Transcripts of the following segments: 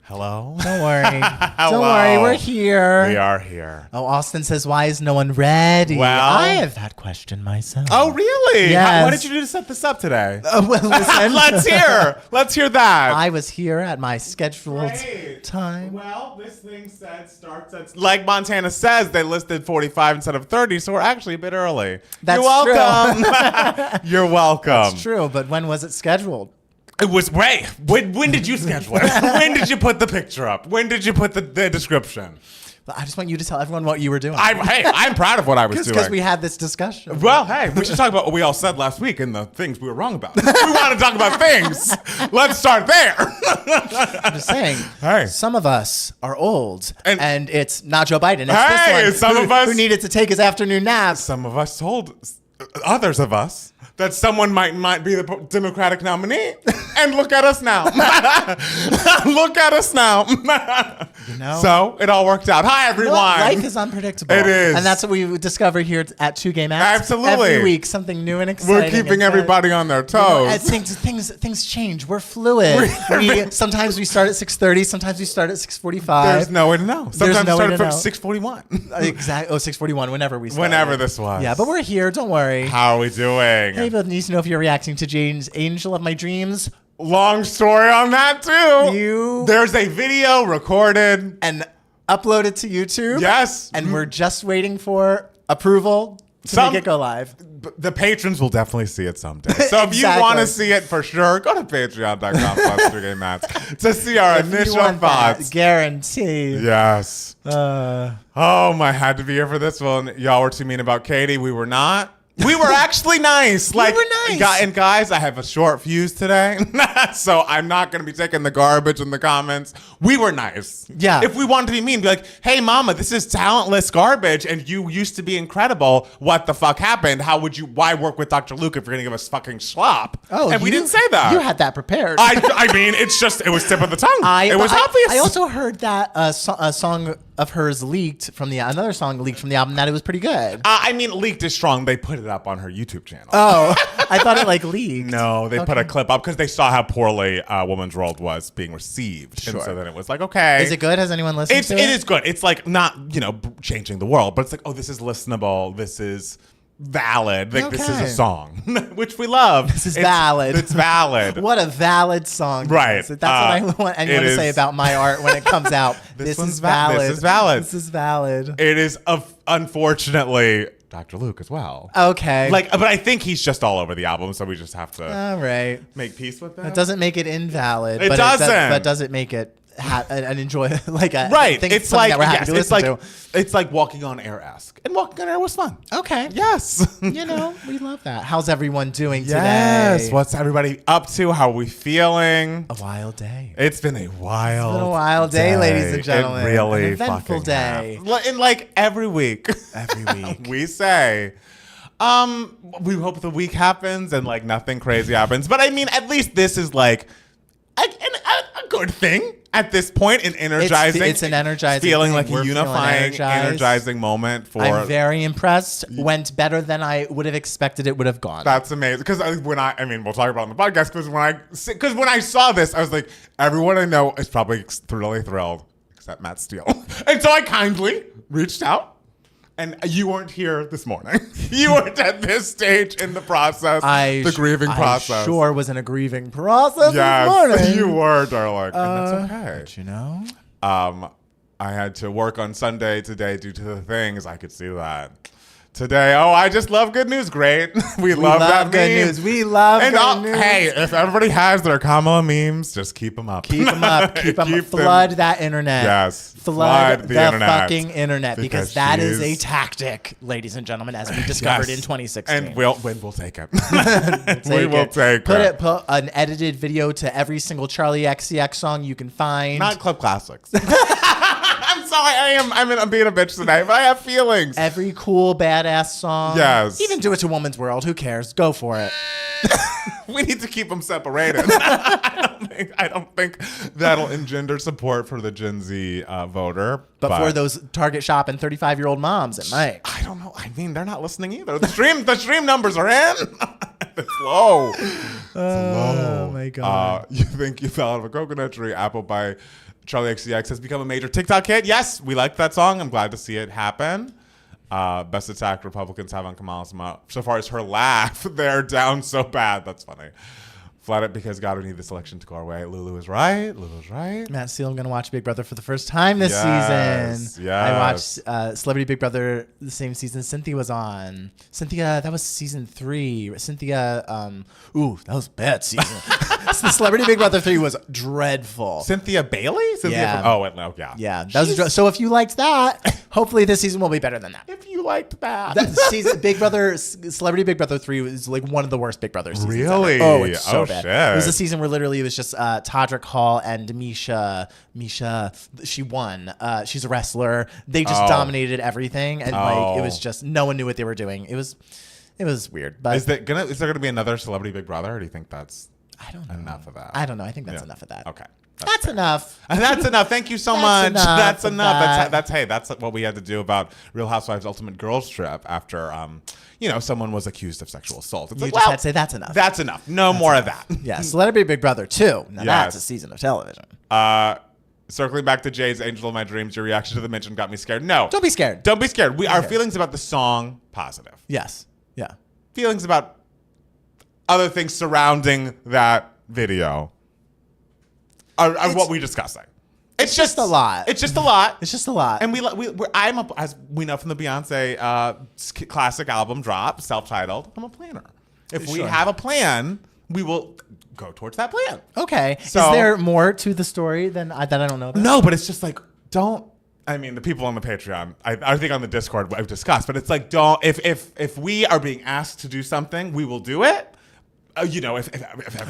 Hello? Don't worry. Hello. Don't worry. We're here. We are here. Oh, Austin says, why is no one ready? Well, I have that question myself. Oh, really? Yes. What did you do to set this up today? Well, listen. Let's hear that. I was here at my scheduled time. Well, this thing starts at, like Montana says, they listed 45 instead of 30, so we're actually a bit early. That's You're welcome. You're welcome. That's true, but when was it scheduled? It was when did you schedule it? When did you put the picture up? When did you put the description? I just want you to tell everyone what you were doing. I'm proud of what I was doing. Because we had this discussion. Well, hey, we should talk about what we all said last week and the things we were wrong about. We want to talk about things. Let's start there. I'm just saying, hey, some of us are old, and it's not Joe Biden. It's this one of us who needed to take his afternoon nap. Some of us told others of us that someone might be the Democratic nominee, and look at us now. Look at us now. So it all worked out. Hi, everyone. Life is unpredictable. It is. And that's what we discover here at Two Gay Max. Absolutely. Every week, something new and exciting. We're keeping everybody on their toes. Things change. We're fluid. Sometimes we start at 6:30. Sometimes we start at 6:45. There's no way to know. Sometimes we start at 6:41. Exactly. 6:41, whenever we start. Whenever this was. Yeah, but we're here. Don't worry. How are we doing? Hey, but needs to know if you're reacting to Jane's Angel of My Dreams. Long story on that, too. There's a video recorded and uploaded to YouTube. Yes. And we're just waiting for approval to make it go live. The patrons will definitely see it someday. So if you want to see it for sure, go to patreon.com/2gaymats to see our initial thoughts. Guaranteed. Yes. I had to be here for this one. Y'all were too mean about Katie. We were not. We were actually nice. We were nice. And guys, I have a short fuse today, so I'm not going to be taking the garbage in the comments. We were nice. Yeah. If we wanted to be mean, be like, hey, mama, this is talentless garbage, and you used to be incredible. What the fuck happened? Why work with Dr. Luke if you're going to give us fucking slop? Oh, and we didn't say that. You had that prepared. I mean, it was tip of the tongue. It was obvious. I also heard that a song of hers leaked from another song leaked from the album, that it was pretty good. I mean, leaked is strong. They put it up on her YouTube channel. Oh, I thought it leaked. No, they put a clip up because they saw how poorly Woman's World was being received. Sure. And so then it was like, okay. Is it good? Has anyone listened to it? It is good. It's like not, changing the world, but it's like, oh, this is listenable. This is valid. Like, this is a song, which we love. This is valid. It's valid. What a valid song. Right. That's what I want anyone to say about my art when it comes out. This is valid. This is valid. This is valid. It is, unfortunately, Dr. Luke as well. Okay. But I think he's just all over the album, so we just have to all right. make peace with that. It doesn't make it invalid. It doesn't. But does it make it and enjoy right? It's like that we're happy to listen to. It's like Walking on Air-esque, and Walking on Air was fun. Okay. Yes. We love that. How's everyone doing today? Yes. What's everybody up to? How are we feeling? A wild day. It's been a wild day, ladies and gentlemen. It really an eventful day. And like every week. We say. We hope the week happens and like nothing crazy happens. But I mean, at least this is like a good thing at this point, an energizing. It's an energizing feeling, thing. like We're a unifying, energizing moment for. I'm very impressed. Went better than I would have expected it would have gone. That's amazing. Because we'll talk about it on the podcast. Because when I saw this, I was like, everyone I know is probably really thrilled, except Matt Steele. And so I kindly reached out. And you weren't here this morning. You weren't at this stage in the process, the grieving process. I sure was in a grieving process this morning. You were, darling. And that's okay. But I had to work on Sunday today due to the things. I could see that. Today, I just love good news. Great. We love that good meme. news. We love good news. Hey, if everybody has their Kamala memes, just keep them up. Keep them up. Keep them. Flood that internet. Yes. Flood the internet. Fucking internet. Because that is a tactic, ladies and gentlemen, as we discovered in 2016. And we'll take it. We will take it. Put an edited video to every single Charlie XCX song you can find. Not Club Classics. I'm sorry, I'm being a bitch tonight, but I have feelings. Every cool, badass song. Yes. Even do it to Woman's World. Who cares? Go for it. We need to keep them separated. I don't think that'll engender support for the Gen Z voter. But for those Target shopping 35-year-old moms, it might. I don't know. I mean, they're not listening either. The stream numbers are in. It's low. It's Oh low. my God. You think you fell out of a coconut tree? Apple by Charlie XCX has become a major TikTok hit. Yes, we like that song. I'm glad to see it happen. Best attack Republicans have on Kamala so far as her laugh. They're down so bad. That's funny. Flat it because God, we need this election to go our way. Lulu is right. Lulu's right. Matt Steele, I'm going to watch Big Brother for the first time this season. Yes. I watched Celebrity Big Brother the same season Cynthia was on. Cynthia, that was season 3. Cynthia, that was a bad season. Celebrity Big Brother 3 was dreadful. Cynthia Bailey? Yeah. Yeah. Yeah, that was so if you liked that, hopefully this season will be better than that. If you liked that. That season, Big Brother, Celebrity Big Brother 3 was like one of the worst Big Brother seasons Really? ever. Oh, it's so Oh, bad. shit. It was a season where literally it was just Todrick Hall and Misha, she won. She's a wrestler. They just dominated everything, and like it was just no one knew what they were doing. It was weird. But Is there gonna be another Celebrity Big Brother, or do you think that's I don't know. enough of that? I don't know. I think that's enough of that. Okay. That's enough. That's enough. Thank you so That's much. enough That's of enough. that. That's what we had to do about Real Housewives Ultimate Girls Trip after someone was accused of sexual assault. It's You like, just well, had to say that's enough. That's enough. No more of that. Yeah, Celebrity Big Brother 2. Now that's a Yes. season of television. Circling back to Jay's Angel of My Dreams, your reaction to the mention got me scared. No. Don't be scared. Don't be scared. Our Okay. feelings about the song, positive. Yes. Yeah. Feelings about other things surrounding that video are what we're discussing. It's just a lot. It's just a lot. It's just a lot. And as we know from the Beyonce classic album drop, self-titled, I'm a planner. If we Sure. have a plan, we will go towards that plan. Okay. So- Is there more to the story than that I don't know about? No, but it's just like, the people on the Patreon, I think on the Discord I've discussed, but it's like, if we are being asked to do something, we will do it. If everything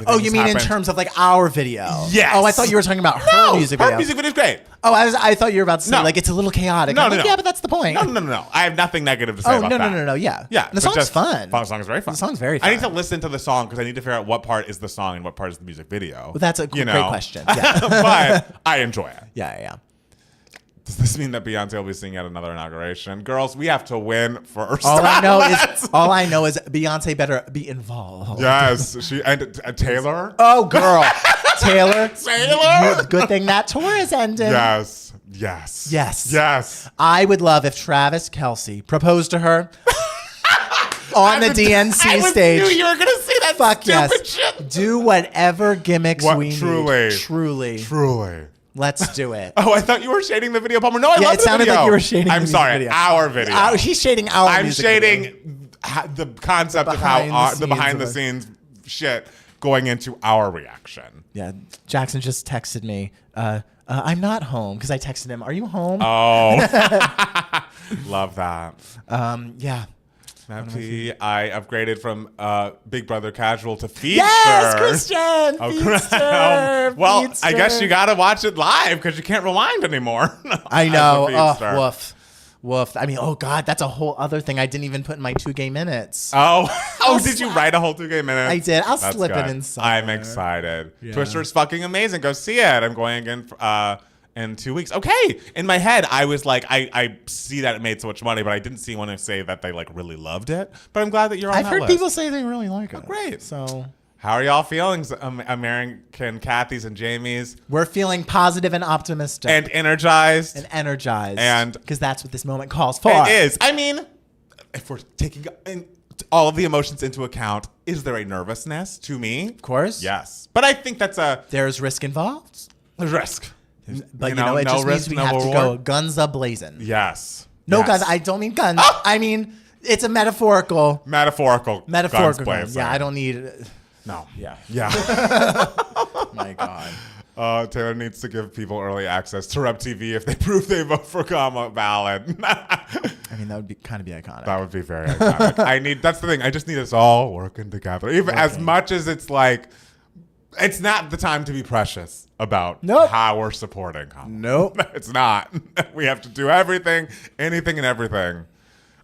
Oh, you has mean in happened. terms of like our video? Yes. Oh, I thought you were talking about her music video. Her music video is great. Oh, I thought you were about to say No. like it's a little chaotic. No, I'm no, like, no. Yeah, but that's the point. No. I have nothing negative to say Oh, about no, that. no. Yeah. Yeah. The but song's just- fun. The song is very fun. The song's very I need to fun. listen to the song because I need to figure out what part is the song and what part is the music video. Well, that's a great question. Yeah. But I enjoy it. Yeah. Does this mean that Beyonce will be singing at another inauguration? Girls, we have to win first. All I know is Beyonce better be involved. Yes. And Taylor. Oh, girl. Taylor. Taylor. Good thing that tour is ending. Yes. I would love if Travis Kelce proposed to her on the DNC stage. I knew you were gonna say that. Fuck stupid yes. shit. Do whatever gimmicks we need. Truly. Let's do it. Oh, I thought you were shading the video, Palmer. No, I love it sounded the video. like you were shading I'm the sorry, video. our video. He's shading our I'm music shading video. the concept of how the behind the scenes shit going into our reaction. Yeah, Jackson just texted me. I'm not home because I texted him. Are you home? Oh, love that. Yeah. Snappy, I upgraded from Big Brother Casual to Feedster. Yes, Christian. Feedster. Well, Feedster. I guess you got to watch it live because you can't rewind anymore. I know. As a Feedster. Woof. I mean, oh God, that's a whole other thing I didn't even put in my 2 gay minutes. Did you write a whole 2 gay minutes? I did. I'll That's slip good. it in somewhere. I'm excited. Yeah. Twister's fucking amazing. Go see it. I'm going again in 2 weeks. Okay. In my head, I was like, I see that it made so much money, but I didn't see anyone say that they like really loved it. But I'm glad that you're on I've that heard list. people say they really like it. Great. So How are y'all feeling, American Kathy's and Jamie's? we're feeling positive and optimistic. And energized. And energized. And- because that's what this moment calls for. It is. I mean, if we're taking all of the emotions into account, is there a nervousness to me? Of course. Yes. But I think that's There's risk involved. risk. But it just means we have to go guns a-blazing. Yes. No Yes. guns. I don't mean guns. I mean, it's a metaphorical. Metaphorical. Guns Gun. blazing. Yeah, I don't need. No. Yeah. Yeah. My God. Taylor needs to give people early access to Rep TV if they prove they vote for Kamala ballot. I mean, that would be iconic. That would be very iconic. That's the thing. I just need us all working together. Even as much as it's like, it's not the time to be precious about how we're supporting Kamala. Nope. It's not. We have to do everything, anything and everything.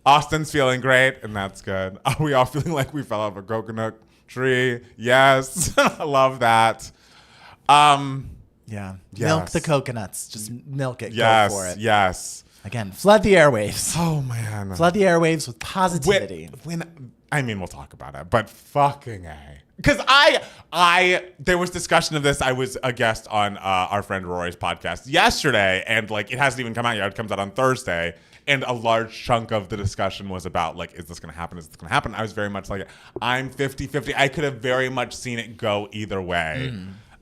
Austin's feeling great, and that's good. Are we all feeling like we fell out of a coconut tree? Yes. I love that. Yeah. Yes. Milk the coconuts. Just milk it. Yes. Go for it. Yes. Again, flood the airwaves. Oh, man. Flood the airwaves with positivity. When I mean, we'll talk about it, but fucking A. Because there was discussion of this. I was a guest on our friend Rory's podcast yesterday, and like it hasn't even come out yet. It comes out on Thursday, and a large chunk of the discussion was about like, is this going to happen? Is this going to happen? I was very much like, I'm 50-50. I could have very much seen it go either way.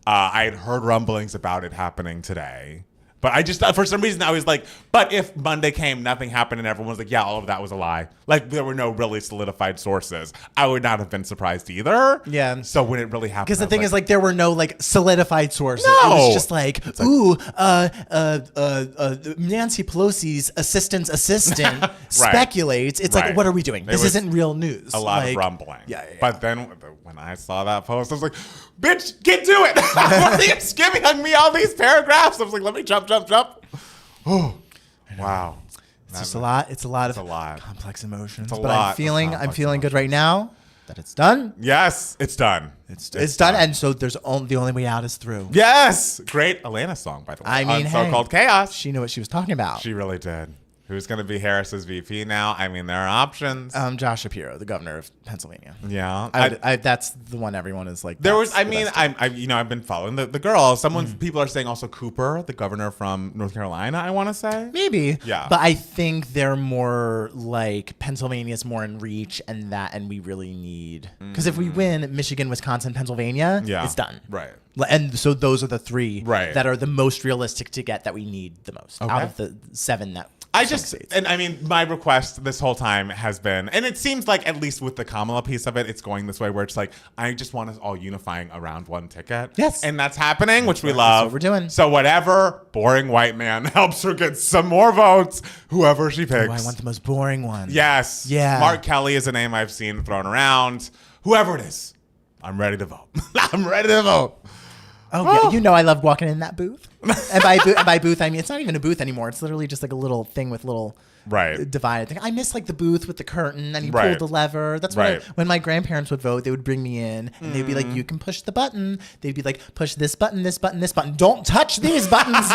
I had heard rumblings about it happening today. But I just, for some reason, I was like, but if Monday came, nothing happened, and everyone was like, yeah, all of that was a lie. Like, there were no really solidified sources. I would not have been surprised either. Yeah. So when it really happened. Because the thing is, like, there were no, like, solidified sources. No. It was just like, Nancy Pelosi's assistant speculates. It's like, what are we doing? This isn't real news. A lot of rumbling. Yeah. But then when I saw that post, I was like, bitch, get to it. Why are you skimming me all these paragraphs? I was like, let me jump. Oh, wow. It's just a lot. It's a lot of complex emotions. It's a but lot I'm feeling good right now that it's done. Yes, it's done. It's done. And so the only way out is through. Yes. Great Atlanta song, by the way. I mean, So-Called Chaos. She knew what she was talking about. She really did. Who's going to be Harris's VP now? I mean, there are options. Josh Shapiro, the governor of Pennsylvania. Yeah. That's the one everyone is like. I've been following the girl. People are saying also Cooper, the governor from North Carolina, I want to say. Maybe. Yeah. But I think they're more like Pennsylvania's more in reach and we really need. Because if we win Michigan, Wisconsin, Pennsylvania, it's done. Right. And so those are the three right. that are the most realistic to get that we need the most out of the 7 that. My request this whole time has been, and it seems like at least with the Kamala piece of it, it's going this way where it's like, I just want us all unifying around one ticket. Yes. And that's happening, which we love. That's what we're doing. So whatever boring white man helps her get some more votes, whoever she picks. I want the most boring one. Yes. Yeah. Mark Kelly is a name I've seen thrown around. Whoever it is, I'm ready to vote. I'm ready to vote. Oh, yeah. I love walking in that booth. And by booth, I mean, it's not even a booth anymore. It's literally just like a little thing with little divided thing. I miss like the booth with the curtain and you pulled the lever. That's when my grandparents would vote, they would bring me in and they'd be like, you can push the button. They'd be like, push this button, this button, this button. Don't touch these buttons.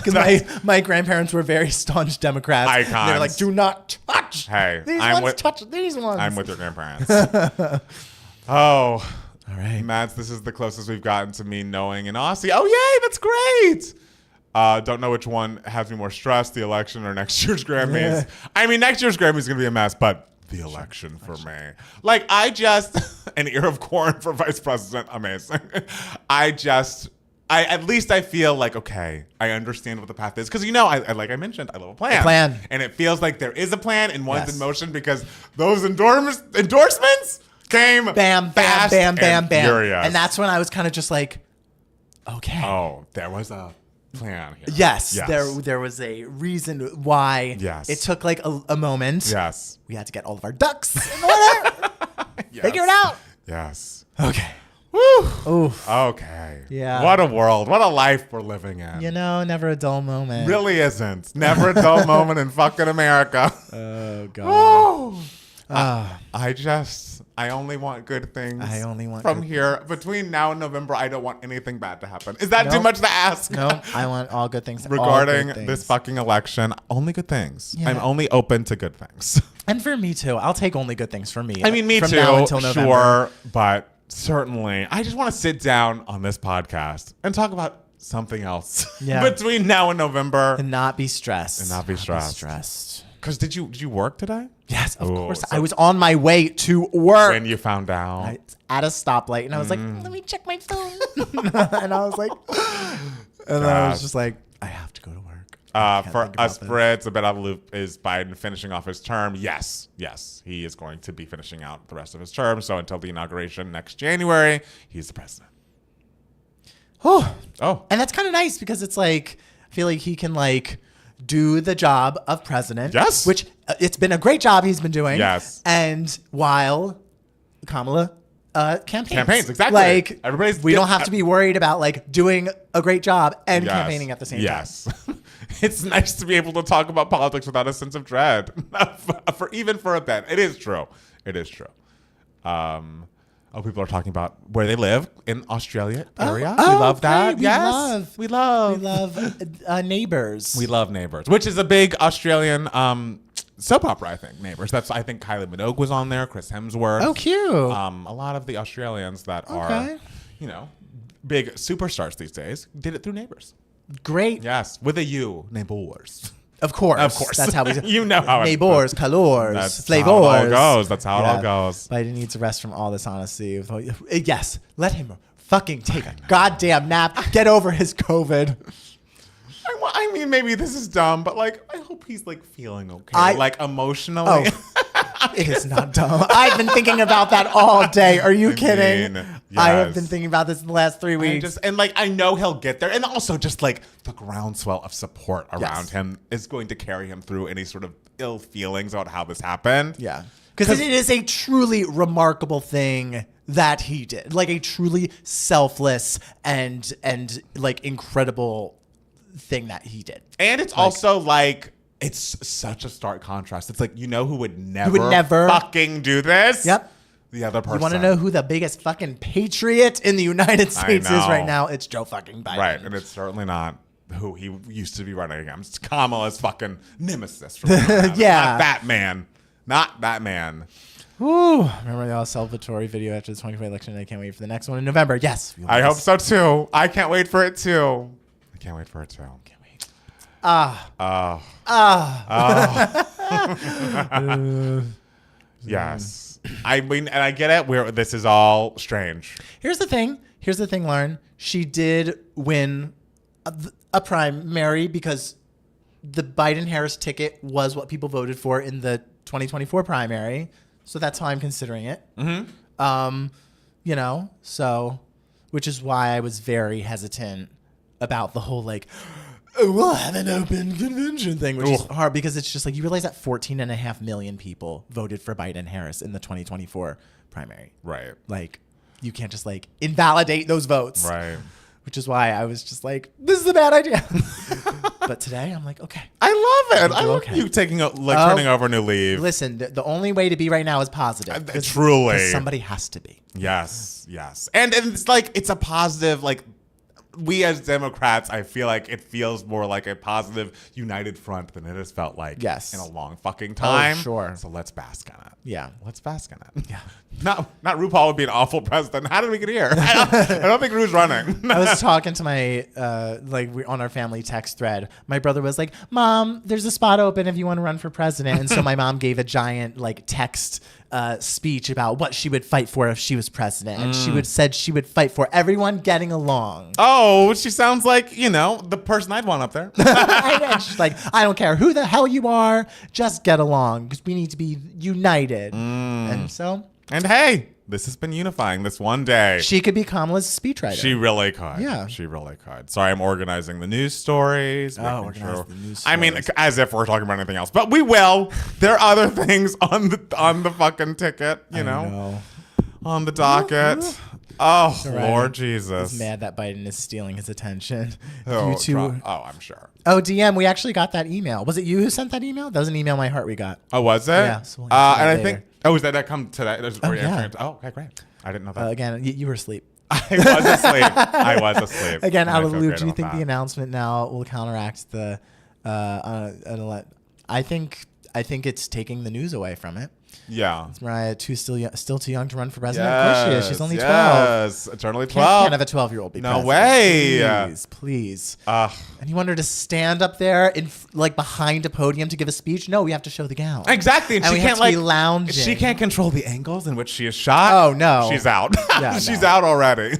Because my grandparents were very staunch Democrats. Icons. They were like, do not touch touch these ones. I'm with your grandparents. Oh. All right. Mads, this is the closest we've gotten to me knowing an Aussie. Oh, yay, that's great. Don't know which one has me more stressed, the election or next year's Grammys. I mean, next year's Grammys is going to be a mess, but the election for me. Like, an ear of corn for vice president, amazing. At least I feel like, okay, I understand what the path is. Because, like I mentioned, I love a plan. And it feels like there is a plan and one's in motion because those endorsements came bam, fast bam, bam, and bam. furious. And that's when I was kind of just like, okay. Oh, there was a plan here. Yes. There was a reason why it took like a moment. Yes. We had to get all of our ducks in order. Figure it out. Yes. Okay. Woo. Oof. Okay. Yeah. What a world. What a life we're living in. Never a dull moment. Really isn't. Never a dull moment in fucking America. Oh, God. Woo. I only want good things. I only want from here. Between now and November, I don't want anything bad to happen. Is that too much to ask? No, I want all good things. Regarding this fucking election, only good things. Yeah. I'm only open to good things. And for me too. I'll take only good things for me. I mean, me from too. Now until November. Sure, but certainly, I just want to sit down on this podcast and talk about something else between now and November, and not be stressed. Because did you work today? Yes, of course. I was on my way to work. When you found out. I was at a stoplight, and I was like, let me check my phone. And I was like, and then I was just like, I have to go to work. For us Brits, a bit out of the loop is Biden finishing off his term. Yes, he is going to be finishing out the rest of his term. So until the inauguration next January, he's the president. Oh. And that's kind of nice because it's like, I feel like he can like do the job of president. Yes. Which it's been a great job he's been doing. Yes. And while Kamala campaigns. Exactly. Like we don't have to be worried about like doing a great job and campaigning at the same time. Yes. It's nice to be able to talk about politics without a sense of dread. Even for a bit. It is true. People are talking about where they live in Australia area. We love that. We love Neighbours. We love Neighbours, which is a big Australian soap opera, I think, Neighbours. I think Kylie Minogue was on there, Chris Hemsworth. Oh, cute. A lot of the Australians that are, big superstars these days did it through Neighbours. Great. Yes, with a U, Neighbours. Of course. Of course. That's how we You know how Neighbours, colors, That's flavors. how it all goes. That's how it all goes. Biden needs to rest from all this honesty. Yes, let him fucking take a goddamn nap. Get over his COVID. I mean, maybe this is dumb, but like, I hope he's like feeling okay, like emotionally. It is not dumb. I've been thinking about that all day. Are you kidding? Yes. I have been thinking about this in the last 3 weeks. I know he'll get there. And also just like the groundswell of support around him is going to carry him through any sort of ill feelings about how this happened. Yeah. Because it is a truly remarkable thing that he did. Like a truly selfless and like incredible thing that he did. And it's also like, it's such a stark contrast. It's like, who would never fucking do this? Yep. The other person. You want to know who the biggest fucking patriot in the United States is right now? It's Joe fucking Biden. Right, and it's certainly not who he used to be running against. Kamala's fucking nemesis. From Not that man. Not that man. Woo. Remember the Salvatore video after the 2020 election? I can't wait for the next one in November. Yes. I hope so too. I can't wait for it too. Can't wait for it too. Can't wait. Yes. I mean, and I get it. This is all strange. Here's the thing, Lauren. She did win a primary because the Biden-Harris ticket was what people voted for in the 2024 primary. So that's how I'm considering it. Mm-hmm. So, which is why I was very hesitant about the whole we'll have an open convention thing, which is hard because it's just like you realize that 14.5 million people voted for Biden-Harris in the 2024 primary. Right. Like, you can't just invalidate those votes. Right. Which is why I was just like, this is a bad idea. But today I'm like, okay. I love it. I love you taking turning over a new leaf. Listen, the only way to be right now is positive. Truly. Somebody has to be. Yes. And it's like, it's a positive, we as Democrats, I feel like it feels more like a positive united front than it has felt like in a long fucking time. Oh, sure. So let's bask on it. Yeah. Let's bask on it. Yeah. Not RuPaul would be an awful president. How did we get here? I don't think Ru's running. I was talking to my, on our family text thread. My brother was like, Mom, there's a spot open if you want to run for president. And so my mom gave a giant text speech about what she would fight for if she was president. And she said she would fight for everyone getting along. Oh, she sounds like, the person I'd want up there. And she's like, I don't care who the hell you are, just get along because we need to be united. And so. And hey, this has been unifying this one day. She could be Kamala's speechwriter. She really could. Yeah. She really could. Sorry, I'm organizing the news stories. The news stories. I mean, as if we're talking about anything else. But we will. There are other things on the fucking ticket, you know, on the docket. Oh, right. Lord Jesus. He's mad that Biden is stealing his attention. I'm sure. Oh, DM, we actually got that email. Was it you who sent that email? That was an email my heart we got. Oh, was it? Yeah. So and I think, was that come today? Yeah. Oh, okay, great. I didn't know that. Again, you were asleep. I was asleep. Again, out of the loop. Do you think the announcement now will counteract the, I think it's taking the news away from it. Yeah. Is Mariah still too young to run for president? Of course she is. She's only 12. Yes, eternally 12. Can't have a 12-year-old be president. No way. Please. And you want her to stand up there behind a podium to give a speech? No, we have to show the gown. Exactly. And she we can't have to be lounging. She can't control the angles in which she is shot. Oh, no. She's out. Yeah, She's out already.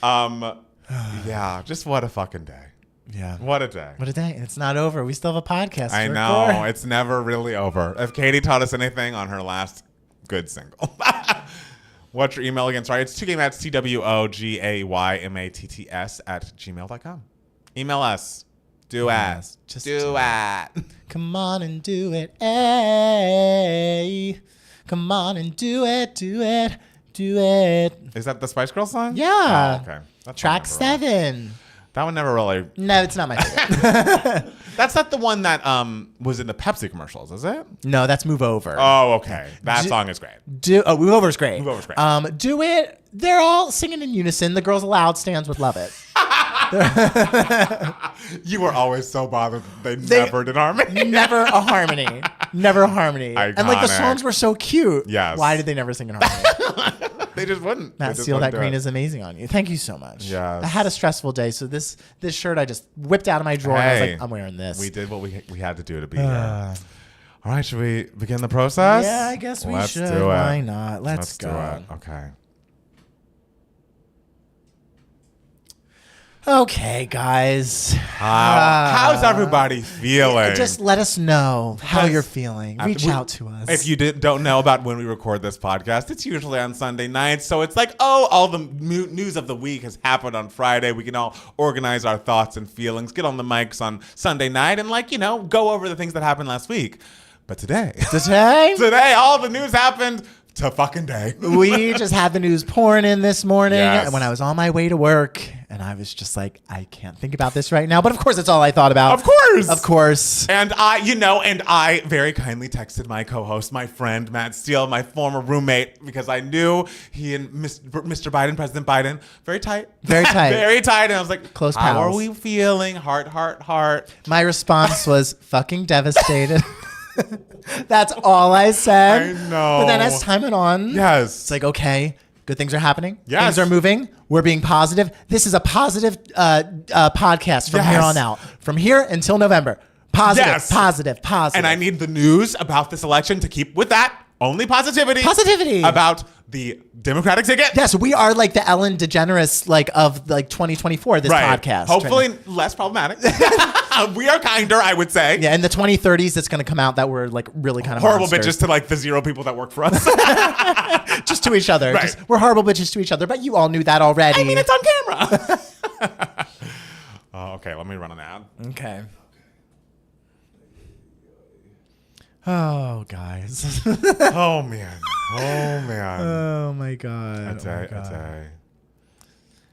Yeah, just what a fucking day. Yeah. What a day. What a day. It's not over. We still have a podcast. I know. It's never really over. If Katie taught us anything on her last good single. What's your email again? Sorry, it's TwoGayMatts, TWOGAYMATTS @gmail.com. Email us. Do it. Just do it. Come on and do it. Hey. Come on and do it. Do it. Do it. Is that the Spice Girls song? Yeah. Oh, okay. That's Track 7. That one never really. No, it's not my favorite. That's not the one that was in the Pepsi commercials, is it? No, that's Move Over. Oh, okay. That song is great. Move Over's great. Move Over's great. Do It. They're all singing in unison. The Girls Aloud stands would love it. You were always so bothered they never did harmony. Never a harmony. Never a harmony. Iconic. And like the songs were so cute. Yes. Why did they never sing in harmony? They just wouldn't. Matt Steele, that green is amazing on you. Thank you so much. Yes. I had a stressful day, so this shirt I just whipped out of my drawer and I was Hey, like, I'm wearing this. We did what we had to do to be here. All right, should we begin the process? Yeah, I guess we Let's should. do it. Why not? Let's go. Do it. Okay. Okay, guys. How's everybody feeling? Just let us know how Yes. you're feeling. Reach out to us. If you don't know about when we record this podcast, it's usually on Sunday nights. So it's like, all the news of the week has happened on Friday. We can all organize our thoughts and feelings, get on the mics on Sunday night, and go over the things that happened last week. But today, all the news happened to fucking day. We just had the news pouring in this morning. Yes. And when I was on my way to work, and I was just like, I can't think about this right now. But of course, it's all I thought about. Of course. And I very kindly texted my co-host, my friend, Matt Steele, my former roommate, because I knew he and Mr. Biden, President Biden, very tight. Very tight. Very tight. And I was like, Close how pals. are we feeling? Heart. My response was fucking devastated. That's all I said. I know. But then as time went on, Yes. it's like, okay, good things are happening. Yes. Things are moving. We're being positive. This is a positive podcast from here on out. From here until November. Positive, Yes. positive. And I need the news about this election to keep with that. Only positivity. Positivity. About the Democratic ticket. Yes, we are like the Ellen DeGeneres of 2024, this podcast. Hopefully less problematic. We are kinder, I would say. Yeah, in the 2030s, it's going to come out that we're like really kind of horrible monsters. bitches to like the 0 people that work for us. Just to each other. Right. We're horrible bitches to each other, but you all knew that already. I mean, it's on camera. Okay, let me run an ad. Okay. Oh, guys. Oh, man. Oh, my God. A day.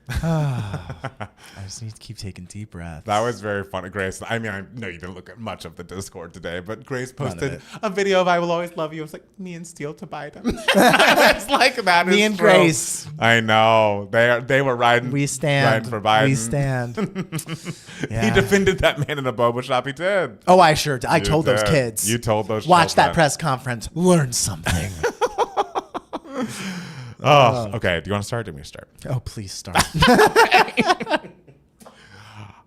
I just need to keep taking deep breaths. That was very funny, Grace. I mean, I know you didn't look at much of the Discord today, but Grace None of posted it. a video of "I Will Always Love You." It was like me and Steele to Biden. It's like that. Me is and true. Grace. I know they were riding. We stand. riding for Biden. We stand. He Yeah. defended that man in a boba shop. He did. Oh, I sure did. I You told those did. kids. You told those. Watch that children. press conference. Learn something. Oh, okay. Do you want to start? Do you want me to start? Oh, please start.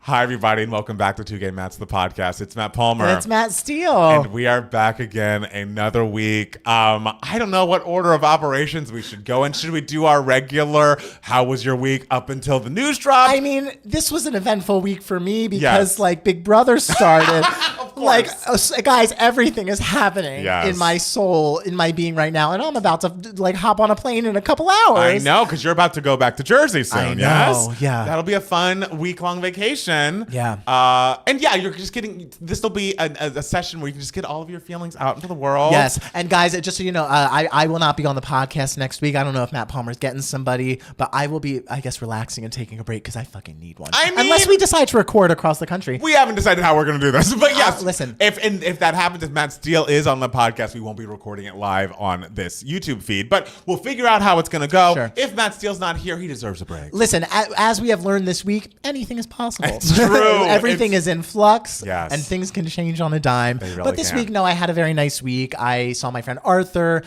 Hi, everybody, and welcome back to Two Gay Mats, the podcast. It's Matt Palmer. It's Matt Steele. And we are back again another week. I don't know what order of operations we should go in. Should we do our regular, how was your week up until the news dropped? I mean, this was an eventful week for me because, Yes. like, Big Brother started. Of course. Like, guys, everything is happening Yes. in my soul, in my being right now, and I'm about to like hop on a plane in a couple hours. I know, because you're about to go back to Jersey soon. I know, Yes? yeah. That'll be a fun week-long vacation. Yeah. And yeah, you're just getting, this will be a session where you can just get all of your feelings out into the world. Yes, and guys, just so you know, I will not be on the podcast next week. I don't know if Matt Palmer's getting somebody, but I will be, I guess, relaxing and taking a break because I fucking need one. I mean- unless we decide to record across the country. We haven't decided how we're going to do this, but yes. Listen. If that happens, if Matt Steele is on the podcast, we won't be recording it live on this YouTube feed, but we'll figure out how it's going to go. Sure. If Matt Steele's not here, he deserves a break. Listen, as we have learned this week, anything is possible. It's true. Everything is in flux, Yes. and things can change on a dime. They really But this can. week, no, I had a very nice week. I saw my friend Arthur.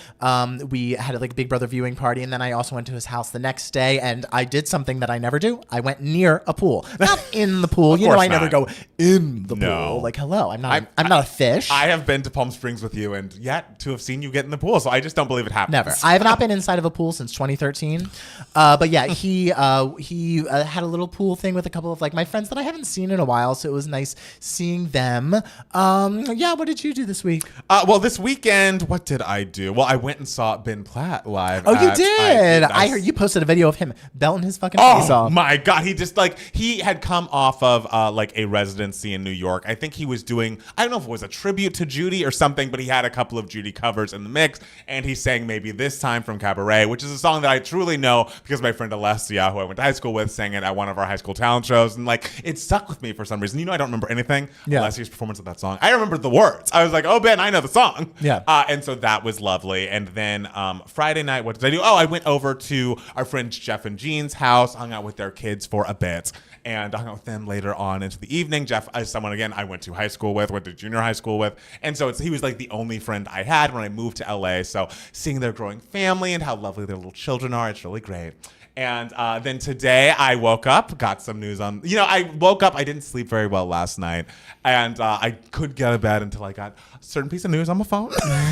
We had a Big Brother viewing party, and then I also went to his house the next day, and I did something that I never do. I went near a pool, not in the pool. You know, course I never not. go in the No. pool. Like, hello, I'm not a fish. I have been to Palm Springs with you and yet to have seen you get in the pool, so I just don't believe it happens. Never. I have not been inside of a pool since 2013. But yeah, he had a little pool thing with a couple of my friends that I haven't seen in a while, so it was nice seeing them. Yeah, what did you do this week? Well, this weekend, what did I do? Well, I went and saw Ben Platt live. Oh, you at- did. I heard you posted a video of him belting his fucking face Oh off. my God. He just he had come off of a residency in New York. I think he was doing being, I don't know if it was a tribute to Judy or something, but he had a couple of Judy covers in the mix, and he sang Maybe This Time from Cabaret, which is a song that I truly know because my friend Alessia, who I went to high school with, sang it at one of our high school talent shows, and like it stuck with me for some reason. You know, I don't remember anything. Alessia's performance of that song. I remember the words. I was like, oh, Ben, I know the song. Yeah. And so that was lovely. And then Friday night, what did I do? Oh, I went over to our friends Jeff and Jean's house, hung out with their kids for a bit, and hung out with them later on into the evening. Jeff is someone, again, I went to high school with, went to junior high school with. And so he was like the only friend I had when I moved to LA. So seeing their growing family and how lovely their little children are, it's really great. And then today I woke up, got some news on, I woke up, I didn't sleep very well last night. And I couldn't get out of bed until I got a certain piece of news on my phone.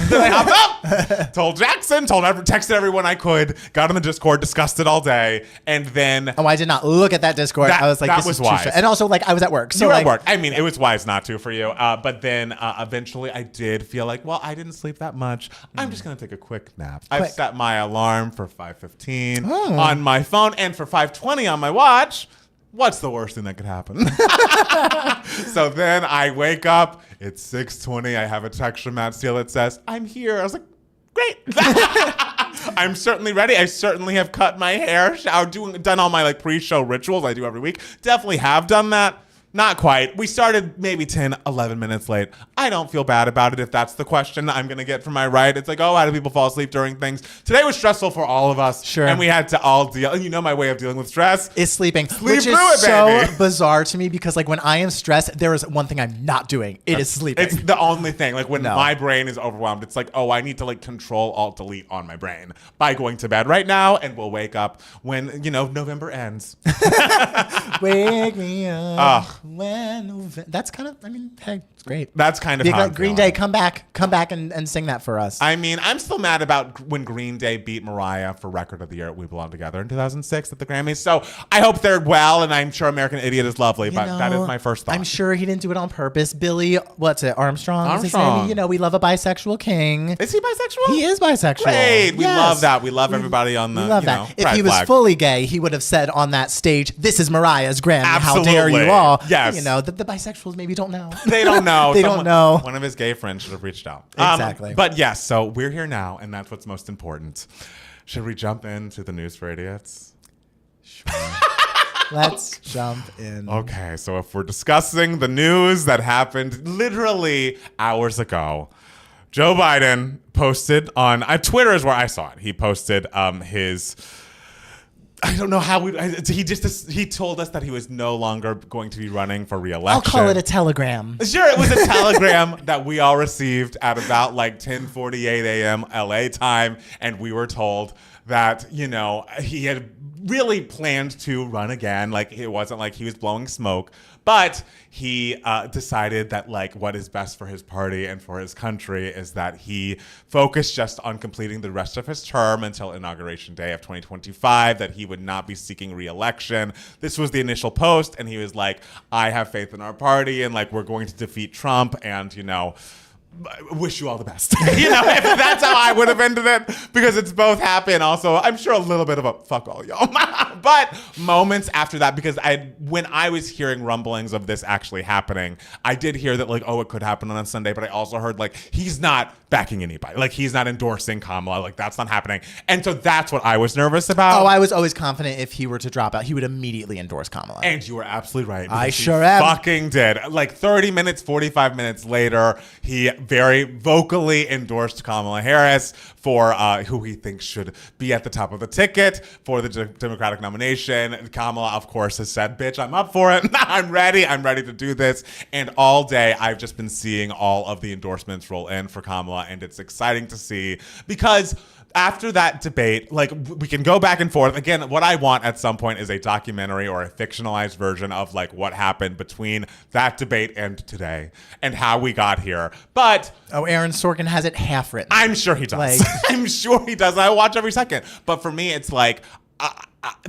Then I hopped up, told Jackson, texted everyone I could, got on the Discord, discussed it all day. And then. Oh, I did not look at that Discord. I was like, this was wise. And also, like, I was at work. So you were like, at work. I mean, it was wise not to for you. But then eventually I did feel like, well, I didn't sleep that much. I'm just going to take a quick nap. I've set my alarm for 5:15 on my phone and for 5:20 on my watch. What's the worst thing that could happen? So then I wake up. It's 6:20. I have a text from Matt Steele that says, I'm here. I was like, great. I'm certainly ready. I certainly have cut my hair, showered, done all my like pre-show rituals I do every week. Definitely have done that. Not quite. We started maybe 10, 11 minutes late. I don't feel bad about it if that's the question I'm going to get from my right. It's like, oh, how do people fall asleep during things? Today was stressful for all of us. Sure. And we had to all deal. And you know my way of dealing with stress is sleeping. Sleep which through is it, so baby. bizarre to me because like when I am stressed, there is one thing I'm not doing. It is sleeping. It's the only thing. Like when my brain is overwhelmed, it's like, oh, I need to like control, alt, delete on my brain by going to bed right now. And we'll wake up when, November ends. Wake me up when that's kind of, I mean, hey, it's great. That's kind of how I'm Green feeling. Day, come back and sing that for us. I mean, I'm still mad about when Green Day beat Mariah for Record of the Year at We Belong Together in 2006 at the Grammys. So I hope they're well, and I'm sure American Idiot is lovely, but that is my first thought. I'm sure he didn't do it on purpose. Billy, what's it, Armstrong? Armstrong. We love a bisexual king. Is he bisexual? He is bisexual. Great. We love that. We love everybody on the, we love that. If pride he was flag. fully gay, he would have said on that stage, this is Mariah's Grammy. Absolutely. How dare you all? Yes. The bisexuals maybe don't know. They don't know. They don't know. One of his gay friends should have reached out. Exactly. But yes, so we're here now, and that's what's most important. Should we jump into the news for idiots? Sure. Let's jump in. Okay, so if we're discussing the news that happened literally hours ago, Joe Biden posted on Twitter is where I saw it. He posted his. I don't know how he told us that he was no longer going to be running for re-election. I'll call it a telegram. Sure, it was a telegram that we all received at about like 10:48 a.m. LA time, and we were told that, he had really planned to run again. Like, it wasn't like he was blowing smoke, but he decided that like what is best for his party and for his country is that he focused just on completing the rest of his term until Inauguration Day of 2025, that he would not be seeking re-election. This was the initial post, and he was like, I have faith in our party, and like we're going to defeat Trump, and wish you all the best. If that's how I would have ended it, because it's both happy and also I'm sure a little bit of a fuck all y'all. But moments after that, because when I was hearing rumblings of this actually happening, I did hear that like, oh, it could happen on a Sunday, but I also heard like he's not backing anybody. Like he's not endorsing Kamala. Like that's not happening. And so that's what I was nervous about. Oh, I was always confident if he were to drop out, he would immediately endorse Kamala. And you were absolutely right. I sure am. Fucking did. Like 30 minutes, 45 minutes later, he very vocally endorsed Kamala Harris for who he thinks should be at the top of the ticket for the Democratic nomination. Kamala, of course, has said, bitch, I'm up for it. I'm ready to do this. And all day, I've just been seeing all of the endorsements roll in for Kamala, and it's exciting to see because after that debate, like we can go back and forth. Again, what I want at some point is a documentary or a fictionalized version of like what happened between that debate and today and how we got here. But Aaron Sorkin has it half written. I'm sure he does. I'm sure he does. I watch every second. But for me, it's like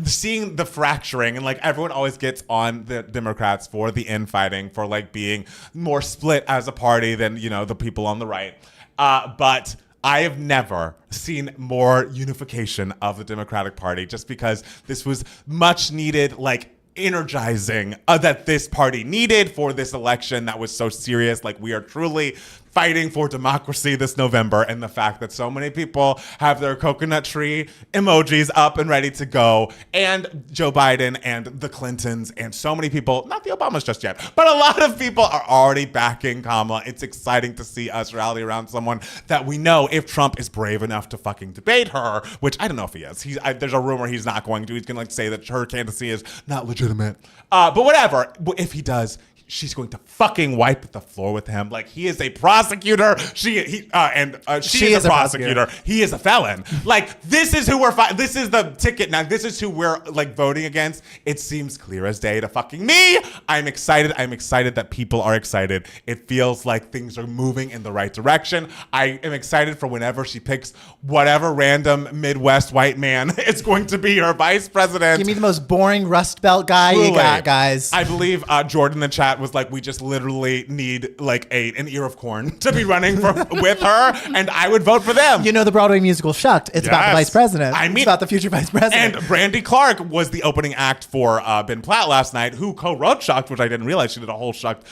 seeing the fracturing, and like everyone always gets on the Democrats for the infighting, for like being more split as a party than the people on the right. But I have never seen more unification of the Democratic Party, just because this was much needed, like energizing that this party needed for this election that was so serious. Like, we are truly fighting for democracy this November, and the fact that so many people have their coconut tree emojis up and ready to go, and Joe Biden and the Clintons and so many people, not the Obamas just yet, but a lot of people are already backing Kamala. It's exciting to see us rally around someone that we know, if Trump is brave enough to fucking debate her, which I don't know if he is. There's a rumor he's not going to. He's going to say that her candidacy is not legitimate. But whatever, if he does, she's going to fucking wipe the floor with him. Like, he is a prosecutor. She is a prosecutor. He is a felon. Like, this is who we're fighting. This is the ticket. Now, this is who we're like voting against. It seems clear as day to fucking me. I'm excited. I'm excited that people are excited. It feels like things are moving in the right direction. I am excited for whenever she picks whatever random Midwest white man is going to be her vice president. Give me the most boring Rust Belt guy you got, guys. I believe Jordan in the chat was like, we just literally need like an ear of corn to be running with her, and I would vote for them. You know the Broadway musical Shucked. It's about the vice president. I mean, it's about the future vice president. And Brandy Clark was the opening act for Ben Platt last night, who co-wrote Shucked, which I didn't realize. She did a whole Shucked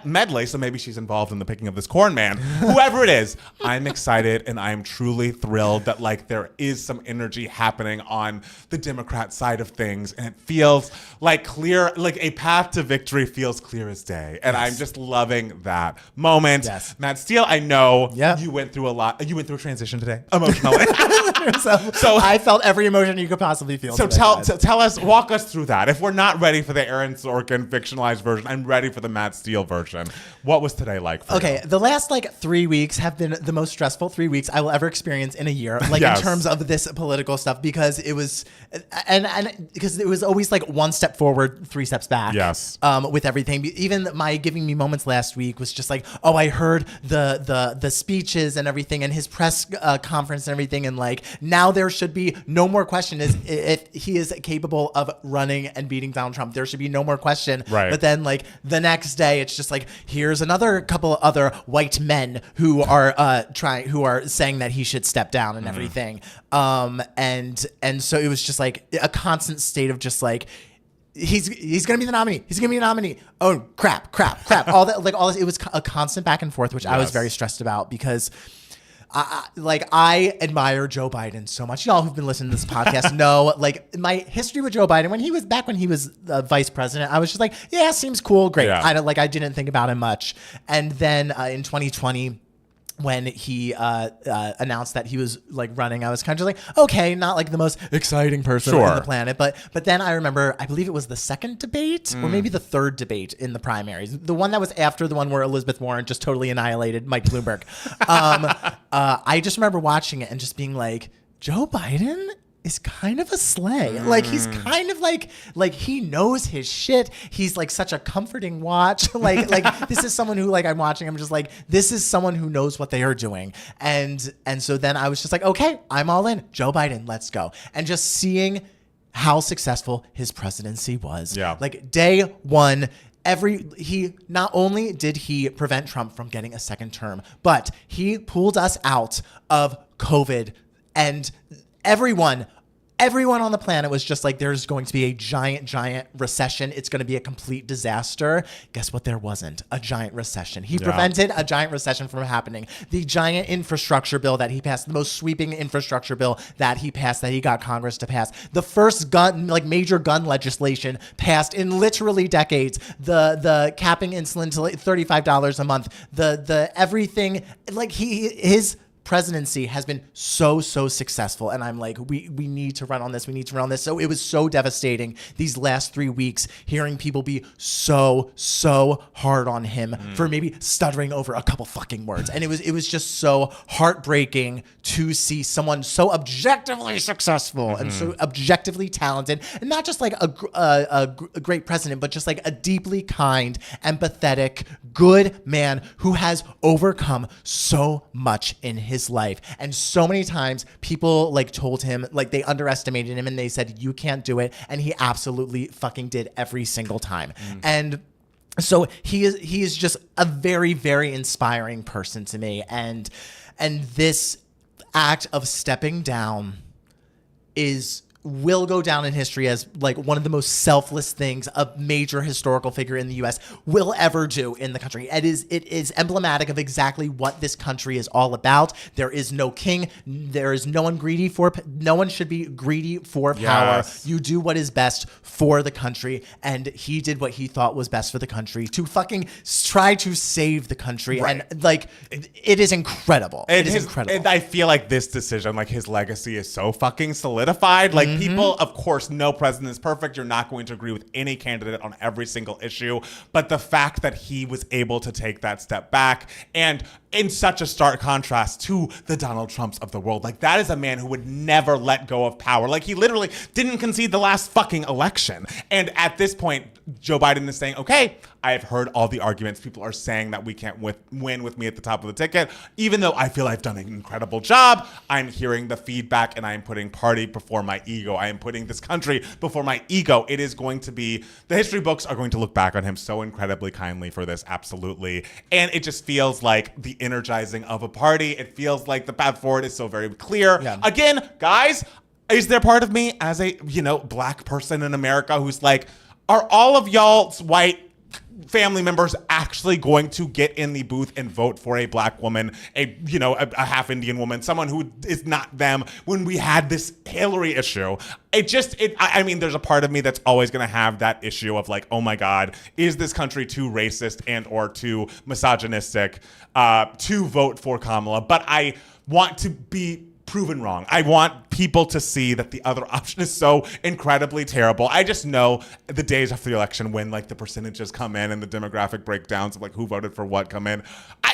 medley, so maybe she's involved in the picking of this corn man. Whoever it is, I'm excited, and I'm truly thrilled that like there is some energy happening on the Democrat side of things, and it feels like clear, like a path to victory feels clear as day, and I'm just loving that moment. Yes. Matt Steele, I know you went through a lot. You went through a transition today, emotionally. so I felt every emotion you could possibly feel. So tell us, walk us through that. If we're not ready for the Aaron Sorkin fictionalized version, I'm ready for the Matt Steele version. What was today like for you? The last like 3 weeks have been the most stressful 3 weeks I will ever experience in a year, like in terms of this political stuff, because it was, and because it was always like one step forward, 3 steps back. Yes. With everything. Even my giving me moments last week was just like, oh, I heard the speeches and everything, and his press conference and everything, and like now there should be no more question is if he is capable of running and beating Donald Trump. There should be no more question. Right. But then like the next day, it's just like, here's another couple of other white men who are saying that he should step down and everything. And so it was just like a constant state of just like, he's gonna be the nominee. He's gonna be a nominee. Oh crap. All this. It was a constant back and forth, which I was very stressed about, because I admire Joe Biden so much. Y'all who've been listening to this podcast know like my history with Joe Biden. When he was vice president, I was just like, yeah, seems cool, great. Yeah. I didn't think about him much. And then in 2020. When he announced that he was like running, I was kind of like, okay, not like the most exciting person on the planet, but then I remember, I believe it was the second debate or maybe the third debate in the primaries, the one that was after the one where Elizabeth Warren just totally annihilated Mike Bloomberg. I just remember watching it and just being like, Joe Biden is kind of a sleigh. Like he's kind of like he knows his shit. He's like such a comforting watch. like this is someone who like I'm watching. I'm just like, this is someone who knows what they are doing. And so then I was just like, okay, I'm all in. Joe Biden, let's go. And just seeing how successful his presidency was. Yeah. Like day one, he not only did he prevent Trump from getting a second term, but he pulled us out of COVID, and everyone on the planet was just like, there's going to be a giant recession. It's going to be a complete disaster. Guess what? There wasn't a giant recession. He prevented a giant recession from happening. The giant infrastructure bill that he passed, the most sweeping infrastructure bill that he passed, that he got Congress to pass, the first major gun legislation passed in literally decades, the capping insulin to $35 a month, the everything, like his presidency has been so successful, and I'm like, we need to run on this. So it was so devastating these last 3 weeks, hearing people be so hard on him for maybe stuttering over a couple fucking words, and it was just so heartbreaking to see someone so objectively successful and so objectively talented, and not just like a great president, but just like a deeply kind, empathetic, good man who has overcome so much in his life. And so many times people like told him, like they underestimated him and they said, you can't do it. And he absolutely fucking did every single time. And so he is just a very, very inspiring person to me. And this act of stepping down is will go down in history as like one of the most selfless things a major historical figure in the U.S. will ever do in the country. It is emblematic of exactly what this country is all about. There is no king. There is no one greedy for. No one should be greedy for power. Yes. You do what is best for the country, and he did what he thought was best for the country to fucking try to save the country. Right. And like, it is incredible. It is incredible. And I feel like this decision, like his legacy is so fucking solidified. Like people, of course, no president is perfect. You're not going to agree with any candidate on every single issue. But the fact that he was able to take that step back, and in such a stark contrast to the Donald Trumps of the world, like that is a man who would never let go of power. Like he literally didn't concede the last fucking election. And at this point, Joe Biden is saying, okay, I've heard all the arguments. People are saying that we can't win with me at the top of the ticket. Even though I feel I've done an incredible job, I'm hearing the feedback and I am putting party before my ego. I am putting this country before my ego. It is going to be, the history books are going to look back on him so incredibly kindly for this, absolutely. And it just feels like the energizing of a party. It feels like the path forward is so very clear. Yeah. Again, guys, is there part of me as a, black person in America who's like, are all of y'all's white family members actually going to get in the booth and vote for a black woman, a half Indian woman, someone who is not them, when we had this Hillary issue? I mean, there's a part of me that's always going to have that issue of like, oh my God, is this country too racist and or too misogynistic to vote for Kamala? But I want to be proven wrong. I want people to see that the other option is so incredibly terrible. I just know the days after the election when like the percentages come in and the demographic breakdowns of like who voted for what come in,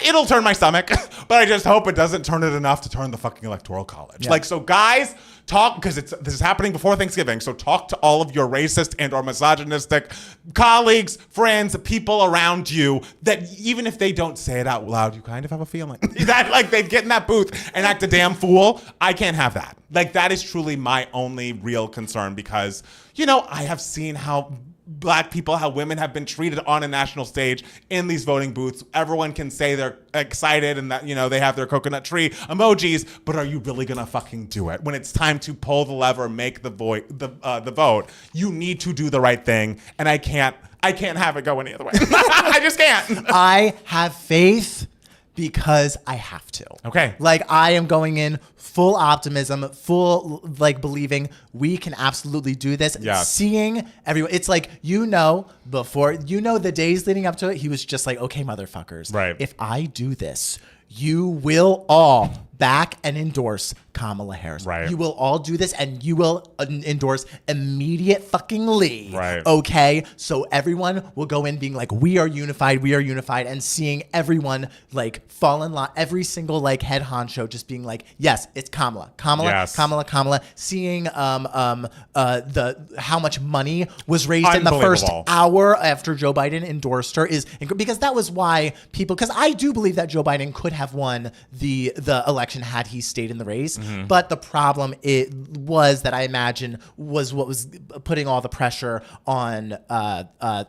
it'll turn my stomach, but I just hope it doesn't turn it enough to turn the fucking electoral college. Yeah. Like, so guys, talk, because this is happening before Thanksgiving, so talk to all of your racist and or misogynistic colleagues, friends, people around you that even if they don't say it out loud, you kind of have a feeling that like they'd get in that booth and act a damn fool. I can't have that. Like, that is truly my only real concern because, I have seen how black people, how women have been treated on a national stage in these voting booths. Everyone can say they're excited and that, they have their coconut tree emojis, but are you really gonna fucking do it? When it's time to pull the lever, make the vote, you need to do the right thing. And I can't have it go any other way. I just can't. I have faith because I have to. Okay. Like, I am going in full optimism, full, like, believing we can absolutely do this. Yeah. Seeing everyone. It's like, before, the days leading up to it, he was just like, okay, motherfuckers. Right. If I do this, you will all back and endorse Kamala Harris. Right. You will all do this and you will endorse immediate fucking Lee. Right. Okay. So everyone will go in being like, we are unified, and seeing everyone like fall in line, every single like head honcho just being like, yes, it's Kamala. Yes. Kamala. Seeing how much money was raised in the first hour after Joe Biden endorsed her because that was why because I do believe that Joe Biden could have won the election had he stayed in the race. Mm-hmm. But the problem was that I imagine was what was putting all the pressure on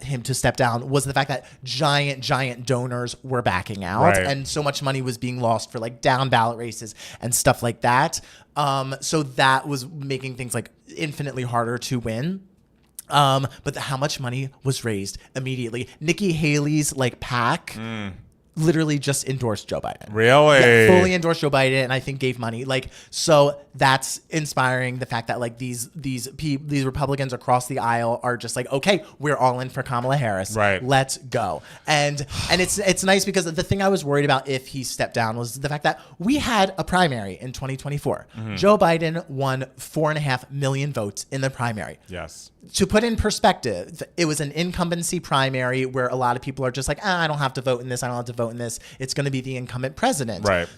him to step down was the fact that giant donors were backing out. Right. And so much money was being lost for like down ballot races and stuff like that. So that was making things like infinitely harder to win. But how much money was raised immediately? Nikki Haley's like PAC literally just endorsed Joe Biden. Really? Yeah, fully endorsed Joe Biden, and I think gave money. Like, so that's inspiring. The fact that like these Republicans across the aisle are just like, okay, we're all in for Kamala Harris. Right. Let's go. And it's nice because the thing I was worried about if he stepped down was the fact that we had a primary in 2024. Mm-hmm. Joe Biden won 4.5 million votes in the primary. Yes. To put in perspective, it was an incumbency primary where a lot of people are just like, I don't have to vote in this. I don't have to vote in this. It's going to be the incumbent president. Right.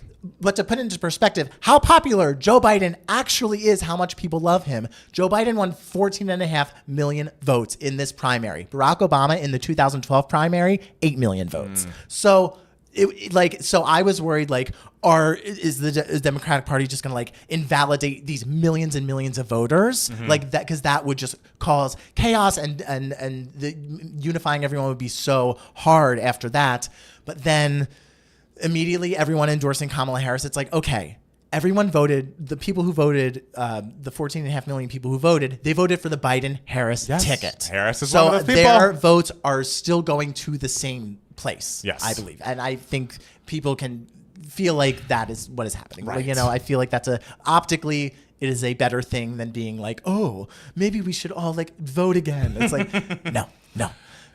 But to put into perspective how popular Joe Biden actually is, how much people love him, Joe Biden won 14.5 million votes in this primary. Barack Obama in the 2012 primary, 8 million votes. So I was worried, like, is the Democratic Party just going to like invalidate these millions and millions of voters like that? Because that would just cause chaos and the unifying everyone would be so hard after that. But then immediately everyone endorsing Kamala Harris, it's like, okay, everyone voted. The people who voted, the 14.5 million people who voted, they voted for the Biden-Harris ticket. Harris is one of those people. Their votes are still going to the same place, Yes. I believe. And I think people can feel like that is what is happening. Right. Like, I feel like optically, it is a better thing than being like, oh, maybe we should all like vote again. It's like, no.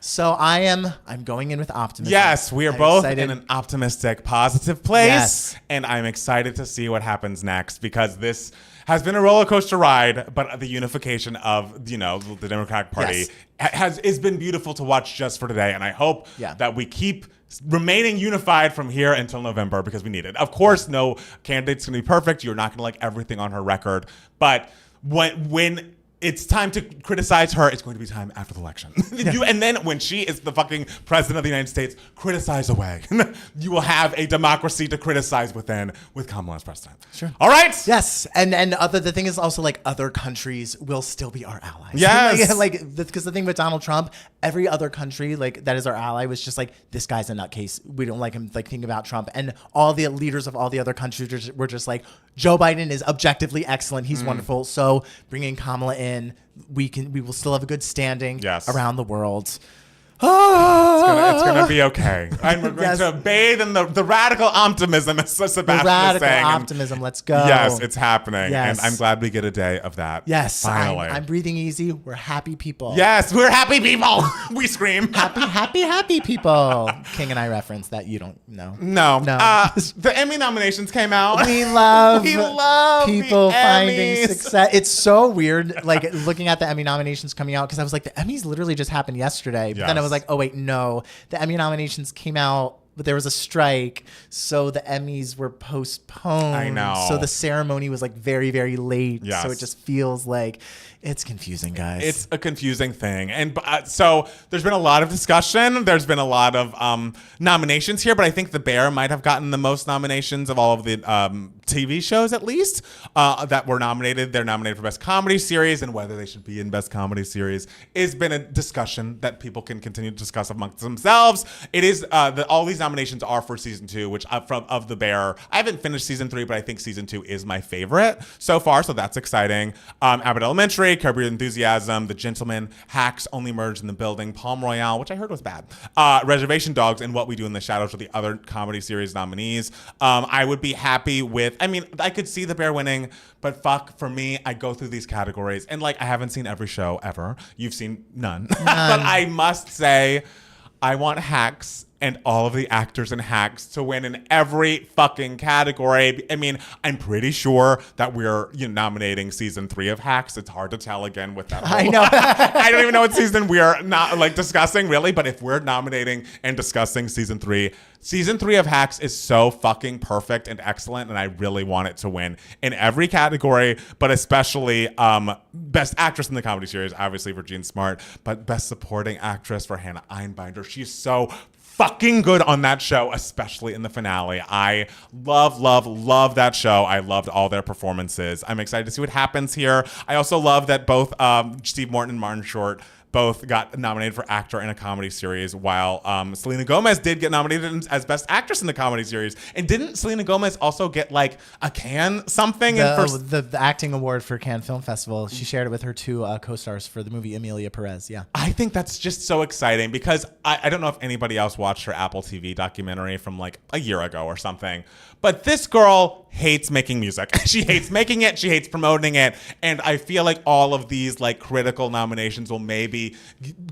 So I'm going in with optimism. Yes, we are both in an optimistic, positive place. Yes. And I'm excited to see what happens next because this has been a roller coaster ride, but the unification of, the Democratic Party has been beautiful to watch just for today. And I hope that we keep remaining unified from here until November because we need it. Of course, no candidate's going to be perfect. You're not going to like everything on her record. But when it's time to criticize her, it's going to be time after the election. And then when she is the fucking president of the United States, criticize away. You will have a democracy to criticize within with Kamala as president. Sure. All right. Yes. And the thing is also like other countries will still be our allies. Yes. Because the thing with Donald Trump, every other country like that is our ally was just like, this guy's a nutcase. We don't like him like thinking about Trump. And all the leaders of all the other countries were just like, Joe Biden is objectively excellent. He's wonderful. So bringing Kamala in, we will still have a good standing around the world. It's gonna be okay. And we're going to bathe in the radical optimism, as Sebastian The radical is saying. optimism. Let's go. Yes, it's happening. Yes. And I'm glad we get a day of that. Yes. Finally. I'm breathing easy. We're happy people. Yes, we're happy people. We scream. Happy people. King and I reference that you don't know. No. The Emmy nominations came out. We love people the finding Emmys. success. It's so weird, like looking at the Emmy nominations coming out, because I was like, the Emmys literally just happened yesterday. But then I was like, oh wait, no, the Emmy nominations came out, but there was a strike, so the Emmys were postponed. I know. So the ceremony was like very, very late. Yes. So it just feels like it's confusing, guys. It's a confusing thing. And so there's been a lot of discussion. There's been a lot of nominations here, but I think The Bear might have gotten the most nominations of all of the TV shows, at least, that were nominated. They're nominated for Best Comedy Series, and whether they should be in Best Comedy Series has been a discussion that people can continue to discuss amongst themselves. It is all these nominations are for season 2, which of The Bear. I haven't finished season 3, but I think season 2 is my favorite so far, so that's exciting. Abbott Elementary, Curb Your Enthusiasm, The Gentleman, Hacks, Only Murders in the Building, Palm Royale, which I heard was bad, Reservation Dogs, and What We Do in the Shadows are the other comedy series nominees. I would be happy with, I could see The Bear winning, but fuck, for me, I go through these categories, and I haven't seen every show ever. You've seen none. But I must say, I want Hacks and all of the actors in Hacks to win in every fucking category. I'm pretty sure that we're nominating season 3 of Hacks. It's hard to tell again with that. I know. I don't even know what season we are not discussing really, but if we're nominating and discussing season 3 of Hacks is so fucking perfect and excellent, and I really want it to win in every category, but especially Best Actress in the Comedy Series, obviously for Jean Smart, but Best Supporting Actress for Hannah Einbinder. She's so fucking good on that show, especially in the finale. I love that show. I loved all their performances. I'm excited to see what happens here. I also love that both Steve Morton and Martin Short both got nominated for actor in a comedy series, while Selena Gomez did get nominated as Best Actress in the Comedy Series. And didn't Selena Gomez also get a Cannes something? The acting award for Cannes Film Festival. She shared it with her 2 co-stars for the movie Emilia Perez. Yeah. I think that's just so exciting because I don't know if anybody else watched her Apple TV documentary from a year ago or something, but this girl hates making music. She hates making it. She hates promoting it. And I feel like all of these critical nominations will maybe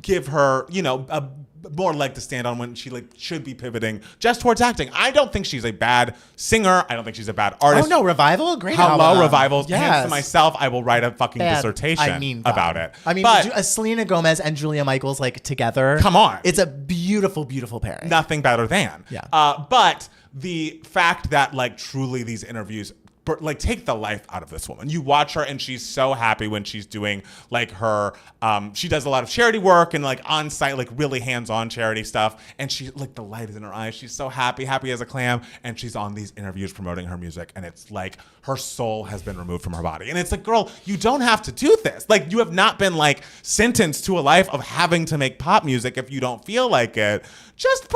give her, a more leg to stand on when she should be pivoting just towards acting. I don't think she's a bad singer. I don't think she's a bad artist. Oh no, Revival, great Hello, album. Revival. Yes. Hands to myself, I will write a fucking dissertation about it. But Selena Gomez and Julia Michaels together. Come on, it's a beautiful, beautiful pairing. Nothing better than. Yeah. But the fact that truly these interviews take the life out of this woman. You watch her and she's so happy when she's doing her she does a lot of charity work and on site really hands-on charity stuff, and she the light is in her eyes. She's so happy as a clam, and she's on these interviews promoting her music, and it's her soul has been removed from her body. And it's girl, you don't have to do this. You have not been sentenced to a life of having to make pop music if you don't feel like it. Just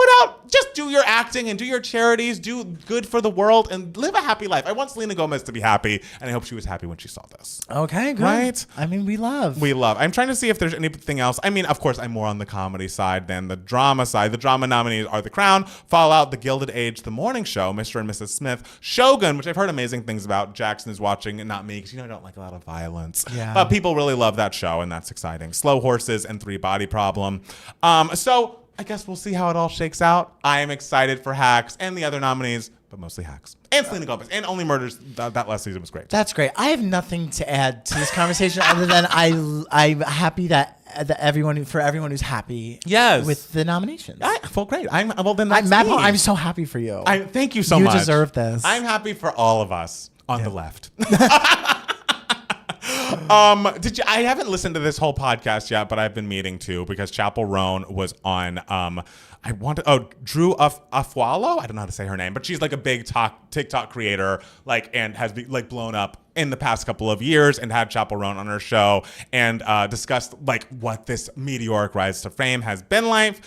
do your acting and do your charities, do good for the world, and live a happy life. I want Selena Gomez Gomez to be happy, and I hope she was happy when she saw this. Okay, good. Right? I mean, we love. I'm trying to see if there's anything else. I mean, of course, I'm more on the comedy side than the drama side. The drama nominees are The Crown, Fallout, The Gilded Age, The Morning Show, Mr. and Mrs. Smith, Shogun, which I've heard amazing things about. Jackson is watching, and not me, because I don't like a lot of violence. Yeah. But people really love that show, and that's exciting. Slow Horses and Three Body Problem. So I guess we'll see how it all shakes out. I am excited for Hacks and the other nominees, but mostly Hacks. And Selena Gomez. And Only Murders. That last season was great. That's great. I have nothing to add to this conversation other than I'm happy that everyone who's happy with the nominations. Well, great. Then that's Matt, me. I'm so happy for you. Thank you so much. You deserve this. I'm happy for all of us on the left. I haven't listened to this whole podcast yet, but I've been meaning to, because Chapell Roan was on Drew Afualo. I don't know how to say her name, but she's like a big TikTok creator, and has been blown up in the past couple of years, and had Chapell Roan on her show and discussed what this meteoric rise to fame has been like.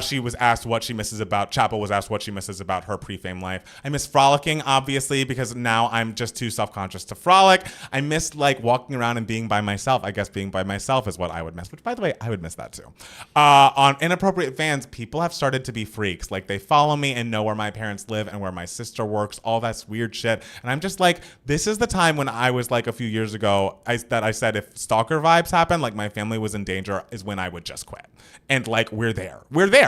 She was asked what she misses about Chapell was asked what she misses about her pre-fame life. I miss frolicking, obviously, because now I'm just too self-conscious to frolic. I miss walking around and being by myself. I guess being by myself is what I would miss, which, by the way, I would miss that too. On Inappropriate Fans, people have started to be freaks. They follow me and know where my parents live and where my sister works, all that's weird shit. And I'm just this is the time when I was a few years ago, I said if stalker vibes happen, my family was in danger, is when I would just quit. And we're there.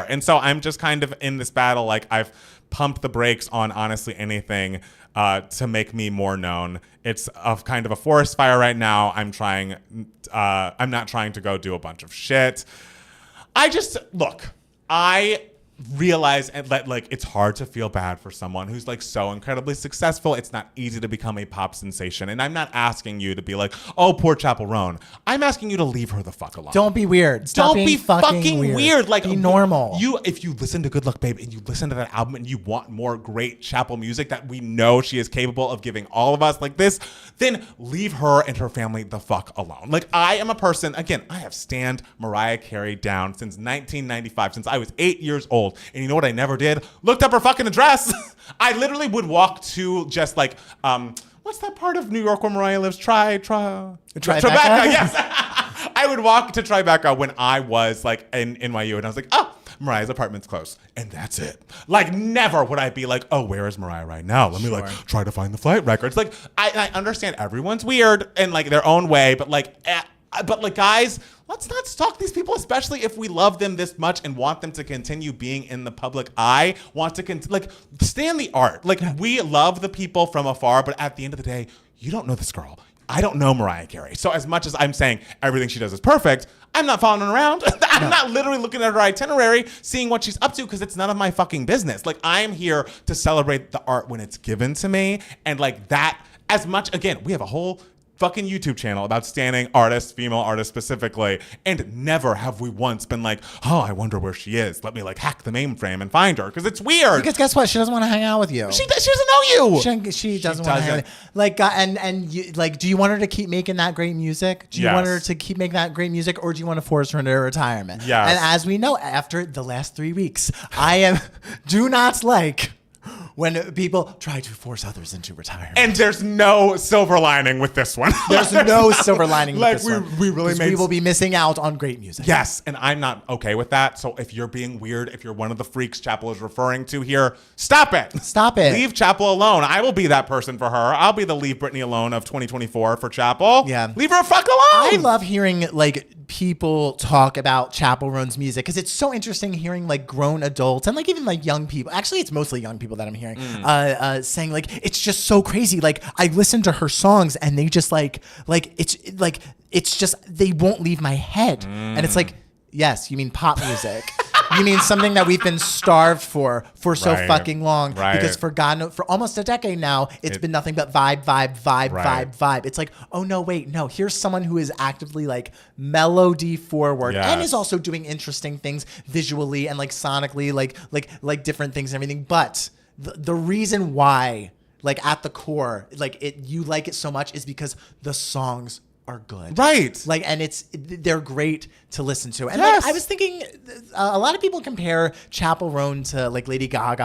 And so I'm just kind of in this battle. I've pumped the brakes on honestly anything to make me more known. It's kind of a forest fire right now. I'm not trying to go do a bunch of shit. I realize that it's hard to feel bad for someone who's so incredibly successful. It's not easy to become a pop sensation, and I'm not asking you to be oh, poor Chapell Roan. I'm asking you to leave her the fuck alone. Don't be weird. Stop Don't be fucking weird. Be normal. If you listen to Good Luck Babe and you listen to that album and you want more great Chapell music that we know she is capable of giving all of us this, then leave her and her family the fuck alone. I am a person, again, I have stand Mariah Carey down since 1995, since I was 8 years old. And you know what I never did? Looked up her fucking address. I literally would walk to just what's that part of New York where Mariah lives? Tribeca, yes. I would walk to Tribeca when I was in NYU, and I was oh, Mariah's apartment's close. And that's it. Never would I be oh, where is Mariah right now? Let me try to find the flight records. I understand everyone's weird in their own way, but guys, let's not stalk these people, especially if we love them this much and want them to continue being in the public eye. Want to stay in the art. We love the people from afar, but at the end of the day, you don't know this girl. I don't know Mariah Carey. So as much as I'm saying everything she does is perfect, I'm not following her around. I'm not literally looking at her itinerary, seeing what she's up to, because it's none of my fucking business. I'm here to celebrate the art when it's given to me, and that as much. Again, we have a whole fucking YouTube channel about standing artists, female artists specifically, and never have we once been oh, I wonder where she is. Let me hack the mainframe and find her, because it's weird. Because guess what? She doesn't want to hang out with you. She doesn't know you. She doesn't want to hang out with you. And you, do you want her to keep making that great music? Do you want her to keep making that great music, or do you want to force her into retirement? Yes. And as we know, after the last 3 weeks, do not when people try to force others into retirement. And there's no silver lining with this one. There's no silver lining with this one. We will be missing out on great music. Yes, and I'm not okay with that. So if you're being weird, if you're one of the freaks Chapell is referring to here, stop it. Stop it. Leave Chapell alone. I will be that person for her. I'll be the Leave Britney Alone of 2024 for Chapell. Yeah. Leave her fuck alone. I love hearing people talk about Chapell Roan's music, because it's so interesting hearing grown adults and even young people. Actually, it's mostly young people that I'm hearing saying it's just so crazy. I listen to her songs and they just it's just they won't leave my head. And it's yes, you mean pop music. You mean something that we've been starved for so fucking long. Right. Because for almost a decade now, it's been nothing but vibe. It's oh no, wait, no. Here's someone who is actively melody forward and is also doing interesting things visually and sonically, like different things and everything. But the reason why, at the core, you like it so much is because the songs are good. Right. Like, and they're great to listen to. And Yes. like, I was thinking, a lot of people compare Chapell Roan to like Lady Gaga.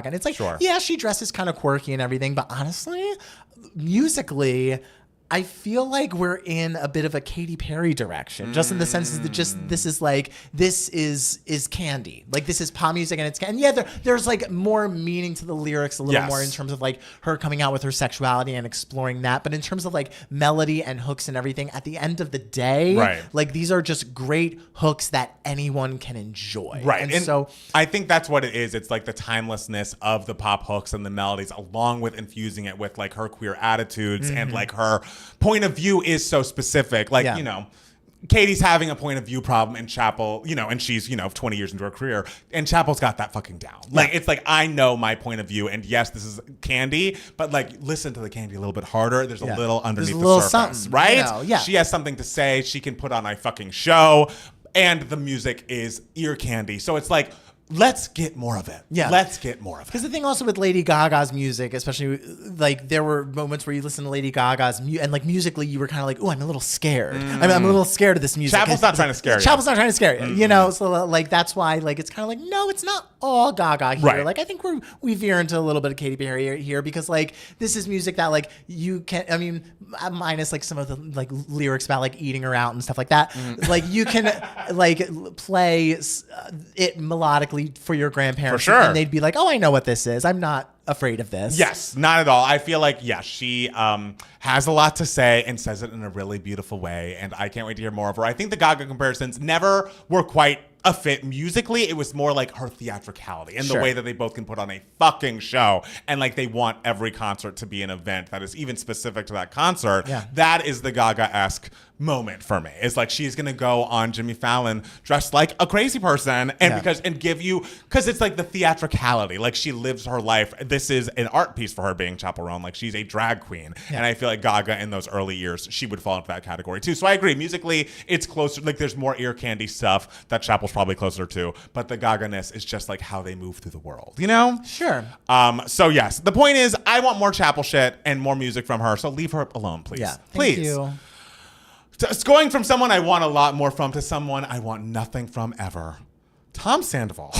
And it's like, Sure. yeah, she dresses kind of quirky and everything. But honestly, musically, I feel like we're in a bit of a Katy Perry direction, just in the sense that this is candy. Like, this is pop music and there's like more meaning to the lyrics a little more in terms of like her coming out with her sexuality and exploring that. But in terms of like melody and hooks and everything, at the end of the day, like these are just great hooks that anyone can enjoy. Right. And so I think that's what it is. It's like the timelessness of the pop hooks and the melodies, along with infusing it with like her queer attitudes and like her point of view is so specific. Like, you know, Katie's having a point of view problem in Chapell, you know, and she's, 20 years into her career, and Chapel's got that fucking down. Like, it's like, I know my point of view, and yes, this is candy, but like, listen to the candy a little bit harder. There's a little underneath the surface, right? She has something to say. She can put on a fucking show, and the music is ear candy. So it's like, let's get more of it. Yeah. Let's get more of it. Because the thing also with Lady Gaga's music, especially, like, there were moments where you listen to Lady Gaga's and like musically you were kind of like, oh, I'm a little scared. I'm a little scared of this music. Chapel's not trying to scare you. Chapel's not trying to scare you. You know, so like that's why like it's kind of like, no, it's not all Gaga here. Right. Like, I think we veer into a little bit of Katy Perry here because like this is music that like you can, I mean, minus like some of the like lyrics about like eating her out and stuff like that. Like you can like play it melodically for your grandparents, for sure, and they'd be like, "Oh, I know what this is. I'm not afraid of this." Yes, not at all. I feel like she has a lot to say and says it in a really beautiful way, and I can't wait to hear more of her. I think the Gaga comparisons never were quite a fit musically. It was more like her theatricality and the way that they both can put on a fucking show, and like they want every concert to be an event that is even specific to that concert. That is the Gaga-esque moment for me. It's like she's gonna go on Jimmy Fallon dressed like a crazy person, and give you, because it's like the theatricality. Like, she lives her life. This is an art piece for her, being Chapell Roan. Like, she's a drag queen, and I feel like Gaga in those early years, she would fall into that category too. So I agree. Musically, it's closer. Like, there's more ear candy stuff that Chapel's probably closer to, but the Gaga-ness is just like how they move through the world, you know? Sure. So yes, the point is, I want more Chapel shit and more music from her. So leave her alone, please. Yeah. Please. Thank you. It's going from someone I want a lot more from to someone I want nothing from ever. Tom Sandoval.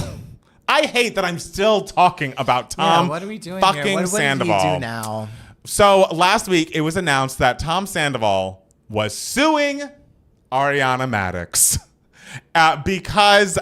I hate that I'm still talking about Tom. What are we doing fucking here? What Sandoval. What did he do now? So last week it was announced that Tom Sandoval was suing Ariana Madix. Because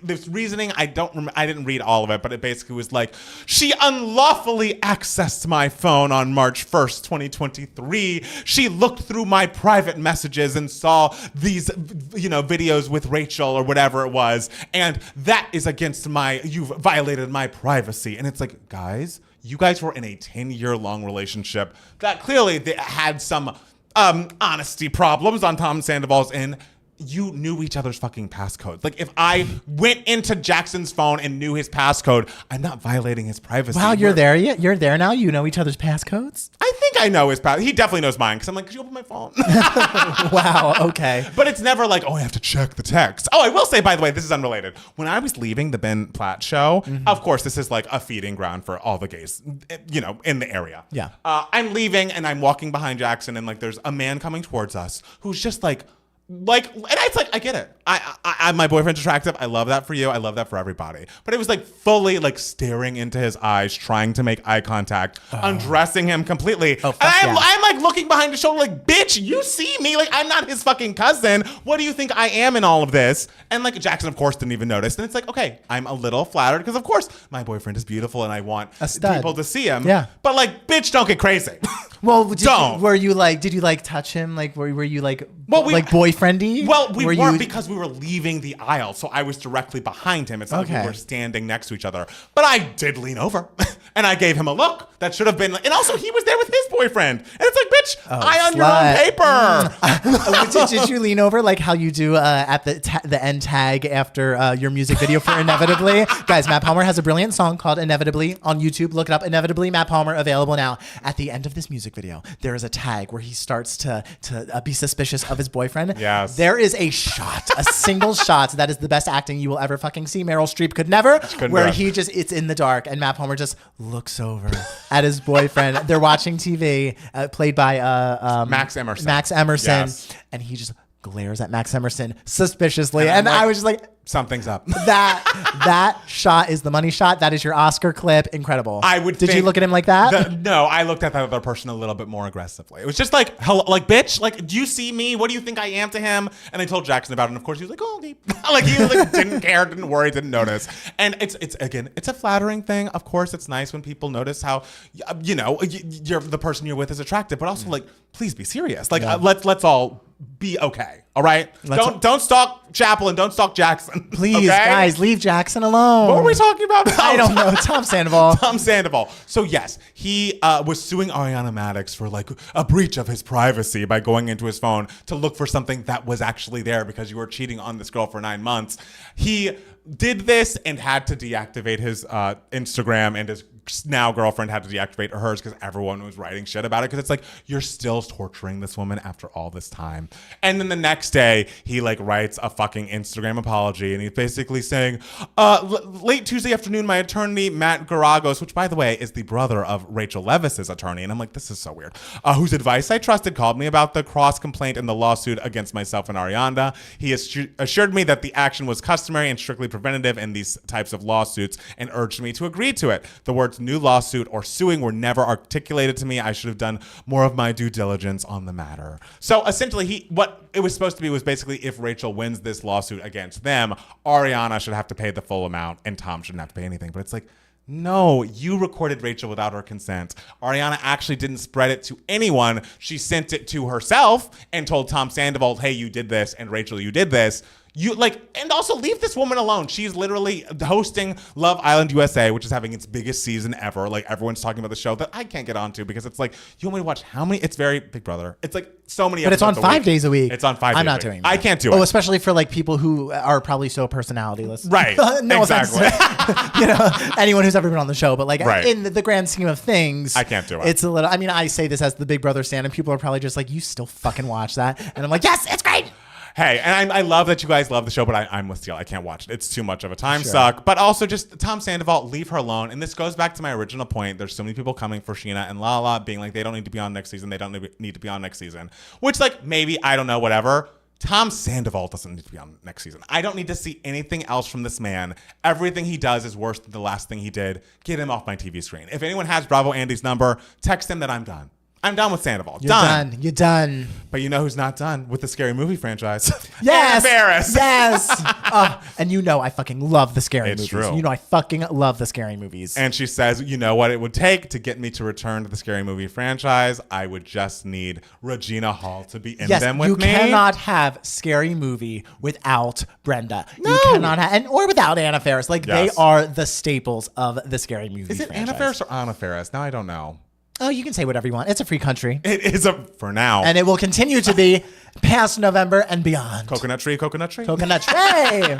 this reasoning, I didn't read all of it, but it basically was like, she unlawfully accessed my phone on March 1st, 2023. She looked through my private messages and saw these, videos with Rachel or whatever it was, and that is against you've violated my privacy. And it's like, guys, you guys were in a 10-year-long relationship that clearly had some honesty problems on Tom Sandoval's end. You knew each other's fucking passcodes. Like, if I went into Jackson's phone and knew his passcode, I'm not violating his privacy. Wow, you're there yet? You're there now? You know each other's passcodes? I think I know his pass. He definitely knows mine, because I'm like, could you open my phone? Wow, okay. But it's never like, oh, I have to check the text. Oh, I will say, by the way, this is unrelated. When I was leaving the Ben Platt show, of course, this is like a feeding ground for all the gays, in the area. Yeah. I'm leaving, and I'm walking behind Jackson, and like, there's a man coming towards us who's just like, and it's like, I get it. I my boyfriend's attractive. I love that for you. I love that for everybody. But it was like fully like staring into his eyes, trying to make eye contact, undressing him completely. And I'm like looking behind his shoulder, like, bitch, you see me? Like, I'm not his fucking cousin. What do you think I am in all of this? And like, Jackson, of course, didn't even notice. And it's like, okay, I'm a little flattered because, of course, my boyfriend is beautiful and I want people to see him. Yeah. But like, bitch, don't get crazy. Well, did you touch him? Like, were you like, boyfriendy? Well, we weren't, because we were leaving the aisle, so I was directly behind him. It's not like we were standing next to each other. But I did lean over, and I gave him a look that should have been, and also he was there with his boyfriend. And it's like, bitch, eye on your own paper. Did you lean over like how you do at the end tag after your music video for Inevitably? Guys, Matt Palmer has a brilliant song called Inevitably on YouTube. Look it up, Inevitably, Matt Palmer, available now. At the end of this music video, there is a tag where he starts to be suspicious of his boyfriend. Yes. There is a single shots. That is the best acting you will ever fucking see. Meryl Streep could never. Where have. he just, it's in the dark, and Matt Palmer just looks over at his boyfriend. They're watching TV, played by Max Emerson. Yes. And he just glares at Max Emerson suspiciously, and I was just like, something's up. That shot is the money shot. That is your Oscar clip. Incredible. Did you look at him like that? No, I looked at that other person a little bit more aggressively. It was just like, hello, like, bitch, like, do you see me? What do you think I am to him? And I told Jackson about it, and of course he was like, oh, okay. Like, he like, didn't care, didn't worry, didn't notice. And it's again, it's a flattering thing. Of course, it's nice when people notice how, you're the person you're with is attractive, but also like, please be serious. Like, let's all be okay. All right. Don't stalk Chapel and don't stalk Jackson. Please, okay? guys, leave Jackson alone. What were we talking about? I don't know. Tom Sandoval. Tom Sandoval. So yes, he was suing Ariana Madix for like a breach of his privacy by going into his phone to look for something that was actually there because you were cheating on this girl for 9 months. He did this and had to deactivate his Instagram, and his now girlfriend had to deactivate hers because everyone was writing shit about it, because it's like, you're still torturing this woman after all this time. And then the next day he like writes a fucking Instagram apology, and he's basically saying, late Tuesday afternoon, my attorney Matt Garagos, which by the way is the brother of Rachel Levis's attorney, and I'm like, this is so weird, whose advice I trusted, called me about the cross complaint and the lawsuit against myself and Ariana. He assured me that the action was customary and strictly preventative in these types of lawsuits, and urged me to agree to it. The words new lawsuit or suing were never articulated to me. I should have done more of my due diligence on the matter. So essentially, what it was supposed to be was basically, if Rachel wins this lawsuit against them, Ariana should have to pay the full amount and Tom shouldn't have to pay anything. But it's like, no, you recorded Rachel without her consent. Ariana actually didn't spread it to anyone. She sent it to herself and told Tom Sandoval, hey, you did this, and Rachel, you did this. And also leave this woman alone. She's literally hosting Love Island USA, which is having its biggest season ever. Like, everyone's talking about the show that I can't get onto because it's like, you want me to watch how many? It's very Big Brother. It's like so many episodes. But it's on 5 days a week. It's on 5 days. I'm not doing that. I can't do it. Oh, especially for like people who are probably so personalityless. Right. No exactly. offense. Anyone who's ever been on the show, but like right. in the grand scheme of things, I can't do it. It's a little, I mean, I say this as the Big Brother stan, and people are probably just like, you still fucking watch that? And I'm like, yes, it's great. Hey, and I love that you guys love the show, but I'm with Steele. I can't watch it. It's too much of a time suck. But also just Tom Sandoval, leave her alone. And this goes back to my original point. There's so many people coming for Sheena and Lala being like, they don't need to be on next season. They don't need to be on next season. Which, like, maybe, I don't know, whatever. Tom Sandoval doesn't need to be on next season. I don't need to see anything else from this man. Everything he does is worse than the last thing he did. Get him off my TV screen. If anyone has Bravo Andy's number, text him that I'm done. I'm done with Sandoval. You're done. But you know who's not done with the Scary Movie franchise? Yes. Anna Faris. Yes. And you know I fucking love the Scary movies. True. You know I fucking love the Scary movies. And she says, you know what it would take to get me to return to the Scary Movie franchise? I would just need Regina Hall to be in them with me. You cannot have Scary Movie without Brenda. No. You cannot have, or without Anna Faris. Like, they are the staples of the Scary Movie franchise. Is it Anna Faris or Anna Faris? Now I don't know. Oh, you can say whatever you want. It's a free country. It is for now. And it will continue to be past November and beyond. Coconut tree, coconut tree. Coconut tree.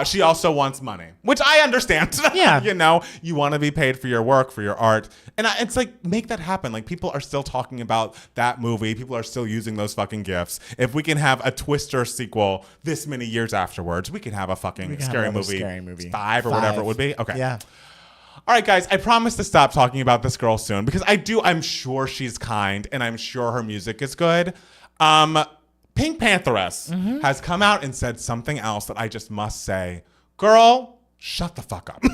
She also wants money, which I understand. Yeah. You want to be paid for your work, for your art. And it's like, make that happen. Like, people are still talking about that movie. People are still using those fucking gifs. If we can have a Twister sequel this many years afterwards, we can have a fucking Scary Movie 5 or whatever it would be. Okay. Yeah. All right, guys, I promise to stop talking about this girl soon because I'm sure she's kind and I'm sure her music is good. Pink Pantheress has come out and said something else that I just must say. Girl, shut the fuck up.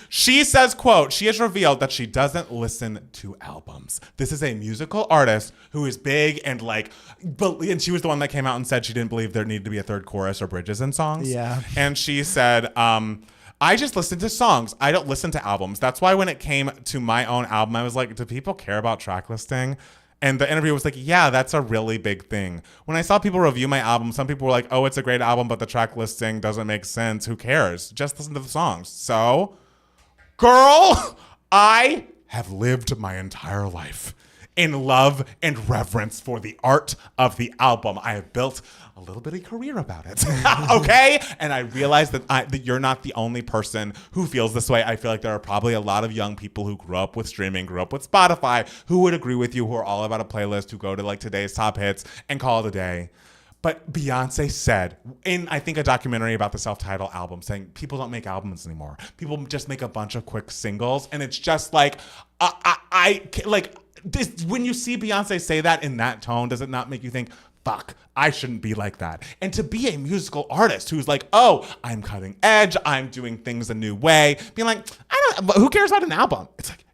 She says, quote, she has revealed that she doesn't listen to albums. This is a musical artist who is big and and she was the one that came out and said she didn't believe there needed to be a third chorus or bridges in songs. Yeah. And she said, I just listen to songs. I don't listen to albums. That's why when it came to my own album, I was like, do people care about track listing? And the interview was like, yeah, that's a really big thing. When I saw people review my album, some people were like, oh, it's a great album, but the track listing doesn't make sense. Who cares? Just listen to the songs. So, girl, I have lived my entire life in love and reverence for the art of the album. I have built a little bitty career about it. Okay? And I realize that you're not the only person who feels this way. I feel like there are probably a lot of young people who grew up with streaming, grew up with Spotify, who would agree with you, who are all about a playlist, who go to today's top hits and call it a day. But Beyonce said in, I think, a documentary about the self-titled album, saying people don't make albums anymore. People just make a bunch of quick singles. And it's just like, when you see Beyonce say that in that tone, does it not make you think, fuck, I shouldn't be like that? And to be a musical artist who's like, oh, I'm cutting edge, I'm doing things a new way, being like, who cares about an album? It's like,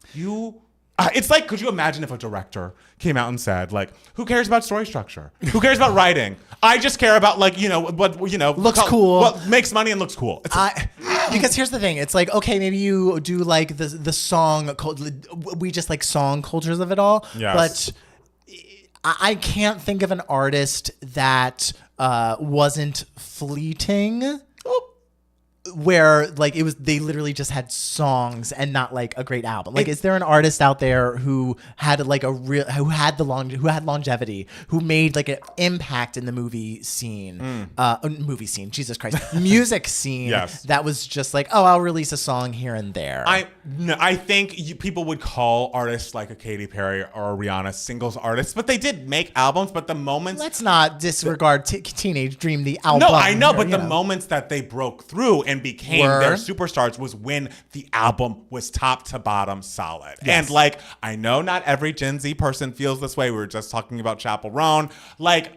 it's like, could you imagine if a director came out and said, like, who cares about story structure? Who cares about writing? I just care about, like, looks cool. What makes money and looks cool. Because here's the thing. It's like, okay, maybe you do like the song, we just like song cultures of it all. Yes. But I can't think of an artist that wasn't fleeting. Where like they literally just had songs and not like a great album. Like, is there an artist out there who had like who had longevity, who made like an impact in the movie scene, Jesus Christ, music scene? Yes. That was just like, oh, I'll release a song here and there. I think people would call artists like a Katy Perry or a Rihanna singles artists, but they did make albums. But the moments, let's not disregard Teenage Dream, the album. No, I know, but the moments that they broke through and became their superstars was when the album was top to bottom solid. Yes. And like, I know not every Gen Z person feels this way. We were just talking about Chapell Roan. Like,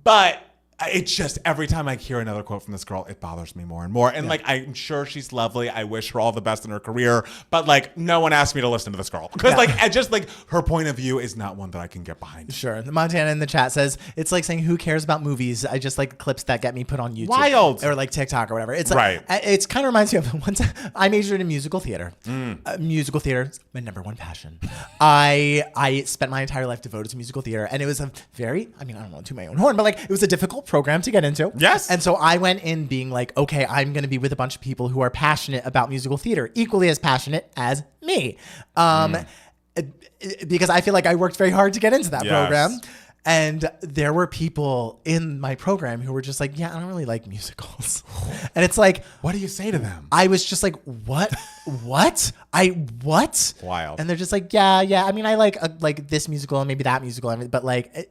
but it's just every time I hear another quote from this girl, it bothers me more and more. And like, I'm sure she's lovely. I wish her all the best in her career. But like, no one asked me to listen to this girl because like, I just like her point of view is not one that I can get behind. Sure. The Montana in the chat says it's like saying who cares about movies? I just like clips that get me put on YouTube. Wild. Or like TikTok or whatever. It's like, it's kind of reminds me of once I majored in musical theater. Musical theater is my number one passion. I spent my entire life devoted to musical theater, and it was a very, I don't want to toot my own horn, but like it was a difficult program to get into. Yes. And so I went in being like, okay, I'm going to be with a bunch of people who are passionate about musical theater, equally as passionate as me. Because I feel like I worked very hard to get into that program. And there were people in my program who were just like, yeah, I don't really like musicals. And it's like, what do you say to them? I was just like, what? What? Wild. And they're just like, yeah. I like this musical and maybe that musical, but like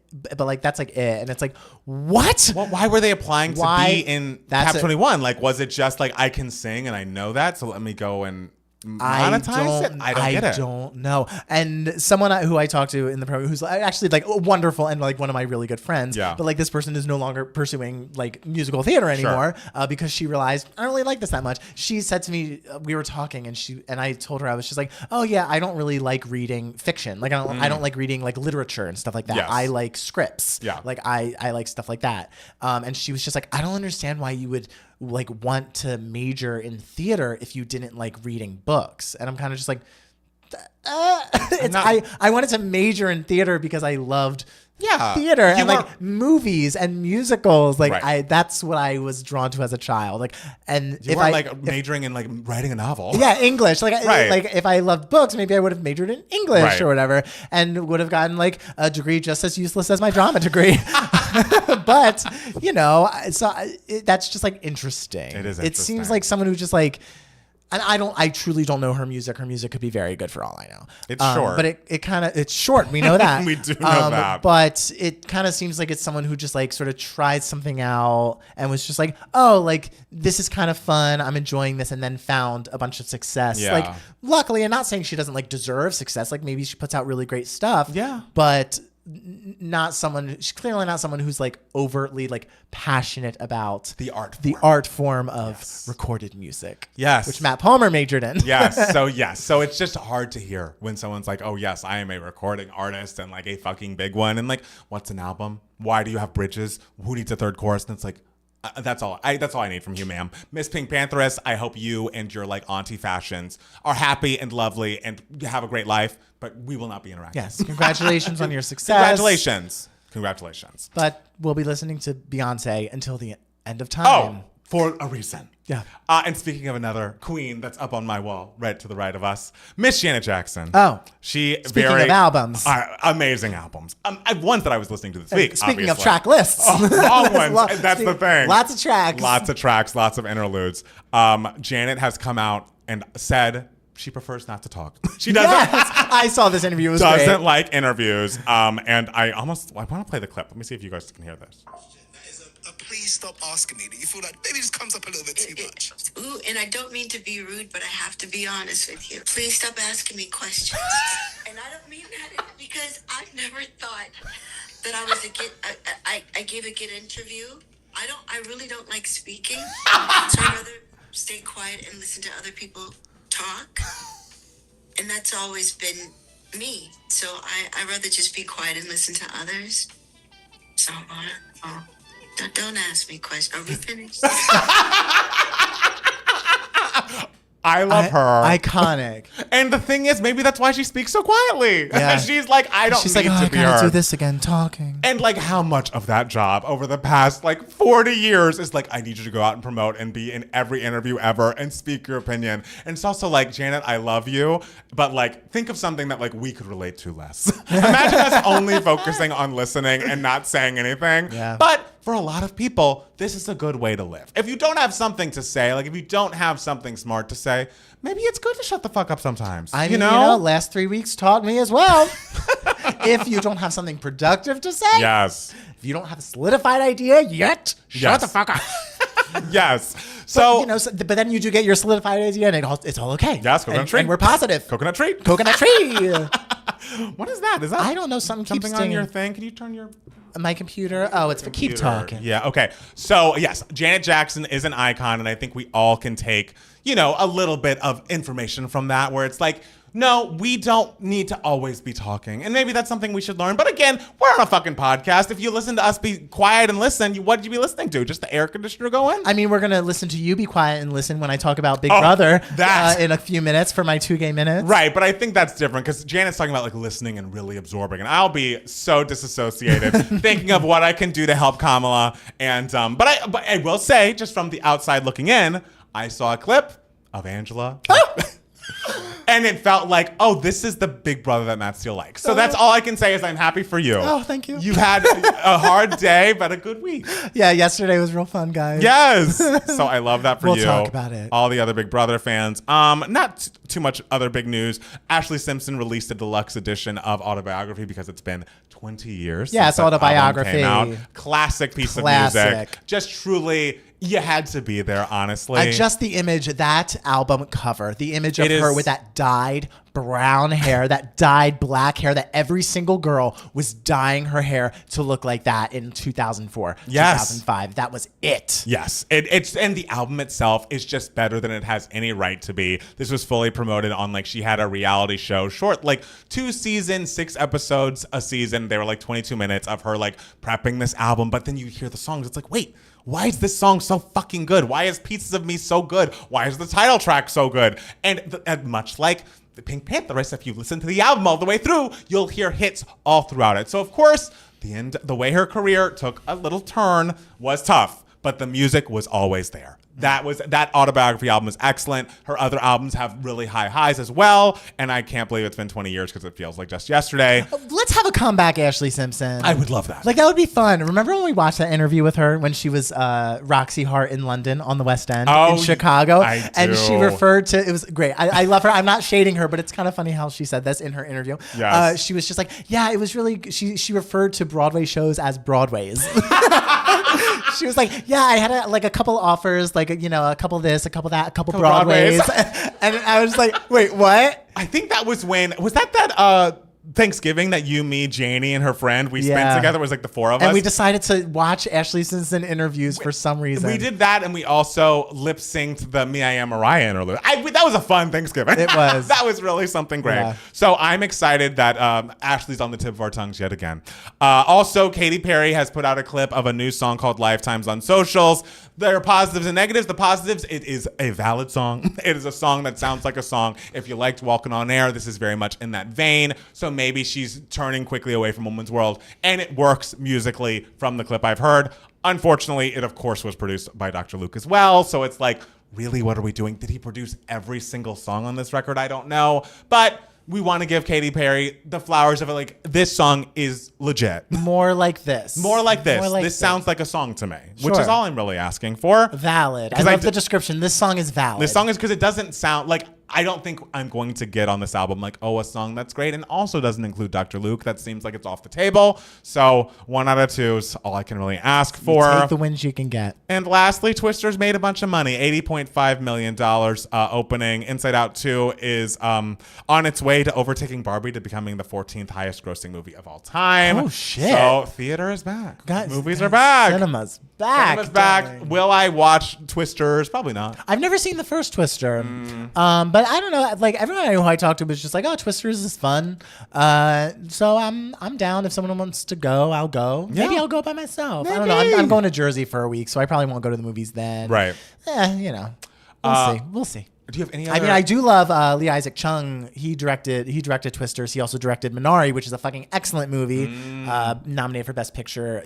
that's like it. And it's like, what? Why were they applying to be in Cap 21? Like, was it just like, I can sing and I know that, so let me go and monetize it? I get it. I don't know. And someone who I talked to in the program, who's actually like wonderful and like one of my really good friends, but like this person is no longer pursuing like musical theater anymore because she realized I don't really like this that much. She said to me, we were talking, and I told her, I was just like, oh yeah, I don't really like reading fiction. Like I don't like reading like literature and stuff like that. Yes. I like scripts. Yeah. Like I like stuff like that. And she was just like, I don't understand why you would like want to major in theater if you didn't like reading books. And I'm kind of just like, I wanted to major in theater because I loved theater and like movies and musicals. Like that's what I was drawn to as a child. Like, and you weren't like majoring in like writing a novel. Yeah, English. Like, like if I loved books, maybe I would have majored in English or whatever, and would have gotten like a degree just as useless as my drama degree. But that's just like interesting. It is. It seems like someone who just like. And I truly don't know her music. Her music could be very good for all I know. It's short. But it's short. We know that. We do know that. But it kind of seems like it's someone who just like sort of tried something out and was just like, oh, like this is kind of fun. I'm enjoying this. And then found a bunch of success. Yeah. Like luckily, I'm not saying she doesn't like deserve success. Like maybe she puts out really great stuff. Yeah. But she's clearly not someone who's like overtly like passionate about the art form of recorded music. Yes. Which Matt Palmer majored in. Yes. So it's just hard to hear when someone's like, oh yes, I am a recording artist and like a fucking big one. And like, what's an album? Why do you have bridges? Who needs a third chorus? And it's like, that's all I need from you, ma'am. Miss Pink Pantheress, I hope you and your like auntie fashions are happy and lovely and have a great life, but we will not be interacting. Yes. Congratulations on your success. Congratulations. But we'll be listening to Beyonce until the end of time. Oh, for a reason. Yeah. And speaking of another queen that's up on my wall, right to the right of us, Miss Janet Jackson. Oh. Speaking of albums. Amazing albums. Ones that I was listening to this week, Speaking obviously. Of track lists. Long ones. That's the thing. Lots of tracks. Lots of interludes. Janet has come out and said she prefers not to talk. She doesn't. Yes, I saw this interview. It was doesn't great. like interviews. And I want to play the clip. Let me see if you guys can hear this. That is a please stop asking me that you feel like maybe it just comes up a little bit too much. Ooh, and I don't mean to be rude, but I have to be honest with you. Please stop asking me questions. And I don't mean that because I've never thought that I was a good. I gave a good interview. I really don't like speaking, so I'd rather stay quiet and listen to other people talk. And that's always been me. So I rather just be quiet and listen to others. So don't ask me questions. Are we finished? I love her. Iconic. And the thing is, maybe that's why she speaks so quietly. Yeah. She's like, I don't She's need like, to I be gotta her. do this again, talking. And like how much of that job over the past like 40 years is like, I need you to go out and promote and be in every interview ever and speak your opinion. And it's also like, Janet, I love you, but like think of something that like we could relate to less. Imagine us only focusing on listening and not saying anything. Yeah. But for a lot of people, this is a good way to live. If you don't have something to say, like if you don't have something smart to say, maybe it's good to shut the fuck up sometimes. I mean, you know, last 3 weeks taught me as well. If you don't have something productive to say, Yes. if you don't have a solidified idea yet, shut Yes. the fuck up. Yes. So, But, you know, but then you do get your solidified idea, and it's all okay. Yes, coconut tree. And we're positive. coconut treat. Coconut tree. What is that? Is that I don't know. Something keeps something on stinging. your thing? Can you turn your My computer. Oh, it's for keep talking. Yeah, okay. So, yes, Janet Jackson is an icon, and I think we all can take, you know, a little bit of information from that where it's like, no, we don't need to always be talking. And maybe that's something we should learn. But again, we're on a fucking podcast. If you listen to us be quiet and listen, what would you be listening to? Just the air conditioner going? I mean, we're going to listen to you be quiet and listen when I talk about Big Brother in a few minutes for my 2 gay minutes. Right, but I think that's different because Janet's talking about like listening and really absorbing, and I'll be so disassociated thinking of what I can do to help Kamala. And but I will say, just from the outside looking in, I saw a clip of Angela. And it felt like, oh, this is the Big Brother that Matt Steele likes. So that's all I can say is I'm happy for you. Oh, thank you. You had a hard day, but a good week. Yeah, yesterday was real fun, guys. Yes. So I love that for you. We'll talk about it. All the other Big Brother fans. Not too much other big news. Ashley Simpson released a deluxe edition of Autobiography because it's been 20 years. Yes, since that Autobiography. album came out. Classic piece of music. Just truly, you had to be there, honestly. Just the image, that album cover, the image of It her is- with that dyed brown hair, that dyed black hair, that every single girl was dyeing her hair to look like that in 2004, Yes. 2005. That was it. Yes, it's and the album itself is just better than it has any right to be. This was fully promoted on like she had a reality show, short like 2 seasons, 6 episodes a season. They were like 22 minutes of her like prepping this album, but then you hear the songs. It's like, wait, why is this song so fucking good? Why is Pieces of Me so good? Why is the title track so good? And much like the Pink Pantheress, if you listen to the album all the way through, you'll hear hits all throughout it. So of course, the way her career took a little turn was tough, but the music was always there. That Autobiography album is excellent. Her other albums have really high highs as well, and I can't believe it's been 20 years because it feels like just yesterday. Let's have a comeback, Ashley Simpson. I would love that. Like, that would be fun. Remember when we watched that interview with her when she was Roxy Hart in London on the West End in Chicago? I And do. she referred to, it was great. I love her. I'm not shading her, but it's kind of funny how she said this in her interview. Yes. She was just like, yeah, it was really, she referred to Broadway shows as Broadways. She was like, yeah, I had a couple offers, like, you know, a couple this, a couple that, a couple Broadways. And I was like, wait, what? I think that was that Thanksgiving that you, me, Janie, and her friend, we spent together. It was like the 4 of us. And we decided to watch Ashley Simpson interviews for some reason. We did that, and we also lip synced the "Me I Am Mariah" interlude. That was a fun Thanksgiving. It was. That was really something great. Yeah. So I'm excited that Ashley's on the tip of our tongues yet again. Also, Katy Perry has put out a clip of a new song called "Lifetimes" on socials. There are positives and negatives. The positives, it is a valid song. It is a song that sounds like a song. If you liked Walking on Air, this is very much in that vein. So maybe she's turning quickly away from Woman's World, and it works musically from the clip I've heard. Unfortunately, it of course was produced by Dr. Luke as well. So it's like, really, what are we doing? Did he produce every single song on this record? I don't know. But we want to give Katy Perry the flowers of it. Like, this song is legit. More like this. More like this. More like this sounds like a song to me, which Sure. is all I'm really asking for. Valid. I 'Cause love the description. This song is valid. This song is because it doesn't sound like I don't think I'm going to get on this album like, oh, a song that's great and also doesn't include Dr. Luke. That seems like it's off the table. So 1 out of 2 is all I can really ask for. Take the wins you can get. And lastly, Twister's made a bunch of money, $80.5 million opening. Inside Out 2 is on its way to overtaking Barbie to becoming the 14th highest grossing movie of all time. Oh, shit. So theater is back. Guys, Movies are back. Cinema's back. Cinema's back. darling. Will I watch Twisters? Probably not. I've never seen the first Twister, but I don't know. Like everyone who I talked to was just like, "Oh, Twisters is fun." So I'm down. If someone wants to go, I'll go. Maybe Yeah. I'll go by myself. I Maybe. don't know. I'm going to Jersey for a week, so I probably won't go to the movies then. Right. You know, we'll see. We'll see. Do you have any other? I mean, I do love Lee Isaac Chung. He directed Twisters. He also directed Minari, which is a fucking excellent movie. Nominated for Best Picture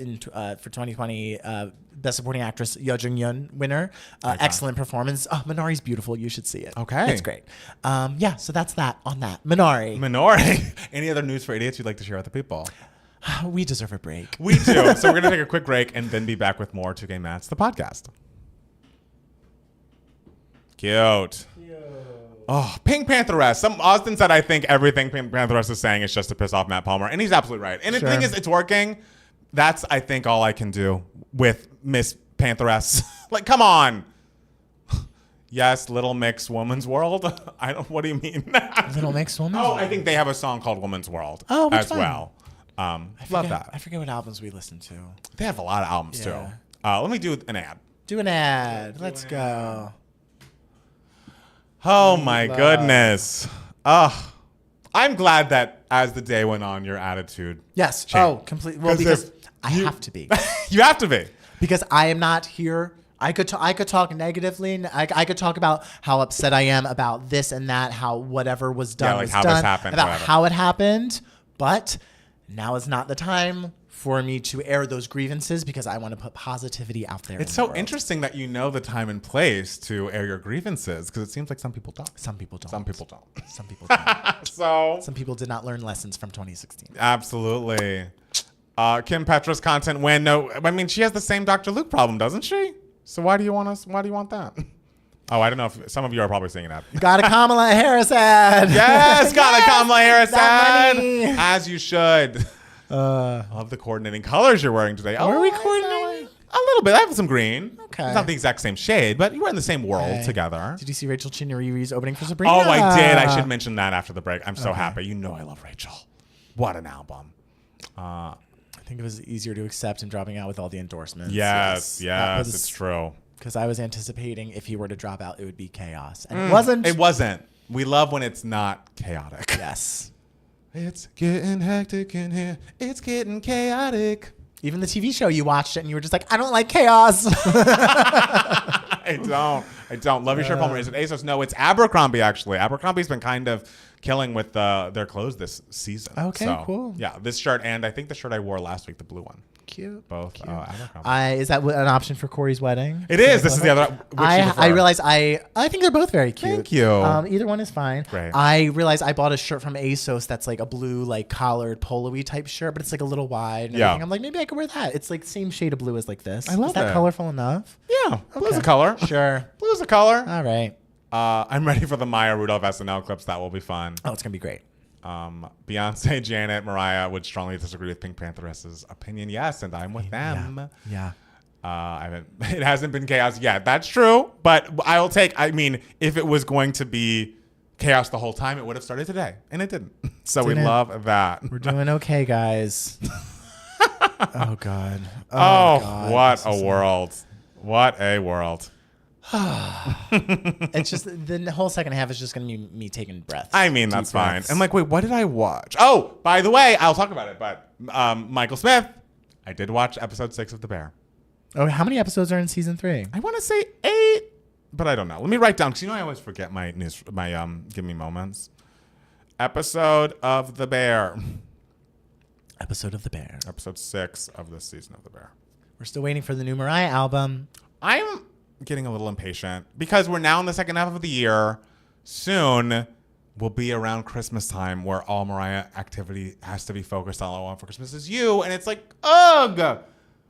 for 2020. Best Supporting Actress, Yo Jung Yoon winner. Excellent performance. Oh, Minari's beautiful. You should see it. Okay. It's great. Yeah, so that's that on that. Minari. Any other news for idiots you'd like to share with the people? We deserve a break. We do. So we're going to take a quick break and then be back with more 2K Mats, the podcast. Cute. Oh, Pink Pantheress. Austin said, I think everything Pink Pantheress is saying is just to piss off Matt Palmer. And he's absolutely right. And the thing is, it's working. That's, I think, all I can do with Miss Pantheress. Like, come on. Yes, Little Mix Woman's World. What do you mean? Little Mix Woman? Oh, I think they have a song called Woman's World which as one? well. Love that. I forget what albums we listened to. They have a lot of albums, too. Let me do an ad. Do an ad. Let's go. Oh my goodness. I'm glad that as the day went on, your attitude. Yes. changed. Oh, completely. Well, because I have to be. You have to be. Because I am not here. I could talk negatively. I could talk about how upset I am about this and that, how whatever was done like was how done, this happened, about whatever. how it happened. But now is not the time for me to air those grievances because I want to put positivity out there. It's so interesting that you know the time and place to air your grievances because it seems like some people don't. Some people don't. Some people don't. Some people don't. So Some people did not learn lessons from 2016. absolutely. Kim Petras content win. No, I mean she has the same Dr. Luke problem, doesn't she? So why do you want that? Oh, I don't know if some of you are probably seeing that. Got a Kamala Harris ad. Yes, got a Kamala Harris that ad. money. As you should. I love the coordinating colors you're wearing today. Are we I coordinating? A little bit. I have some green. Okay. It's not the exact same shade, but we're in the same world together. Did you see Rachel Chinyeri's opening for Sabrina? Oh, I did. I should mention that after the break. I'm so happy. You know I love Rachel. What an album. I think it was easier to accept him dropping out with all the endorsements. Yes, it's true. Because I was anticipating if he were to drop out, it would be chaos. And it wasn't. It wasn't. We love when it's not chaotic. Yes. It's getting hectic in here. It's getting chaotic. Even the TV show, you watched it and you were just like, I don't like chaos. I don't. Love Your Shirt Palmer. Is it ASOS? No, it's Abercrombie, actually. Abercrombie's been kind of killing with their clothes this season. Okay, cool. Yeah, this shirt and I think the shirt I wore last week, the blue one. Cute. Both Abercrombie. Is that an option for Corey's wedding? It is. This is the other. I realize I think they're both very cute. Thank you. Either one is fine. Great. I realize I bought a shirt from ASOS that's like a blue, like collared polo-y type shirt, but it's like a little wide. And everything. I'm like, maybe I could wear that. It's like same shade of blue as like this. I love Is that it. colorful enough? Yeah. Blue's a color. Sure. Blue's a color. All right. I'm ready for the Maya Rudolph SNL clips. That will be fun. Oh, it's gonna be great. Beyonce, Janet, Mariah would strongly disagree with Pink Pantheress's opinion. Yes, and I'm with them. Yeah. It hasn't been chaos yet. That's true. But I'll take, I mean, if it was going to be chaos the whole time, it would have started today. And it didn't. So we love that. We're doing okay, guys. Oh, God. Oh, God. what a world. What a world. It's just the whole second half is just going to be me taking breaths. I mean, Deep that's fine. breaths. I'm like, wait, what did I watch? Oh, by the way, I'll talk about it. But Michael Smith, I did watch episode 6 of The Bear. Oh, how many episodes are in season 3? I want to say 8, but I don't know. Let me write down because I always forget my news, my give me moments. Episode of The Bear. Episode of The Bear. Episode 6 of this season of The Bear. We're still waiting for the new Mariah album. I'm getting a little impatient because we're now in the second half of the year. Soon will be around Christmas time where all Mariah activity has to be focused on All I Want for Christmas Is You. And it's like, ugh,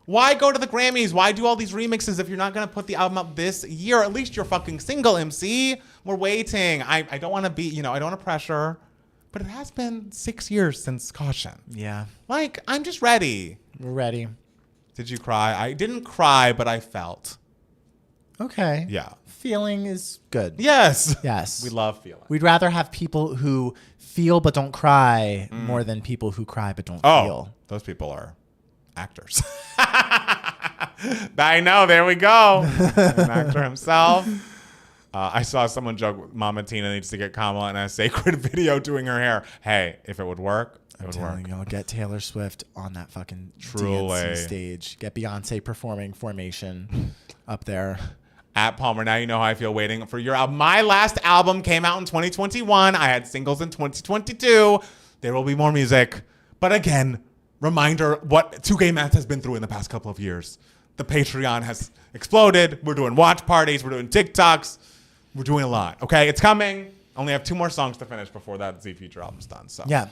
Why go to the Grammys? Why do all these remixes if you're not going to put the album up this year? At least you're fucking single, MC. We're waiting. I don't want to be, I don't want to pressure. But it has been 6 years since Caution. Yeah. Like, I'm just ready. We're ready. Did you cry? I didn't cry, but I felt. Okay. Yeah. Feeling is good. Yes. Yes. We love feeling. We'd rather have people who feel but don't cry more than people who cry but don't feel. Those people are actors. I know. There we go. An actor himself. I saw someone joke, Mama Tina needs to get Kamala in a sacred video doing her hair. Hey, if it would work, it would work. Y'all get Taylor Swift on that fucking Truly. DNC stage. Get Beyonce performing Formation up there. At Palmer, now you know how I feel waiting for your album. My last album came out in 2021. I had singles in 2022. There will be more music. But again, reminder what 2K Math has been through in the past couple of years. The Patreon has exploded. We're doing watch parties. We're doing TikToks. We're doing a lot. Okay, it's coming. Only have 2 more songs to finish before that Z Future album's done. So yeah.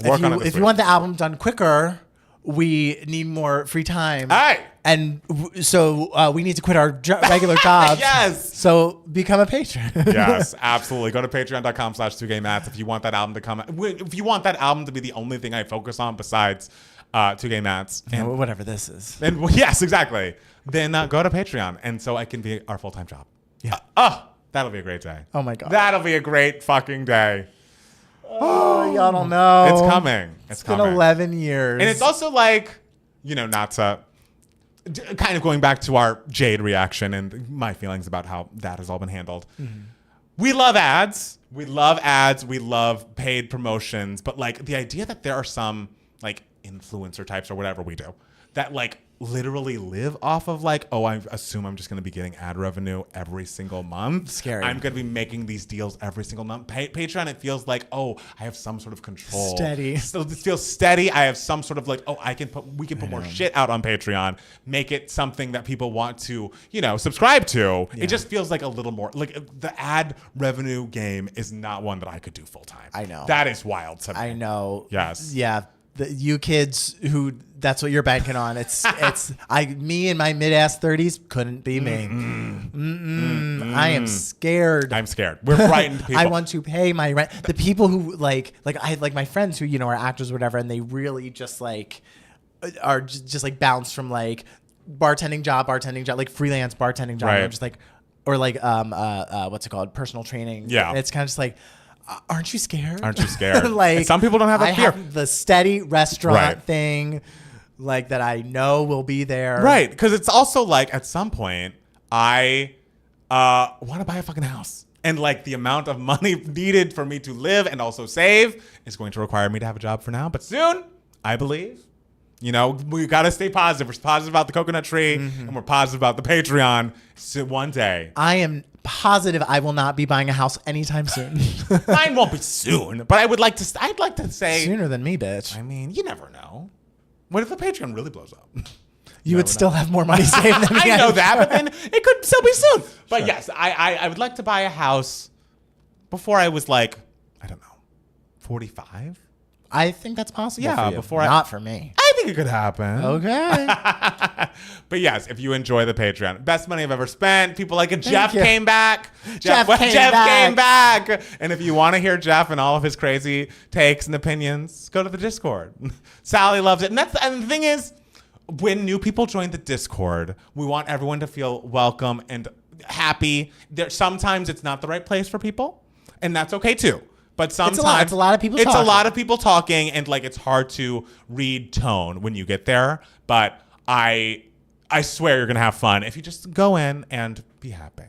Work on it this if you week. want the album done quicker, we need more free time. Hey! And so we need to quit our regular jobs. Yes! So become a patron. Yes, absolutely. Go to patreon.com/2GayMaths if you want that album to come. If you want that album to be the only thing I focus on besides 2Gay Maths. And whatever this is. And yes, exactly. Then go to Patreon, and so I can be our full-time job. Yeah. That'll be a great day. Oh my God. That'll be a great fucking day. Oh, y'all don't know. It's coming. It's been coming. 11 years. And it's also like, not to kind of going back to our Jade reaction and my feelings about how that has all been handled. Mm-hmm. We love ads. We love ads. We love paid promotions. But like the idea that there are some like influencer types or whatever we do that like literally live off of like, I assume I'm just going to be getting ad revenue every single month. Scary. I'm going to be making these deals every single month. Patreon, it feels like, I have some sort of control. Steady. So it feels steady. I have some sort of like, we can put more shit out on Patreon, make it something that people want to, subscribe to. Yeah. It just feels like a little more like the ad revenue game is not one that I could do full time. I know. That is wild to me. I know. Yes. Yeah. You kids who that's what you're banking on. Me in my mid-ass 30s couldn't be me. I am scared. I'm scared. We're frightened people. I want to pay my rent. The people who like I like my friends who, are actors or whatever, and they really just like are just like bounced from like bartending job, like freelance bartending job. Right. Or just like, or like, what's it called? Personal training. Yeah. And it's kind of just like, aren't you scared? Aren't you scared? Like and some people don't have that fear. Have the steady restaurant thing, like that I know will be there. Right, because it's also like at some point I want to buy a fucking house, and like the amount of money needed for me to live and also save is going to require me to have a job for now. But soon, I believe. We got to stay positive. We're positive about the coconut tree, and we're positive about the Patreon. So one day, I am positive I will not be buying a house anytime soon. Mine won't be soon, but I'd like to say sooner than me, bitch. I mean, you never know. What if the Patreon really blows up? You would still have more money saved than me. I know that, but then it could still be soon. But yes, I would like to buy a house before I was like, I don't know, 45. I think that's possible. Yeah, for you. Not for me. I think it could happen. Okay. But yes, if you enjoy the Patreon, best money I've ever spent. People like it. Jeff you. came back. Jeff came back. And if you want to hear Jeff and all of his crazy takes and opinions, go to the Discord. Sally loves it. And the thing is, when new people join the Discord, we want everyone to feel welcome and happy. Sometimes it's not the right place for people, and that's okay too. But sometimes it's a lot of people. It's a lot of people talking, and like it's hard to read tone when you get there. But I swear you're gonna have fun if you just go in and be happy.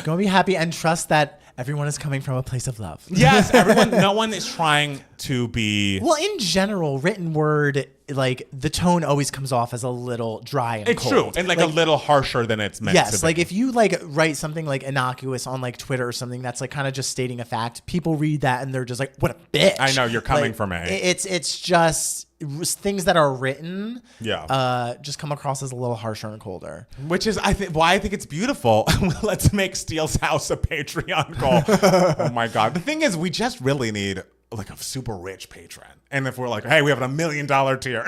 Go be happy and trust that everyone is coming from a place of love. Yes, no one is trying to be. Well, in general, written word, like the tone always comes off as a little dry and it's cold. true, and like a little harsher than it's meant to be. Yes, like if you like write something like innocuous on like Twitter or something that's like kind of just stating a fact, people read that and they're just like, what a bitch. I know, you're coming like, for me. It's just things that are written just come across as a little harsher and colder. Which is why I think it's beautiful. Let's make Steele's House a Patreon goal. Oh my God. The thing is, we just really need like a super rich patron. And if we're like, hey, we have a $1 million tier.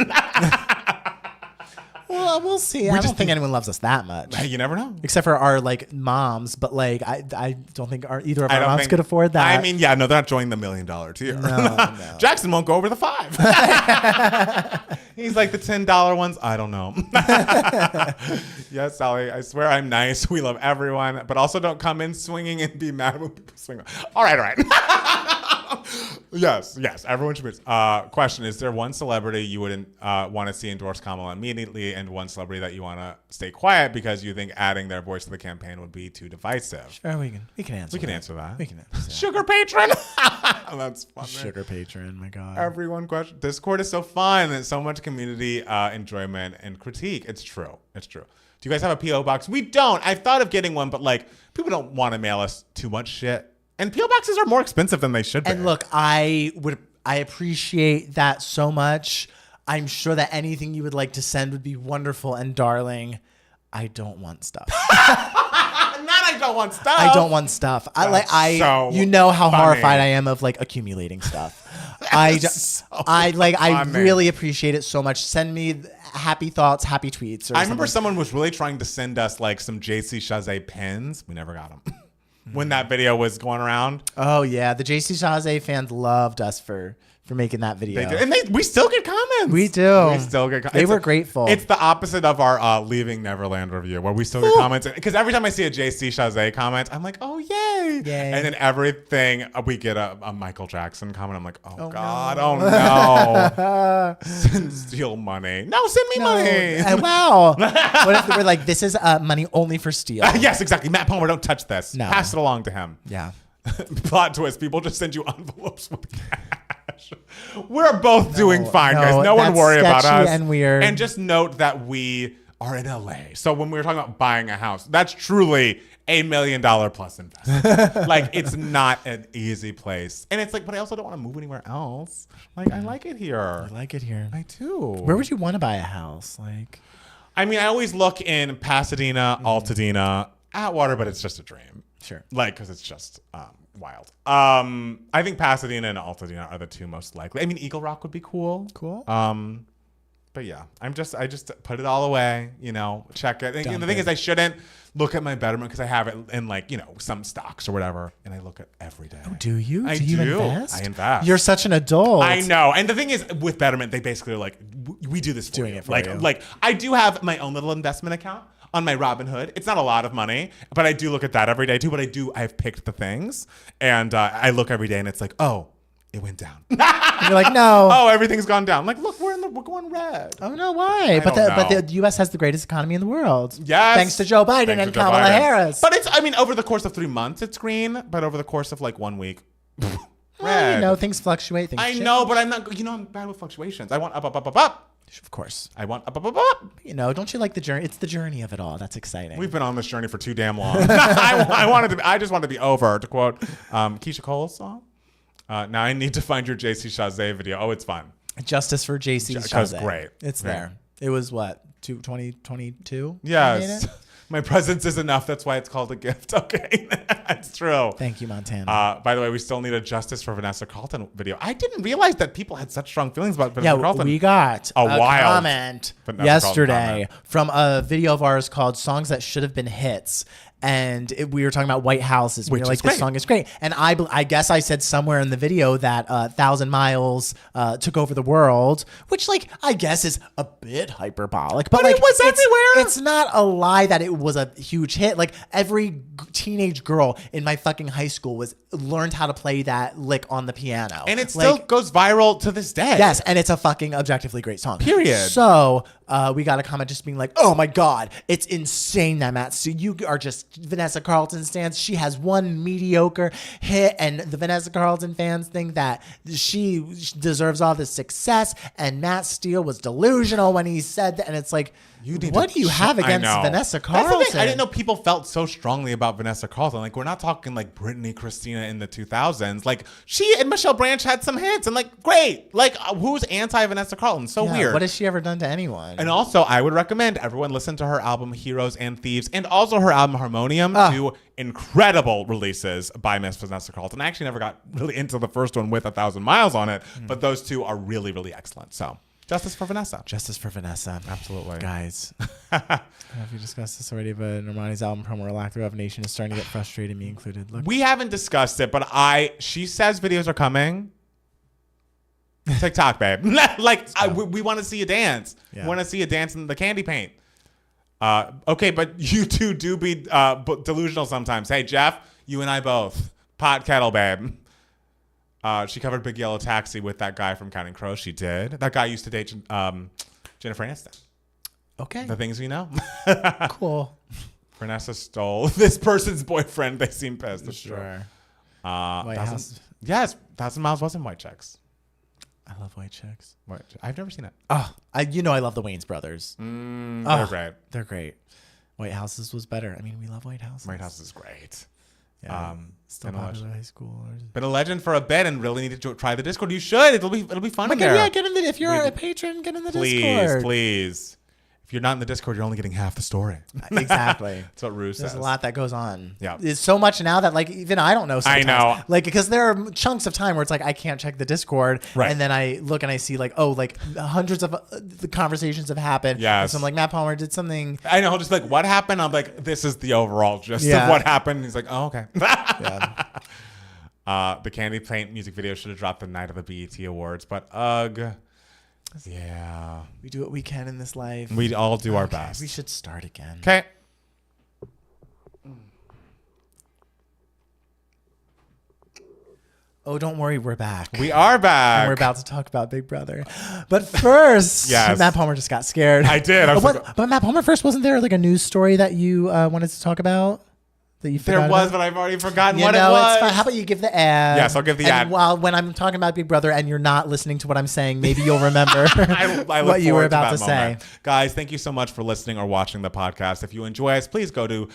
Well, we'll see. I don't think anyone loves us that much. You never know. Except for our like moms, but like I don't think either of our moms could afford that. I mean, yeah, no, they're not joining the $1 million tier. No. Jackson won't go over the $5. He's like the $10 ones. I don't know. Yes, Sally, I swear I'm nice. We love everyone, but also don't come in swinging and be mad when people swing. All right. Yes, everyone should be. Question: is there one celebrity you wouldn't want to see endorse Kamala immediately, and one celebrity that you want to stay quiet because you think adding their voice to the campaign would be too divisive? Sure, we can answer. We can answer that. We can answer that. Sugar patron. That's funny. Sugar patron. My God. Everyone question. Discord is so fun. There's so much community enjoyment and critique. It's true. Do you guys have a PO box? We don't. I thought of getting one, but like people don't want to mail us too much shit. And PO boxes are more expensive than they should be. And look, I appreciate that so much. I'm sure that anything you would like to send would be wonderful and darling. I don't want stuff. I don't want stuff. I don't want stuff. So you know how funny. horrified I am of like accumulating stuff. I really appreciate it so much. Send me happy thoughts, happy tweets. I remember someone was really trying to send us like some JC Chazé pins. We never got them. When that video was going around. Oh yeah, the JC Chazé fans loved us for making that video. They did. And we still get comments. We do. We still get comments. They were grateful. It's the opposite of our Leaving Neverland review, where we still get comments. Because every time I see a JC Chazé comment, I'm like, oh, yay. And then everything, we get a Michael Jackson comment. I'm like, oh God, no. Steal money. No, send me money. Wow. What if we're like, this is money only for steal? Yes, exactly. Matt Palmer, don't touch this. No. Pass it along to him. Yeah. Plot twist. People just send you envelopes with cash. We're both doing fine, guys. No one worry about us. And weird. And just note that we are in LA. So when we were talking about buying a house, that's truly $1 million plus investment. Like, it's not an easy place. And it's like, but I also don't want to move anywhere else. Like, I like it here. I like it here. I do. Where would you want to buy a house? Like, I mean, I always look in Pasadena, Altadena, Atwater, but it's just a dream. Sure. Like, because it's just wild. I think Pasadena and Altadena are the two most likely. I mean, Eagle Rock would be cool. But yeah, I just put it all away, check it. And the thing is, I shouldn't look at my betterment because I have it in some stocks or whatever. And I look at every day. Oh, do you? I do. You invest? I invest. You're such an adult. I know. And the thing is, with betterment, they basically are like, we do this for doing you. It for you. Like, I do have my own little investment account on my Robinhood. It's not a lot of money, but I do look at that every day too. But I've picked the things, and I look every day, and it's like, oh, it went down. And you're like, no. Oh, everything's gone down. Like, look, we're going red. Oh no, why? But the U.S. has the greatest economy in the world. Yes, thanks to Joe Biden and Kamala Harris. But over the course of 3 months, it's green. But over the course of 1 week, red. Well, things fluctuate. I know, but I'm not. I'm bad with fluctuations. I want up. Of course. I want up. Don't you like the journey? It's the journey of it all. That's exciting. We've been on this journey for too damn long. I just wanted to be over, to quote Keisha Cole's song. Now I need to find your JC Chazé video. Oh, it's fun. Justice for JC Chazé. Great. It's there. It was what? 2022? Yes. My presence is enough. That's why it's called a gift. Okay. That's true. Thank you, Montana. By the way, we still need a Justice for Vanessa Carlton video. I didn't realize that people had such strong feelings about Vanessa Carlton. We got a comment Vanessa yesterday from a video of ours called Songs That Should Have Been Hits. And we were talking about White Houses. We were like, this song is great. And I guess I said somewhere in the video that 1,000 Miles took over the world, which I guess is a bit hyperbolic. But it was everywhere. It's not a lie that it was a huge hit. Every teenage girl in my fucking high school learned how to play that lick on the piano. And it still goes viral to this day. Yes, and it's a fucking objectively great song. Period. So we got a comment just being like, oh my God, it's insane that Matt, so you are just Vanessa Carlton stands. She has one mediocre hit, and the Vanessa Carlton fans think that she deserves all this success, and Matt Steele was delusional when he said that. And it's like, what do you have against Vanessa Carlton? I didn't know people felt so strongly about Vanessa Carlton. We're not talking Britney, Christina in the 2000s. She and Michelle Branch had some hits, and great. Who's anti Vanessa Carlton? So weird. What has she ever done to anyone? And also, I would recommend everyone listen to her album Heroes and Thieves, and also her album Harmonium. Two incredible releases by Miss Vanessa Carlton. I actually never got really into the first one with 1,000 Miles on it, but those two are really, really excellent. So Justice for Vanessa. Justice for Vanessa. Absolutely. Guys. I don't know if you discussed this already, but Normani's album promo or lack thereof nation is starting to get frustrated, me included. Look. We haven't discussed it, but she says videos are coming. TikTok, babe. We want to see you dance. Yeah. We want to see you dance in the candy paint. Okay, but you two do be delusional sometimes. Hey, Jeff, you and I both. Pot kettle, babe. She covered Big Yellow Taxi with that guy from Counting Crows. She did. That guy used to date Jennifer Aniston. Okay. The things we know. Cool. Vanessa stole this person's boyfriend. They seem pissed. Sure. White House. Yes, 1,000 Miles wasn't White Chicks. I love White Chicks. I've never seen it. Oh, I love the Wayans brothers. They're great. They're great. White Houses was better. I mean, we love White Houses. White House is great. Yeah. Still popular high school. Been a legend for a bit and really need to try the Discord. You should. It'll be fun in there. Yeah, get in the. If you're a patron, get in the Discord. Please. If you're not in the Discord, you're only getting half the story. Exactly. That's what Rue says. There's a lot that goes on. Yeah. There's so much now that even I don't know sometimes. I know. Because there are chunks of time where it's I can't check the Discord. Right. And then I look and I see hundreds of the conversations have happened. Yes. And so I'm like, Matt Palmer did something. I know. He'll just what happened? I'm like, this is the overall gist of what happened. He's like, oh, okay. Yeah. The Candy Paint music video should have dropped the night of the BET Awards, but ugh. Yeah. We do what we can in this life. We all do our best. We should start again. Okay. Oh, don't worry, we're back. We are back. And we're about to talk about Big Brother. But first, yes. Matt Palmer just got scared. I did. But Matt Palmer, first, wasn't there a news story that you wanted to talk about? That you there was, about? but I've already forgotten what it it's was. fine. How about you give the ad? Yes, I'll give the ad. When I'm talking about Big Brother and you're not listening to what I'm saying, maybe you'll remember I look what you were about to moment. say. Guys, thank you so much for listening or watching the podcast. If you enjoy us, please go to,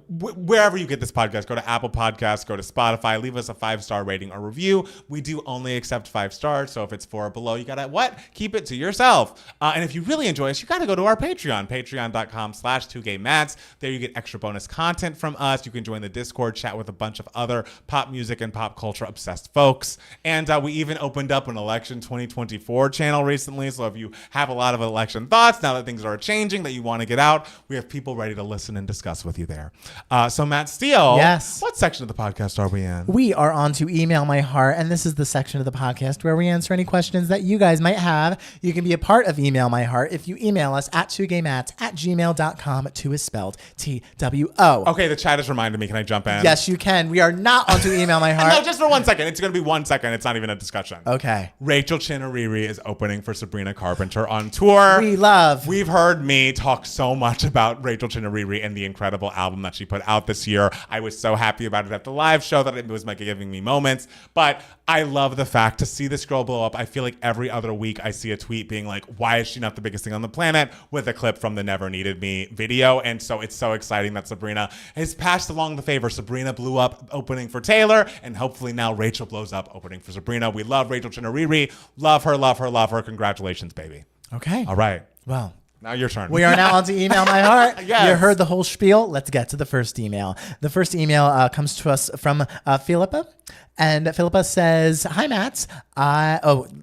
wherever you get this podcast. Go to Apple Podcasts, go to Spotify, leave us a 5-star rating or review. We do only accept 5 stars, so if it's 4 or below, you gotta keep it to yourself. And if you really enjoy us, you gotta go to our Patreon, patreon.com/2gaymats. There you get extra bonus content from us. You can join the Discord, chat with a bunch of other pop music and pop culture obsessed folks. And we even opened up an Election 2024 channel recently. So if you have a lot of election thoughts, now that things are changing, that you want to get out, we have people ready to listen and discuss with you there. So Matt Steele, yes. What section of the podcast are we in? We are on to Email My Heart, and this is the section of the podcast where we answer any questions that you guys might have. You can be a part of Email My Heart if you email us at 2gaymats@gmail.com. 2 is spelled TWO. Okay, the chat has reminded me. Can I jump in? Yes, you can. We are not on to Email My Heart. No, just for 1 second. It's going to be 1 second. It's not even a discussion. Okay. Rachel Chinariri is opening for Sabrina Carpenter on tour. We've heard me talk so much about Rachel Chinariri and the incredible album that she put out this year. I was so happy about it at the live show that it was giving me moments. But I love the fact to see this girl blow up. I feel like every other week I see a tweet being like, why is she not the biggest thing on the planet? With a clip from the Never Needed Me video. And so it's so exciting that Sabrina has passed along the favor. Sabrina blew up opening for Taylor, and hopefully now Rachel blows up opening for Sabrina. We love Rachel Chinariri. Love her, love her, love her. Congratulations, baby. Okay. All right. Well, now your turn. We are now on to Email My Heart. Yes. You heard the whole spiel. Let's get to the first email. The first email comes to us from Philippa. And Philippa says, hi, Mats.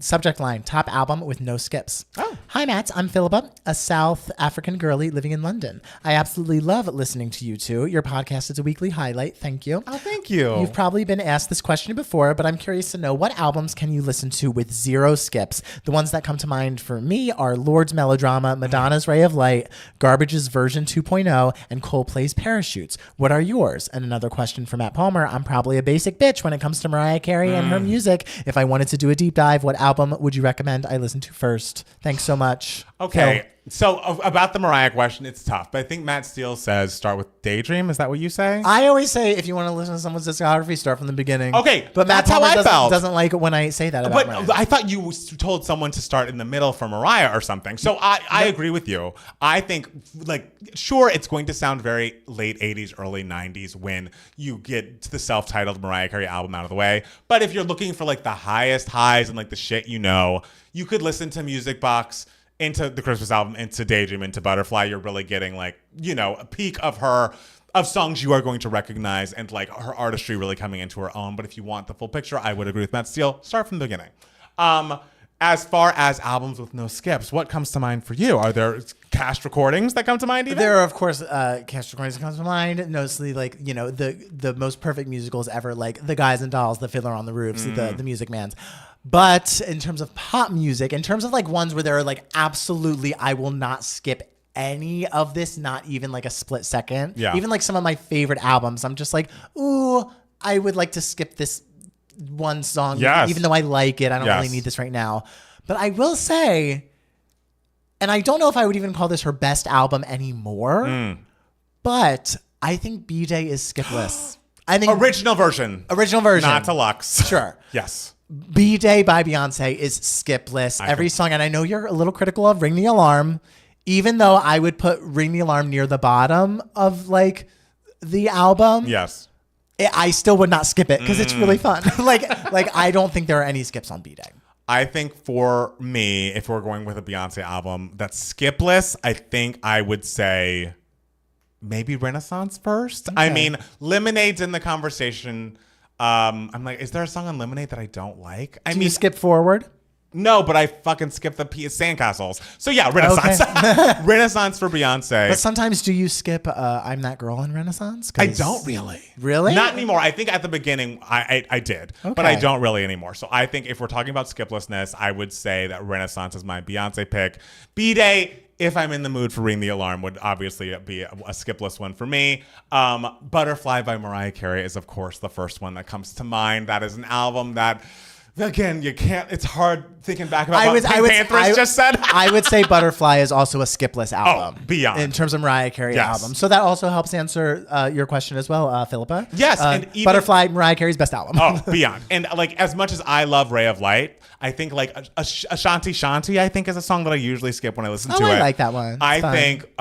Subject line, top album with no skips. Oh. Hi, Mats. I'm Philippa, a South African girlie living in London. I absolutely love listening to you two. Your podcast is a weekly highlight. Thank you. Oh, thank you. You've probably been asked this question before, but I'm curious to know what albums can you listen to with 0 skips? The ones that come to mind for me are Lord's Melodrama, Madonna's Ray of Light, Garbage's Version 2.0, and Coldplay's Parachutes. What are yours? And another question for Matt Palmer. I'm probably a basic bitch when it comes to Mariah Carey and her music. If I wanted to do a deep dive, what album would you recommend I listen to first? Thanks so much. Okay. Phil. So about the Mariah question, it's tough. But I think Matt Steele says start with Daydream. Is that what you say? I always say if you want to listen to someone's discography, start from the beginning. Okay, but Matt that's how Palmer I felt. doesn't like it when I say that about Mariah. But I thought you told someone to start in the middle for Mariah or something. So I agree with you. I think, sure, it's going to sound very late 80s, early 90s when you get to the self-titled Mariah Carey album out of the way. But if you're looking for the highest highs and the shit you could listen to Music Box, into the Christmas album, into Daydream, into Butterfly. You're really getting a peak of her, of songs you are going to recognize, and her artistry really coming into her own. But if you want the full picture, I would agree with Matt Steele. Start from the beginning. as far as albums with no skips, what comes to mind for you? Are there cast recordings that come to mind even? There are, of course, cast recordings that come to mind. Mostly, like, you know, the most perfect musicals ever, like The Guys and Dolls, The Fiddler on the Roofs, the Music Mans. But in terms of pop music, in terms of like ones where there are like absolutely, I will not skip any of this, not even like a split second. Yeah. Even like some of my favorite albums, I'm just like, ooh, I would like to skip this one song, Yes. even though I like it. I don't really need this right now. But I will say, and I don't know if I would even call this her best album anymore, but I think B-Day is skipless. I think Original version. Not deluxe. Sure. Yes. B-Day by Beyonce is skipless. Every song, and I know you're a little critical of Ring the Alarm, even though I would put Ring the Alarm near the bottom of like the album. Yes. I still would not skip it because it's really fun. like I don't think there are any skips on B-Day. I think for me, if we're going with a Beyonce album that's skipless, I think I would say maybe Renaissance first. Okay. I mean, Lemonade's in the conversation. I'm like, is there a song on Lemonade that I don't like? Do you skip forward? No, but I fucking skipped the Sandcastles. So yeah, Renaissance. Okay. Renaissance for Beyonce. But sometimes do you skip I'm That Girl in Renaissance? I don't really. Really? Not anymore. I think at the beginning I did, but I don't really anymore. So I think if we're talking about skiplessness, I would say that Renaissance is my Beyonce pick. B-Day, if I'm in the mood for Ring the Alarm, would obviously be a skipless one for me. Butterfly by Mariah Carey is, of course, the first one that comes to mind. That is an album that... Again, you can't. It's hard thinking back about what Panthers just said. I would say Butterfly is also a skipless album. Beyond. In terms of Mariah Carey album. So that also helps answer your question as well, Philippa. Yes. And even, Butterfly, Mariah Carey's best album. Beyond. And like as much as I love Ray of Light, I think like Ashanti Shanti, I think is a song that I usually skip when I listen to it. I like that one. I think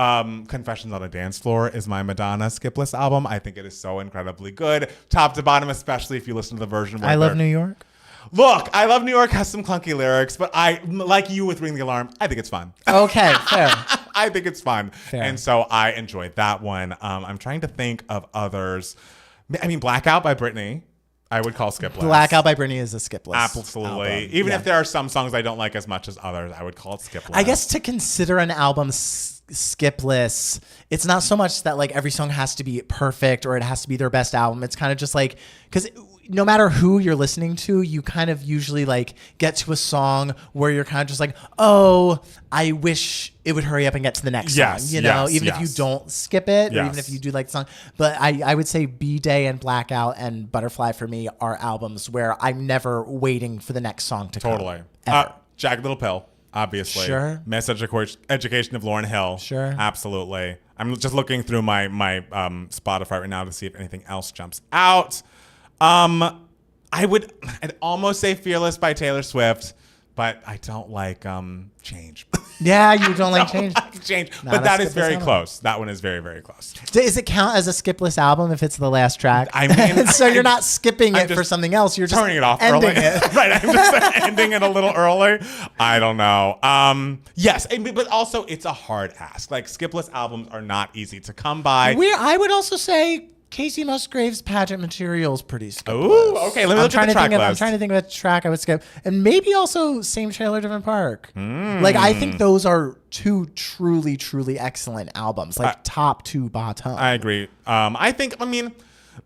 Confessions on a Dance Floor is my Madonna skipless album. I think it is so incredibly good. Top to bottom, especially if you listen to the version where I Love New York. Look, I Love New York has some clunky lyrics, but I, like you with Ring the Alarm, I think it's fun. Okay, fair. I think it's fun. Fair. And so I enjoyed that one. I'm trying to think of others. I mean, Blackout by Britney, I would call skipless. Blackout by Britney is a skipless. Absolutely. Album. Even if there are some songs I don't like as much as others, I would call it skipless. I guess to consider an album skipless, it's not so much that like every song has to be perfect or it has to be their best album. It's kind of just like, because no matter who you're listening to, you kind of usually like get to a song where you're kind of just like, oh, I wish it would hurry up and get to the next song, you know, even if you don't skip it or even if you do like the song. But I would say B-Day and Blackout and Butterfly for me are albums where I'm never waiting for the next song to come. Totally. Jagged Little Pill, obviously. Sure. Miss Education of Lauryn Hill. Sure. Absolutely. I'm just looking through my Spotify right now to see if anything else jumps out. I'd almost say Fearless by Taylor Swift, but I don't like Change. Yeah, you don't like Change. Change. But that is very close. That one is very, very close. Does it count as a skipless album if it's the last track? I mean, so you're not skipping it for something else. You're just turning it off ending early. it. Right. I'm just ending it a little early. I don't know. Yes, but also it's a hard ask. Like skipless albums are not easy to come by. I would also say Casey Musgrave's Pageant Material is pretty skipless. Ooh, okay. Let me look at the track list. I'm trying to think of a track I would skip. And maybe also Same Trailer, Different Park. Like, I think those are two truly, truly excellent albums. Like, top to bottom. I agree. I mean,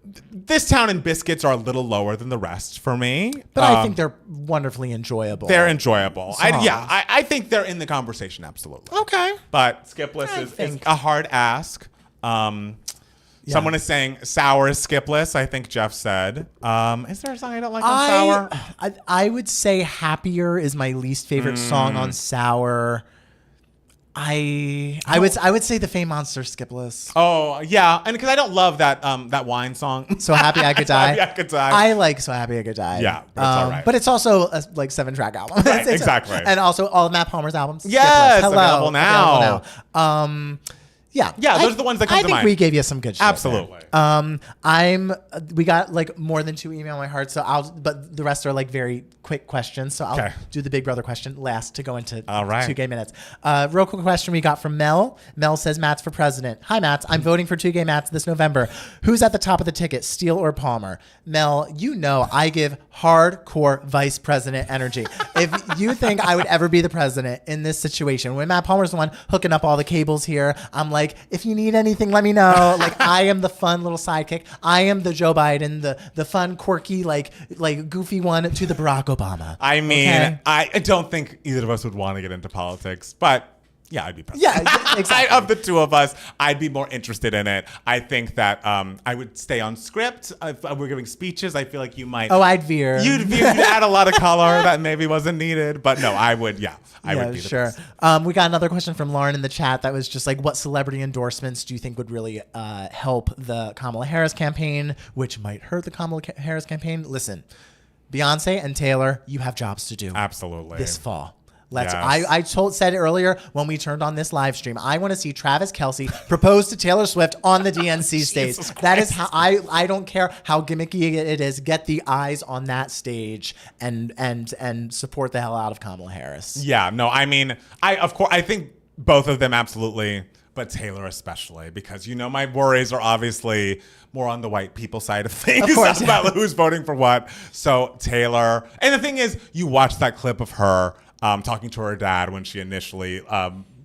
This Town and Biscuits are a little lower than the rest for me. But I think they're wonderfully enjoyable. They're enjoyable. I think they're in the conversation, absolutely. Okay. But skipless is a hard ask. Someone is saying Sour is skipless, I think Jeff said. Is there a song I don't like on Sour? I would say Happier is my least favorite song on Sour. I would say The Fame Monster skipless. Oh, yeah. And because I don't love that wine song. So Happy I Could Die. Happy I Could Die. I like So Happy I Could Die. Yeah, but it's all right. But it's also a 7-track album. Right, exactly. And also all of Matt Palmer's albums. Yes, skipless. available now. Yeah. Yeah, those are the ones that come to I think mind. we gave you some good shit. Absolutely. We got like more than 2 email my heart, but the rest are like very quick questions. So I'll do the Big Brother question last to go into 2 gay minutes. Real quick question we got from Mel. Mel says, Matt's for president. Hi, Matt. I'm voting for 2 gay Matts this November. Who's at the top of the ticket, Steele or Palmer? Mel, you know I give hardcore vice president energy. If you think I would ever be the president in this situation, when Matt Palmer's the one hooking up all the cables here, I'm like, if you need anything, let me know. Like, I am the fun little sidekick. I am the Joe Biden, the fun, quirky, like goofy one to the Barack Obama. I mean, okay? I don't think either of us would want to get into politics, but yeah, I'd be president. Yeah, exactly. Of the two of us, I'd be more interested in it. I think that I would stay on script. If we're giving speeches, I feel like you might. Oh, I'd veer. You'd add a lot of color that maybe wasn't needed. But no, I would, I would be the sure. We got another question from Lauren in the chat that was just like, what celebrity endorsements do you think would really help the Kamala Harris campaign, which might hurt the Kamala Harris campaign? Listen, Beyonce and Taylor, you have jobs to do. Absolutely. This fall. Yes. I said it earlier when we turned on this live stream. I want to see Travis Kelce propose to Taylor Swift on the DNC stage. That is how I don't care how gimmicky it is. Get the eyes on that stage and support the hell out of Kamala Harris. Yeah, no, I mean, I think both of them absolutely, but Taylor especially, because my worries are obviously more on the white people side of things, of course, about who's voting for what. So Taylor, and the thing is, you watch that clip of her talking to her dad when she initially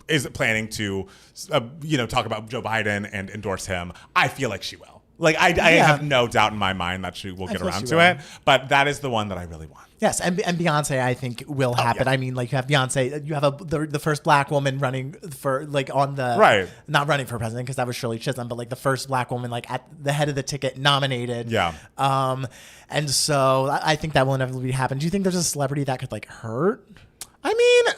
is planning to, talk about Joe Biden and endorse him. I feel like she will. Like, I have no doubt in my mind that she will get around to it. But that is the one that I really want. Yes, and Beyonce, I think, will happen. Yeah. I mean, like, you have Beyonce, you have the first black woman running for, like, on the... Right. Not running for president, because that was Shirley Chisholm, but, like, the first black woman, like, at the head of the ticket nominated. Yeah. And so I think that will inevitably happen. Do you think there's a celebrity that could, like, hurt? I mean,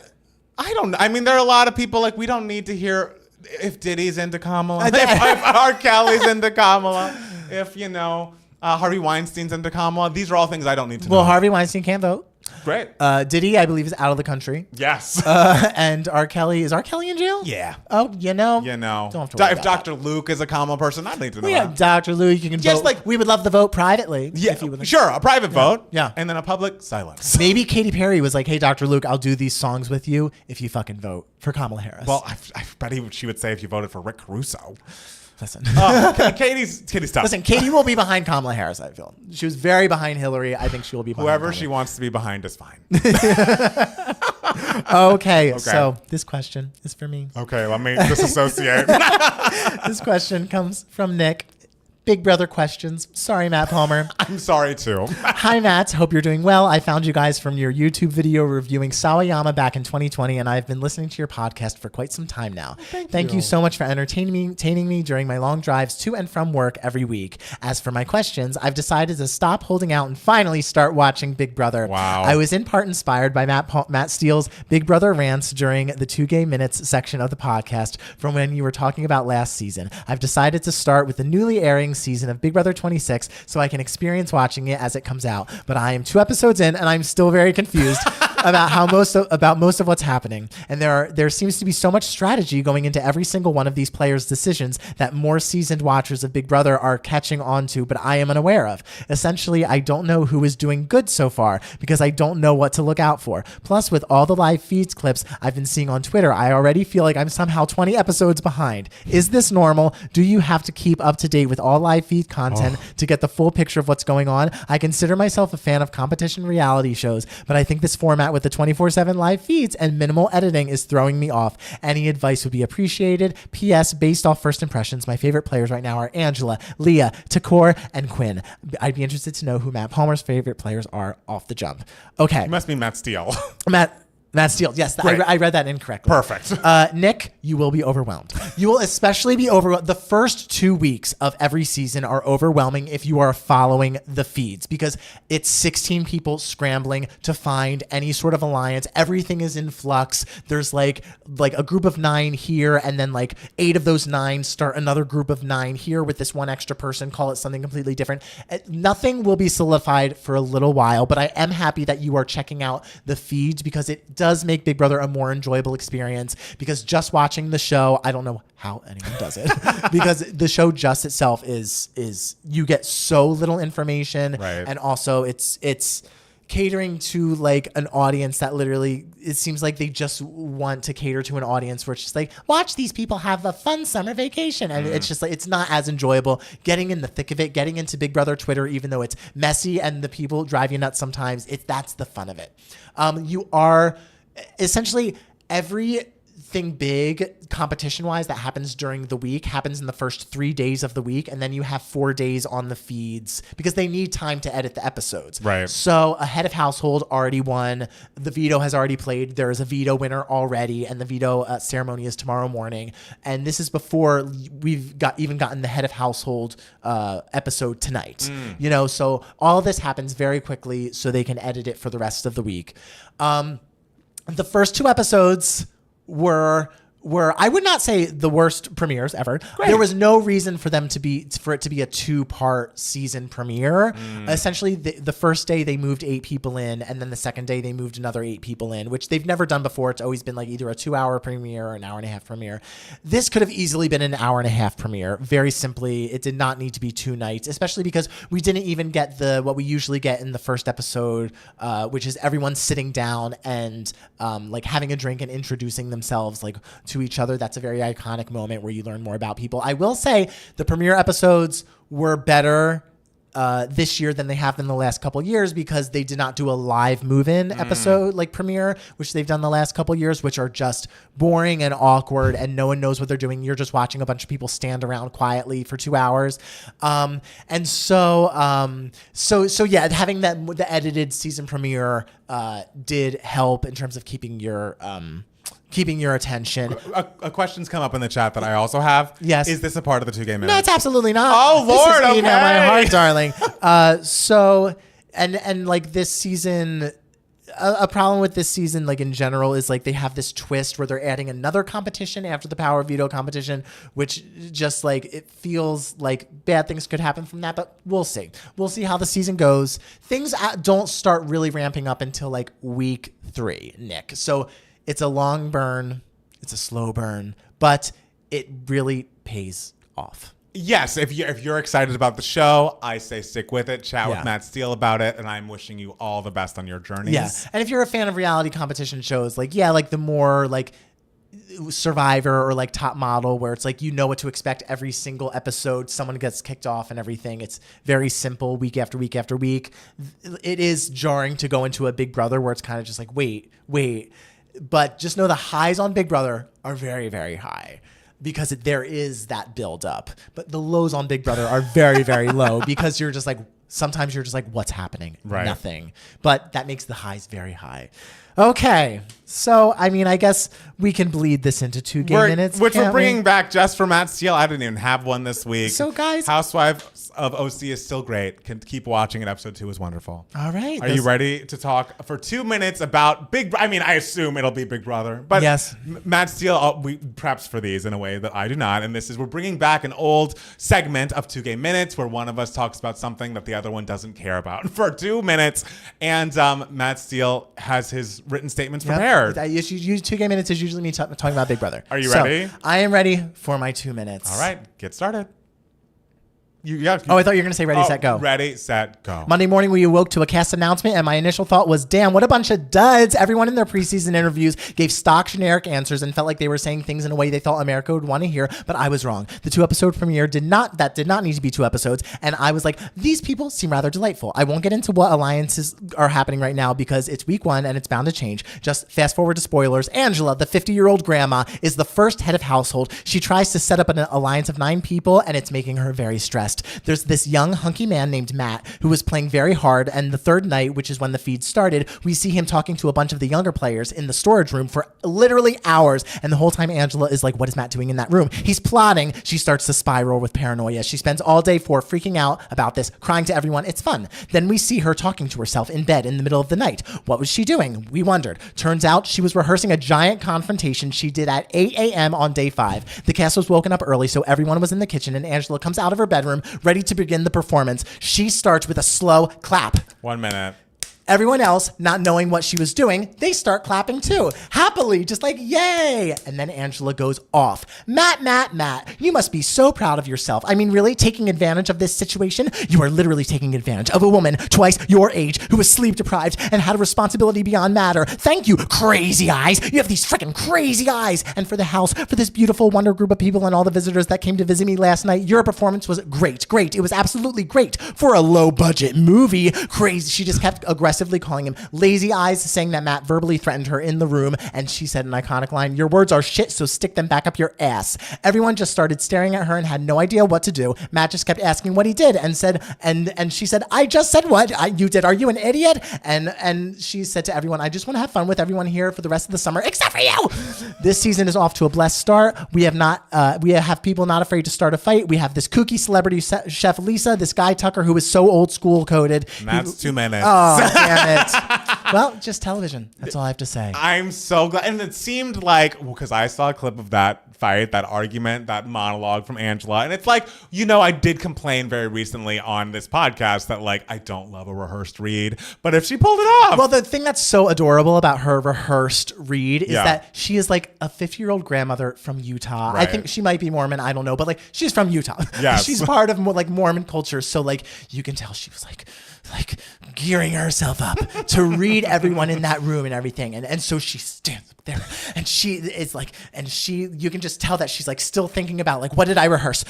I don't know. I mean, there are a lot of people, like, we don't need to hear if Diddy's into Kamala, if R. Kelly's into Kamala, if, Harvey Weinstein's into Kamala. These are all things I don't need to know. Well, Harvey Weinstein can't vote. Great. Diddy, I believe, is out of the country. Yes. And R. Kelly, is R. Kelly in jail? Yeah. Oh, Don't have to worry if Dr. Luke is a Kamala person, I'd need to know. Yeah, Dr. Luke, you can just vote. like we would love to vote privately. Yeah, sure, a private vote. Yeah. And then a public silence. Maybe Katy Perry was like, hey, Dr. Luke, I'll do these songs with you if you fucking vote for Kamala Harris. Well, I bet she would say if you voted for Rick Caruso. Listen. Katie's tough. Listen, Katie will be behind Kamala Harris, I feel. She was very behind Hillary. I think she will be behind whoever she wants to be behind is fine. Okay, so this question is for me. Okay, let me disassociate. This question comes from Nick. Big Brother questions. Sorry, Matt Palmer. I'm sorry, too. Hi, Matt. Hope you're doing well. I found you guys from your YouTube video reviewing Sawayama back in 2020, and I've been listening to your podcast for quite some time now. Thank you so much for entertaining me during my long drives to and from work every week. As for my questions, I've decided to stop holding out and finally start watching Big Brother. Wow. I was in part inspired by Matt Steele's Big Brother rants during the 2 Gay Minutes section of the podcast from when you were talking about last season. I've decided to start with the newly airing season of Big Brother 26 so I can experience watching it as it comes out. But I am 2 episodes in and I'm still very confused about most of what's happening. And there seems to be so much strategy going into every single one of these players' decisions that more seasoned watchers of Big Brother are catching on to, but I am unaware of. Essentially, I don't know who is doing good so far because I don't know what to look out for. Plus, with all the live feeds clips I've been seeing on Twitter, I already feel like I'm somehow 20 episodes behind. Is this normal? Do you have to keep up to date with all live feed content to get the full picture of what's going on? I consider myself a fan of competition reality shows, but I think this format with the 24/7 live feeds and minimal editing is throwing me off. Any advice would be appreciated. P.S. Based off first impressions, my favorite players right now are Angela, Leah, Takor, and Quinn. I'd be interested to know who Matt Palmer's favorite players are off the jump. Okay. It must be Matt Steele. Matt Steele. Yes, I read that incorrectly. Perfect. Nick, you will be overwhelmed. You will especially be overwhelmed. The first 2 weeks of every season are overwhelming if you are following the feeds because it's 16 people scrambling to find any sort of alliance. Everything is in flux. There's like a group of 9 here, and then like 8 of those 9 start another group of 9 here with this one extra person. Call it something completely different. Nothing will be solidified for a little while, but I am happy that you are checking out the feeds because it does does make Big Brother a more enjoyable experience because just watching the show, I don't know how anyone does it because the show just itself is you get so little information, and also it's catering to like an audience that literally, it seems like they just want to cater to an audience where it's just like, watch these people have a fun summer vacation. And it's just like, it's not as enjoyable getting in the thick of it, getting into Big Brother Twitter, even though it's messy and the people drive you nuts sometimes. That's the fun of it. You are essentially everything big competition-wise that happens during the week happens in the first 3 days of the week, and then you have 4 days on the feeds because they need time to edit the episodes. Right. So a head of household already won. The veto has already played. There is a veto winner already, and the veto ceremony is tomorrow morning. And this is before we've gotten the head of household episode tonight. You know, so all of this happens very quickly so they can edit it for the rest of the week. The first 2 episodes were I would not say the worst premieres ever. Great. There was no reason for it to be a 2-part season premiere. Essentially, the first day they moved 8 people in, and then the second day they moved another 8 people in, which they've never done before. It's always been like either a 2-hour premiere or an hour and a half premiere. This could have easily been an hour and a half premiere. Very simply, it did not need to be 2 nights, especially because we didn't even get what we usually get in the first episode, which is everyone sitting down and like having a drink and introducing themselves like to each other. That's a very iconic moment where you learn more about people. I will say the premiere episodes were better this year than they have in the last couple of years because they did not do a live move-in episode like premiere, which they've done the last couple of years, which are just boring and awkward and no one knows what they're doing. You're just watching a bunch of people stand around quietly for 2 hours. So yeah, having the edited season premiere did help in terms of keeping your attention. A question's come up in the chat that I also have. Yes. Is this a part of the 2 game minutes? No, it's absolutely not. Oh, Lord, this is, okay. My heart, darling. So like this season, a problem with this season, like in general, is like they have this twist where they're adding another competition after the Power Veto competition, which just like it feels like bad things could happen from that. But we'll see. We'll see how the season goes. Things don't start really ramping up until like week 3, Nick. So it's a long burn. It's a slow burn, but it really pays off. Yes, if you're excited about the show, I say stick with it. Chat with Matt Steele about it, and I'm wishing you all the best on your journeys. Yeah, and if you're a fan of reality competition shows, like the more like Survivor or like Top Model, where it's like you know what to expect every single episode, someone gets kicked off and everything. It's very simple week after week after week. It is jarring to go into a Big Brother where it's kind of just like wait. But just know the highs on Big Brother are very, very high because there is that build up. But the lows on Big Brother are very, very low because you're just like, sometimes you're just like, what's happening? Right. Nothing. But that makes the highs very high. Okay. So, I mean, I guess we can bleed this into 2 game minutes. Which we're bringing back just for Matt Steele. I didn't even have one this week. So, guys. Housewives of OC is still great. Can keep watching it. Episode 2 is wonderful. All right. Are you ready to talk for 2 minutes about I assume it'll be Big Brother. But yes. Matt Steele, we preps for these in a way that I do not. And this is, we're bringing back an old segment of 2 game minutes where one of us talks about something that the other one doesn't care about for 2 minutes. And Matt Steele has his written statements prepared. 2 game minutes is usually me talking about Big Brother. Are you ready? I am ready for my 2 minutes. All right, get started. I thought you were going to say ready, set, go. Ready, set, go. Monday morning, we awoke to a cast announcement, and my initial thought was, damn, what a bunch of duds. Everyone in their preseason interviews gave stock generic answers and felt like they were saying things in a way they thought America would want to hear, but I was wrong. The 2-episode premiere did not need to be 2 episodes, and I was like, these people seem rather delightful. I won't get into what alliances are happening right now because it's week 1 and it's bound to change. Just fast forward to spoilers. Angela, the 50-year-old grandma, is the first head of household. She tries to set up an alliance of 9 people, and it's making her very stressed. There's this young hunky man named Matt who was playing very hard, and the 3rd night, which is when the feed started, we see him talking to a bunch of the younger players in the storage room for literally hours, and the whole time Angela is like, what is Matt doing in that room? He's plotting. She starts to spiral with paranoia. She spends all day freaking out about this, crying to everyone. It's fun. Then we see her talking to herself in bed in the middle of the night. What was she doing? We wondered. Turns out she was rehearsing a giant confrontation she did at 8 a.m. on day 5. The cast was woken up early, so everyone was in the kitchen, and Angela comes out of her bedroom ready to begin the performance. She starts with a slow clap. 1 minute. Everyone else, not knowing what she was doing, they start clapping too. Happily, just like, yay. And then Angela goes off. Matt, you must be so proud of yourself. I mean, really, taking advantage of this situation? You are literally taking advantage of a woman twice your age who was sleep deprived and had a responsibility beyond matter. Thank you, crazy eyes. You have these freaking crazy eyes. And for the house, for this beautiful wonder group of people and all the visitors that came to visit me last night, your performance was great. It was absolutely great for a low budget movie. Crazy. She just kept aggressively calling him lazy eyes, saying that Matt verbally threatened her in the room. And she said an iconic line, your words are shit, so stick them back up your ass. Everyone just started staring at her and had no idea what to do. Matt just kept asking what he did and said, and she said, I just said what you did. Are you an idiot? And she said to everyone, I just want to have fun with everyone here for the rest of the summer, except for you. This season is off to a blessed start. We have people not afraid to start a fight. We have this kooky celebrity chef Lisa, this guy Tucker, who is so old school coded. And that's 2 minutes. Oh, damn it. Well, just television. That's all I have to say. I'm so glad. And it seemed like, because I saw a clip of that fight, that argument, that monologue from Angela. And it's like, I did complain very recently on this podcast that like, I don't love a rehearsed read. But if she pulled it off. Well, the thing that's so adorable about her rehearsed read is that she is like a 50-year-old grandmother from Utah. Right. I think she might be Mormon. I don't know. But like, she's from Utah. Yes. She's part of like Mormon culture. So like, you can tell she was like gearing herself up to read everyone in that room and everything. And so she stands up there and she is like, you can just tell that she's like still thinking about like, what did I rehearse?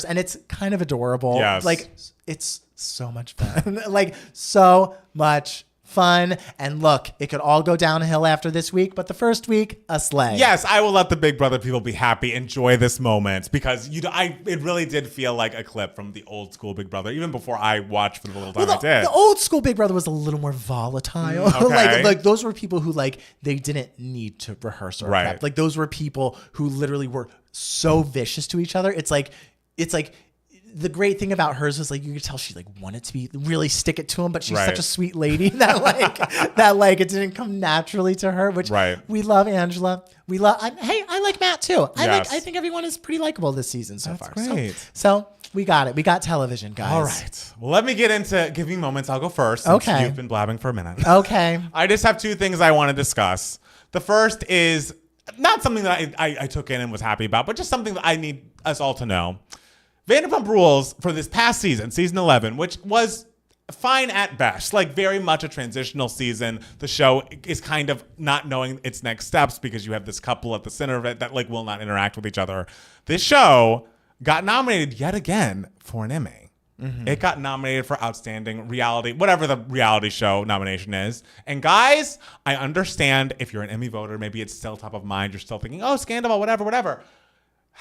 And it's kind of adorable. Yes. Like, it's so much fun. Like, so much fun. And look, it could all go downhill after this week, but the first week, a slay. Yes, I will let the Big Brother people be happy, enjoy this moment, because it really did feel like a clip from the old school Big Brother, even before I watched for the little time I did. The old school Big Brother was a little more volatile. Okay. like those were people who like they didn't need to rehearse or prep. Like those were people who literally were so vicious to each other. It's like the great thing about hers was like you could tell she like wanted to be really stick it to him, but she's such a sweet lady that like it didn't come naturally to her. Which we love Angela. I like Matt too. I think everyone is pretty likable this season so far. Great. So we got it. We got television, guys. All right. Well, let me get into giving moments. I'll go first. Okay. You've been blabbing for a minute. Okay. I just have 2 things I want to discuss. The first is not something that I took in and was happy about, but just something that I need us all to know. Vanderpump Rules for this past season, season 11, which was fine at best, like very much a transitional season. The show is kind of not knowing its next steps because you have this couple at the center of it that like will not interact with each other. This show got nominated yet again for an Emmy. Mm-hmm. It got nominated for Outstanding Reality, whatever the reality show nomination is. And guys, I understand if you're an Emmy voter, maybe it's still top of mind. You're still thinking, oh, Scandal, whatever.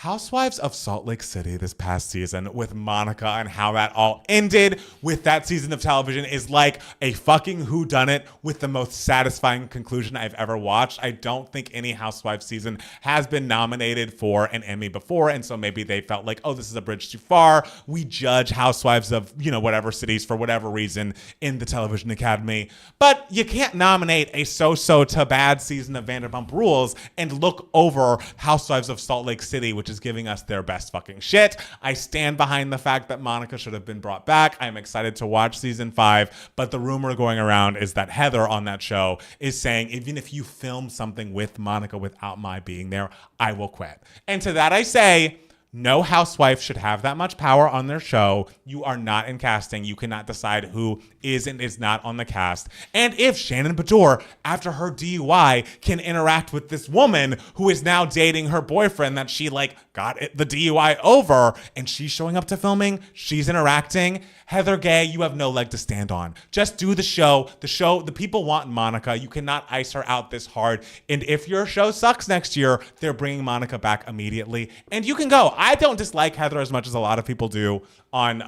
Housewives of Salt Lake City this past season with Monica and how that all ended with that season of television is like a fucking whodunit with the most satisfying conclusion I've ever watched. I don't think any Housewives season has been nominated for an Emmy before, and so maybe they felt like, oh, this is a bridge too far. We judge Housewives of, whatever cities for whatever reason in the Television Academy. But you can't nominate a so-so to bad season of Vanderpump Rules and look over Housewives of Salt Lake City, which is giving us their best fucking shit. I stand behind the fact that Monica should have been brought back. I'm excited to watch season 5, but the rumor going around is that Heather on that show is saying, even if you film something with Monica without my being there, I will quit. And to that I say, no housewife should have that much power on their show. You are not in casting. You cannot decide who is and is not on the cast. And if Shannon Bedore, after her DUI, can interact with this woman who is now dating her boyfriend that she got the DUI over, and she's showing up to filming, she's interacting, Heather Gay, you have no leg to stand on. Just do the show. The people want Monica. You cannot ice her out this hard. And if your show sucks next year, they're bringing Monica back immediately. And you can go. I don't dislike Heather as much as a lot of people do on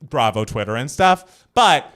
Bravo Twitter and stuff. But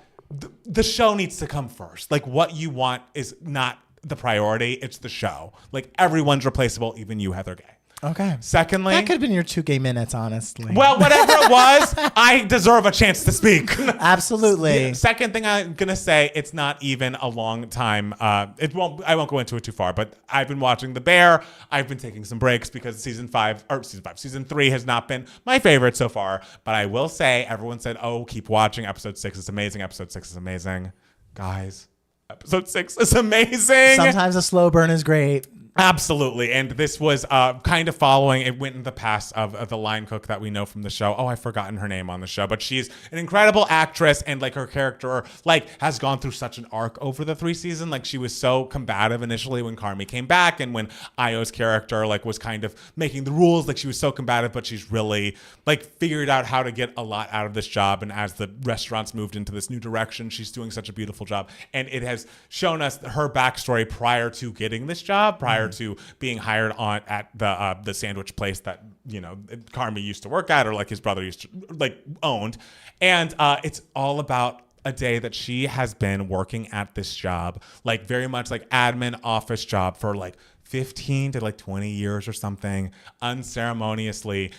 the show needs to come first. What you want is not the priority. It's the show. Everyone's replaceable, even you, Heather Gay. Okay. Secondly, that could have been your 2 gay minutes, honestly. Well, whatever it was, I deserve a chance to speak. Absolutely. Second thing I'm gonna say, it's not even a long time. I won't go into it too far, but I've been watching The Bear. I've been taking some breaks because season 3 has not been my favorite so far. But I will say, everyone said, "Oh, keep watching. Episode 6 is amazing. Episode 6 is amazing." guys, episode 6 is amazing. Sometimes a slow burn is great. Absolutely. And this was kind of following, it went in the past of the line cook that we know from the show. Oh, I've forgotten her name on the show, but she's an incredible actress, and like her character like has gone through such an arc over the 3 seasons. Like she was so combative initially when Carmi came back, and when Io's character like was kind of making the rules, like she was so combative, but she's really like figured out how to get a lot out of this job. And as the restaurants moved into this new direction, she's doing such a beautiful job. And it has shown us her backstory prior to getting this job, prior to being hired on at the sandwich place that, you know, Carmi used to work at, or like his brother used to like owned. And it's all about a day that she has been working at this job, like very much like admin office job for like 15 to like 20 years or something, unceremoniously.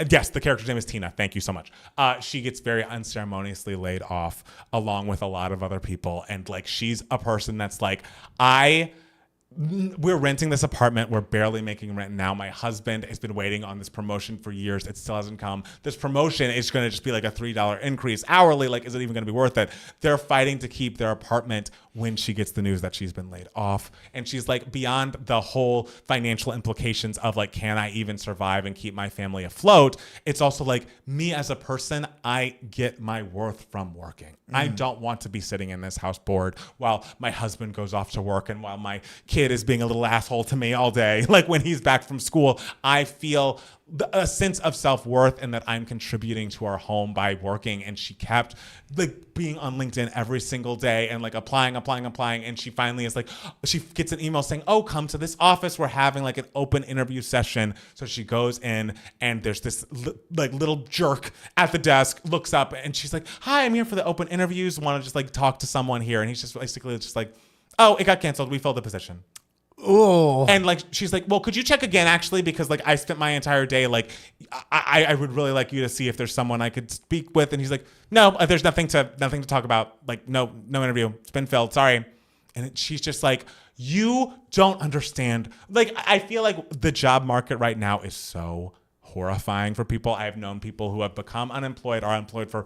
Yes, the character's name is Tina. Thank you so much. She gets very unceremoniously laid off along with a lot of other people. And like, she's a person that's like, we're renting this apartment. We're barely making rent now. My husband has been waiting on this promotion for years. It still hasn't come. This promotion is going to just be like a $3 increase hourly. Like, is it even going to be worth it? They're fighting to keep their apartment when she gets the news that she's been laid off. And she's like, beyond the whole financial implications of like, can I even survive and keep my family afloat? It's also like, me as a person, I get my worth from working. I don't want to be sitting in this house bored while my husband goes off to work and while my kid is being a little asshole to me all day. Like when he's back from school, I feel a sense of self-worth and that I'm contributing to our home by working. And she kept like being on LinkedIn every single day and like applying. And she finally is like, she gets an email saying, oh, come to this office. We're having like an open interview session. So she goes in and there's this like little jerk at the desk, looks up and she's like, hi, I'm here for the open interviews. Want to just like talk to someone here. And he's just basically just like, oh, it got canceled. We filled the position. Oh. And like she's like, well, could you check again actually, because like I spent my entire day like I would really like you to see if there's someone I could speak with. And he's like, no, there's nothing to talk about. Like no interview. It's been filled. Sorry. And she's just like, you don't understand. Like I feel like the job market right now is so horrifying for people. I have known people who have become unemployed or unemployed for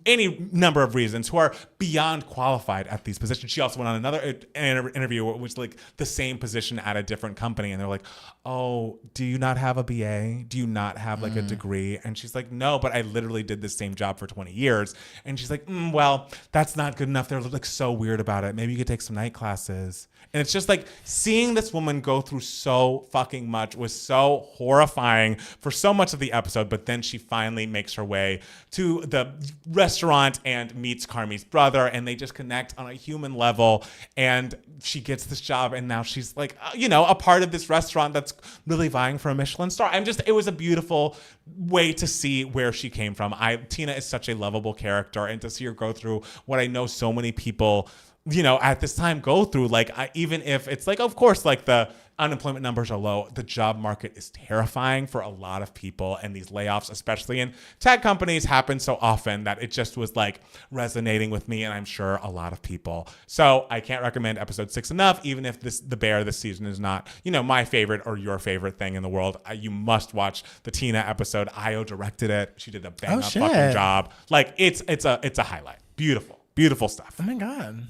any number of reasons who are beyond qualified at these positions. She also went on another interview which was like the same position at a different company. And they're like, oh, do you not have a BA? Do you not have like a degree? And she's like, no, but I literally did the same job for 20 years. And she's like, well, that's not good enough. They're like so weird about it. Maybe you could take some night classes. And it's just like seeing this woman go through so fucking much was so horrifying for so much of the episode. But then she finally makes her way to the restaurant and meets Carmi's brother, and they just connect on a human level. And she gets this job, and now she's like, you know, a part of this restaurant that's really vying for a Michelin star. It was a beautiful way to see where she came from. Tina is such a lovable character, and to see her go through what I know so many people, you know, at this time go through, like, even if it's like, of course, like the unemployment numbers are low, the job market is terrifying for a lot of people. And these layoffs, especially in tech companies, happen so often that it just was like resonating with me, and I'm sure a lot of people. So I can't recommend episode 6 enough, even if the bear this season is not, you know, my favorite or your favorite thing in the world. You must watch the Tina episode. Io directed it. She did a bang up fucking job. Like it's a highlight. Beautiful stuff. Oh my God.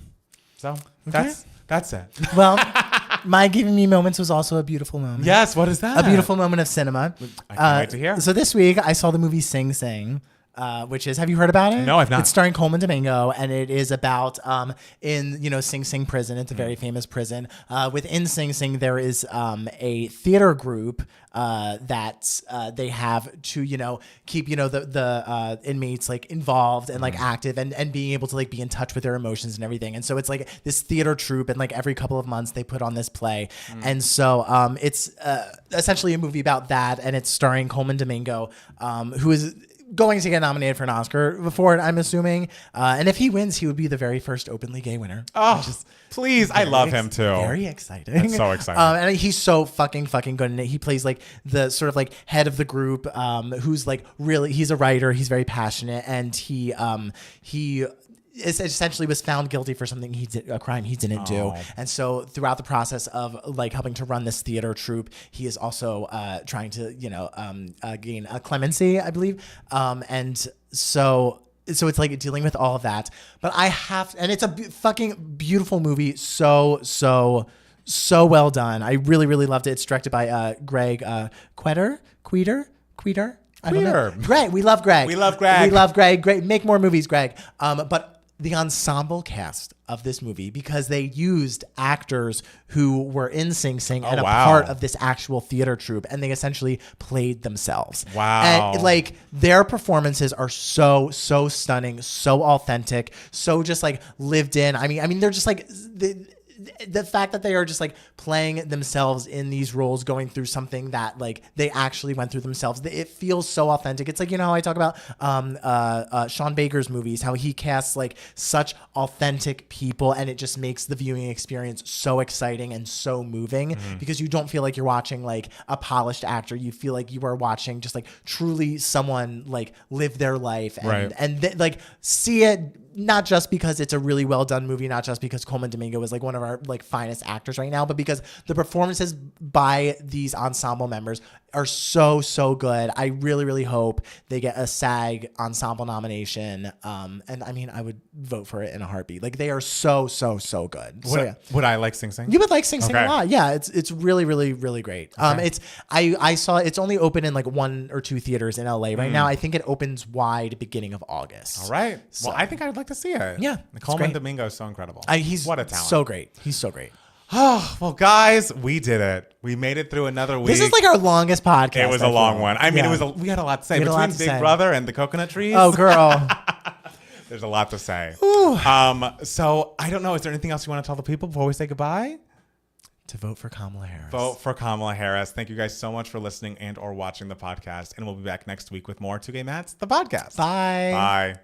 So that's it. Well, my giving me moments was also a beautiful moment. Yes, what is that? A beautiful moment of cinema. I can't wait to hear. So this week I saw the movie Sing Sing. Which is, have you heard about it? No, I've not. It's starring Coleman Domingo, and it is about in, you know, Sing Sing prison. It's a very famous prison. Within Sing Sing, there is a theater group that they have to, you know, keep, you know, the inmates like involved and like active and being able to like be in touch with their emotions and everything. And so it's like this theater troupe, and like every couple of months they put on this play. And so it's essentially a movie about that, and it's starring Coleman Domingo, who is going to get nominated for an Oscar for it, I'm assuming. And if he wins, he would be the very first openly gay winner. Oh, please. I love him too. Very exciting. That's so exciting. And he's so fucking good in it. He plays like the sort of like head of the group, who's like really, he's a writer. He's very passionate, and he essentially was found guilty for something a crime he didn't do. And so throughout the process of like helping to run this theater troupe, he is also trying to, you know, gain a clemency, I believe. And so so it's like dealing with all of that. But I have, and it's a fucking beautiful movie. So well done. I really, really loved it. It's directed by Greg Queter. I don't know. Greg, we love Greg. We love Greg. Great. Make more movies, Greg. But the ensemble cast of this movie, because they used actors who were in Sing Sing and a part of this actual theater troupe, and they essentially played themselves. Wow. And like their performances are so stunning, so authentic, so just like lived in. I mean, they're just like the fact that they are just like playing themselves in these roles, going through something that like they actually went through themselves. It feels so authentic. It's like, you know, I talk about Sean Baker's movies, how he casts like such authentic people, and it just makes the viewing experience so exciting and so moving because you don't feel like you're watching like a polished actor. You feel like you are watching just like truly someone like live their life and like see it. Not just because it's a really well done movie, not just because Coleman Domingo is like one of our like finest actors right now, but because the performances by these ensemble members are so good. I really, really hope they get a SAG ensemble nomination. And I mean, I would vote for it in a heartbeat. Like they are so good. Would I like Sing Sing? You would like Sing Sing a lot. Yeah, it's really, really, really great. I saw it's only open in like 1 or 2 theaters in LA right now. I think it opens wide beginning of August. All right. Well, I think I'd like to see it. Yeah, Coleman Domingo is so incredible. What a talent. So great. He's so great. Oh, well, guys, we did it. We made it through another week. This is like our longest podcast. It was a long one. I mean, we had a lot to say. Between Big Brother and the coconut trees. Oh, girl. There's a lot to say. So I don't know. Is there anything else you want to tell the people before we say goodbye? To vote for Kamala Harris. Vote for Kamala Harris. Thank you guys so much for listening and or watching the podcast. And we'll be back next week with more 2 Gay Mats, the podcast. Bye. Bye.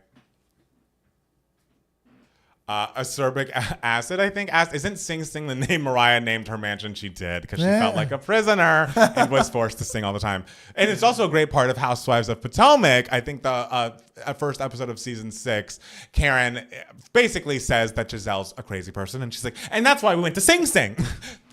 Acerbic acid, I think. Isn't Sing Sing the name Mariah named her mansion? She did, because she felt like a prisoner and was forced to sing all the time. And it's also a great part of Housewives of Potomac. I think the first episode of season 6, Karen basically says that Giselle's a crazy person. And she's like, and that's why we went to Sing Sing.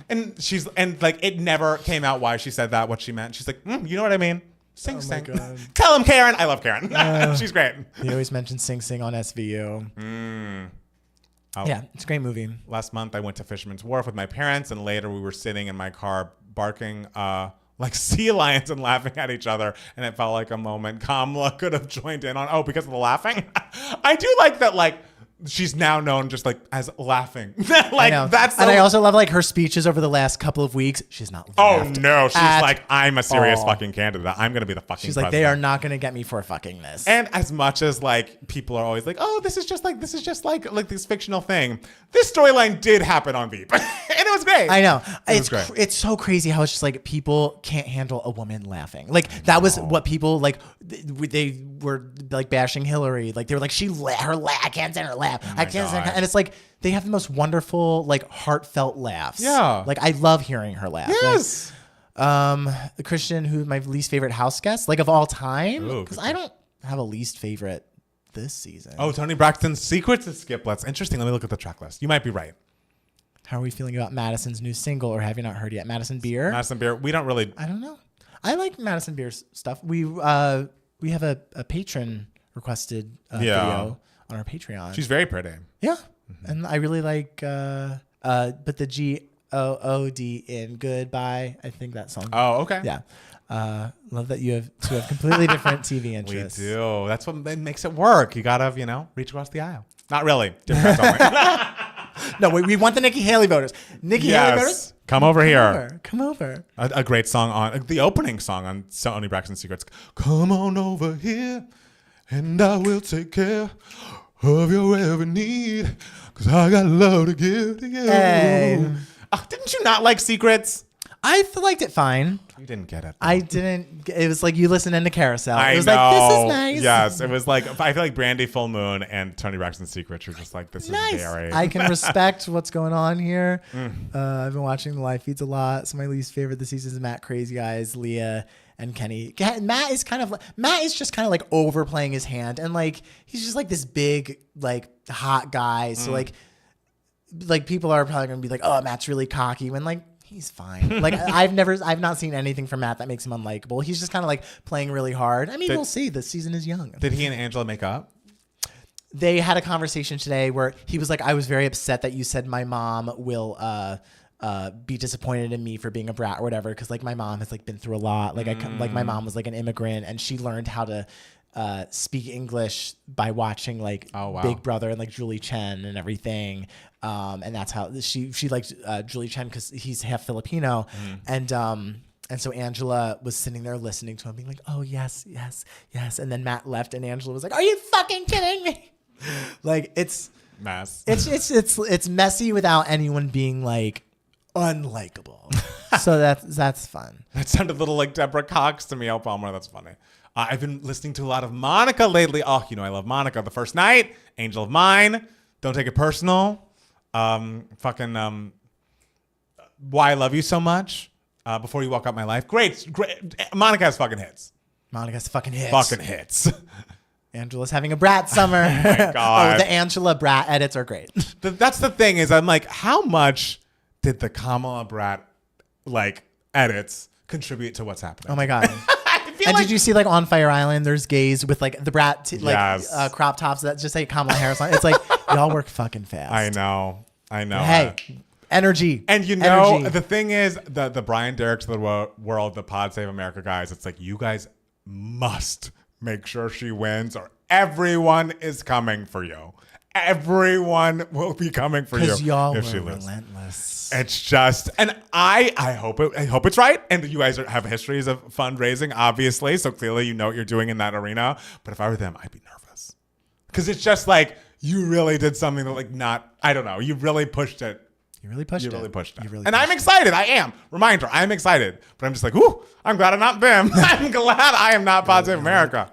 and like it never came out why she said that, what she meant. She's like, you know what I mean? Sing Sing. Tell him, Karen. I love Karen. She's great. He always mentions Sing Sing on SVU. Yeah, it's a great movie. Last month, I went to Fisherman's Wharf with my parents, and later we were sitting in my car barking like sea lions and laughing at each other, and it felt like a moment Kamala could have joined in on. Oh, because of the laughing? I do like that, like, she's now known just like as laughing. Like that's and I also love like her speeches over the last couple of weeks. She's not laughed. Oh no, she's like, I'm a serious fucking candidate. I'm gonna be the fucking. She's president. Like, they are not gonna get me for fucking this. And as much as like people are always like, oh, this is just like this fictional thing. This storyline did happen on Veep, and it was great. I know Great. It's so crazy how it's just like people can't handle a woman laughing. Like that was what people like. They were like bashing Hillary. Like they were like, I can't stand her laugh. I can't stand her. And it's like they have the most wonderful, like heartfelt laughs. Yeah. Like I love hearing her laugh. Yes. Like, Christian, who's my least favorite house guest, like of all time, because I don't have a least favorite this season. Oh, Toni Braxton's Secrets to Skiplets. Interesting. Let me look at the track list. You might be right. How are we feeling about Madison's new single, or have you not heard yet? Madison Beer. Madison Beer. We don't really. I don't know. I like Madison Beer's stuff. We have a patron requested video on our Patreon. She's very pretty. Yeah. Mm-hmm. And I really like but the GOOD in Goodbye. I think that song. Oh, okay. Yeah. Love that you have completely different TV interests. We do. That's what makes it work. You gotta, reach across the aisle. Not really. Different only. No, we want the Nikki Haley voters. Haley voters, come over here. Come over. A great song on the opening song on Toni Braxton's Secrets. Come on over here, and I will take care of your every need, 'cause I got love to give to you. Hey. Didn't you not like Secrets? I liked it fine. You didn't get it. I didn't. It was like you listening to Carousel. I It was know. like, this is nice. Yes, it was like, I feel like Brandy Full Moon and Toni Braxton's Secrets are just like, this Nice. is very. I can respect what's going on here. I've been watching the live feeds a lot. So my least favorite this season is Matt Crazy Eyes, Leah, and Kenny. Matt is just kind of like overplaying his hand, and like he's just like this big like hot guy. So like people are probably gonna be like, oh, Matt's really cocky, when like he's fine. Like I've not seen anything from Matt that makes him unlikable. He's just kind of like playing really hard. I mean, we'll see. The season is young. Did he and Angela make up? they had a conversation today where he was like, I was very upset that you said my mom will be disappointed in me for being a brat or whatever, because like my mom has like been through a lot. Like like my mom was like an immigrant and she learned how to speak English by watching like Big Brother and like Julie Chen and everything. And that's how she liked Julie Chen because he's half Filipino. And so Angela was sitting there listening to him being like, oh, yes, yes, yes. And then Matt left and Angela was like, are you fucking kidding me? Like it's mess. It's messy without anyone being like unlikable. So that's fun. That sounded a little like Deborah Cox to me, El Palmer. That's funny. I've been listening to a lot of Monica lately. Oh, I love Monica. The First Night, Angel of Mine, Don't Take It Personal, Why I Love You So Much. Before You Walk Out My Life. Great. Monica has fucking hits. Monica's fucking hits. Angela's having a brat summer. Oh my God. The Angela brat edits are great. That's the thing is I'm like, how much did the Kamala brat like edits contribute to what's happening? Oh my God. And did you see like on Fire Island, there's gays with like the brat crop tops that just say Kamala Harris on. It's like, y'all work fucking fast. I know. Hey. Energy. And the thing is, the Brian Derek to the world, the Pod Save America guys, it's like, you guys must make sure she wins or everyone is coming for you. Everyone will be coming for you because y'all if were she loses. Relentless. It's just, and I hope it's right. And you guys have histories of fundraising, obviously, so clearly you know what you're doing in that arena. But if I were them, I'd be nervous because it's just like you really did something that like not. I don't know. You really pushed it. You really pushed it. And I'm excited. I am. Reminder, I'm excited. But I'm just like, ooh, I'm glad I'm not them. I'm glad I am not Pod Save America.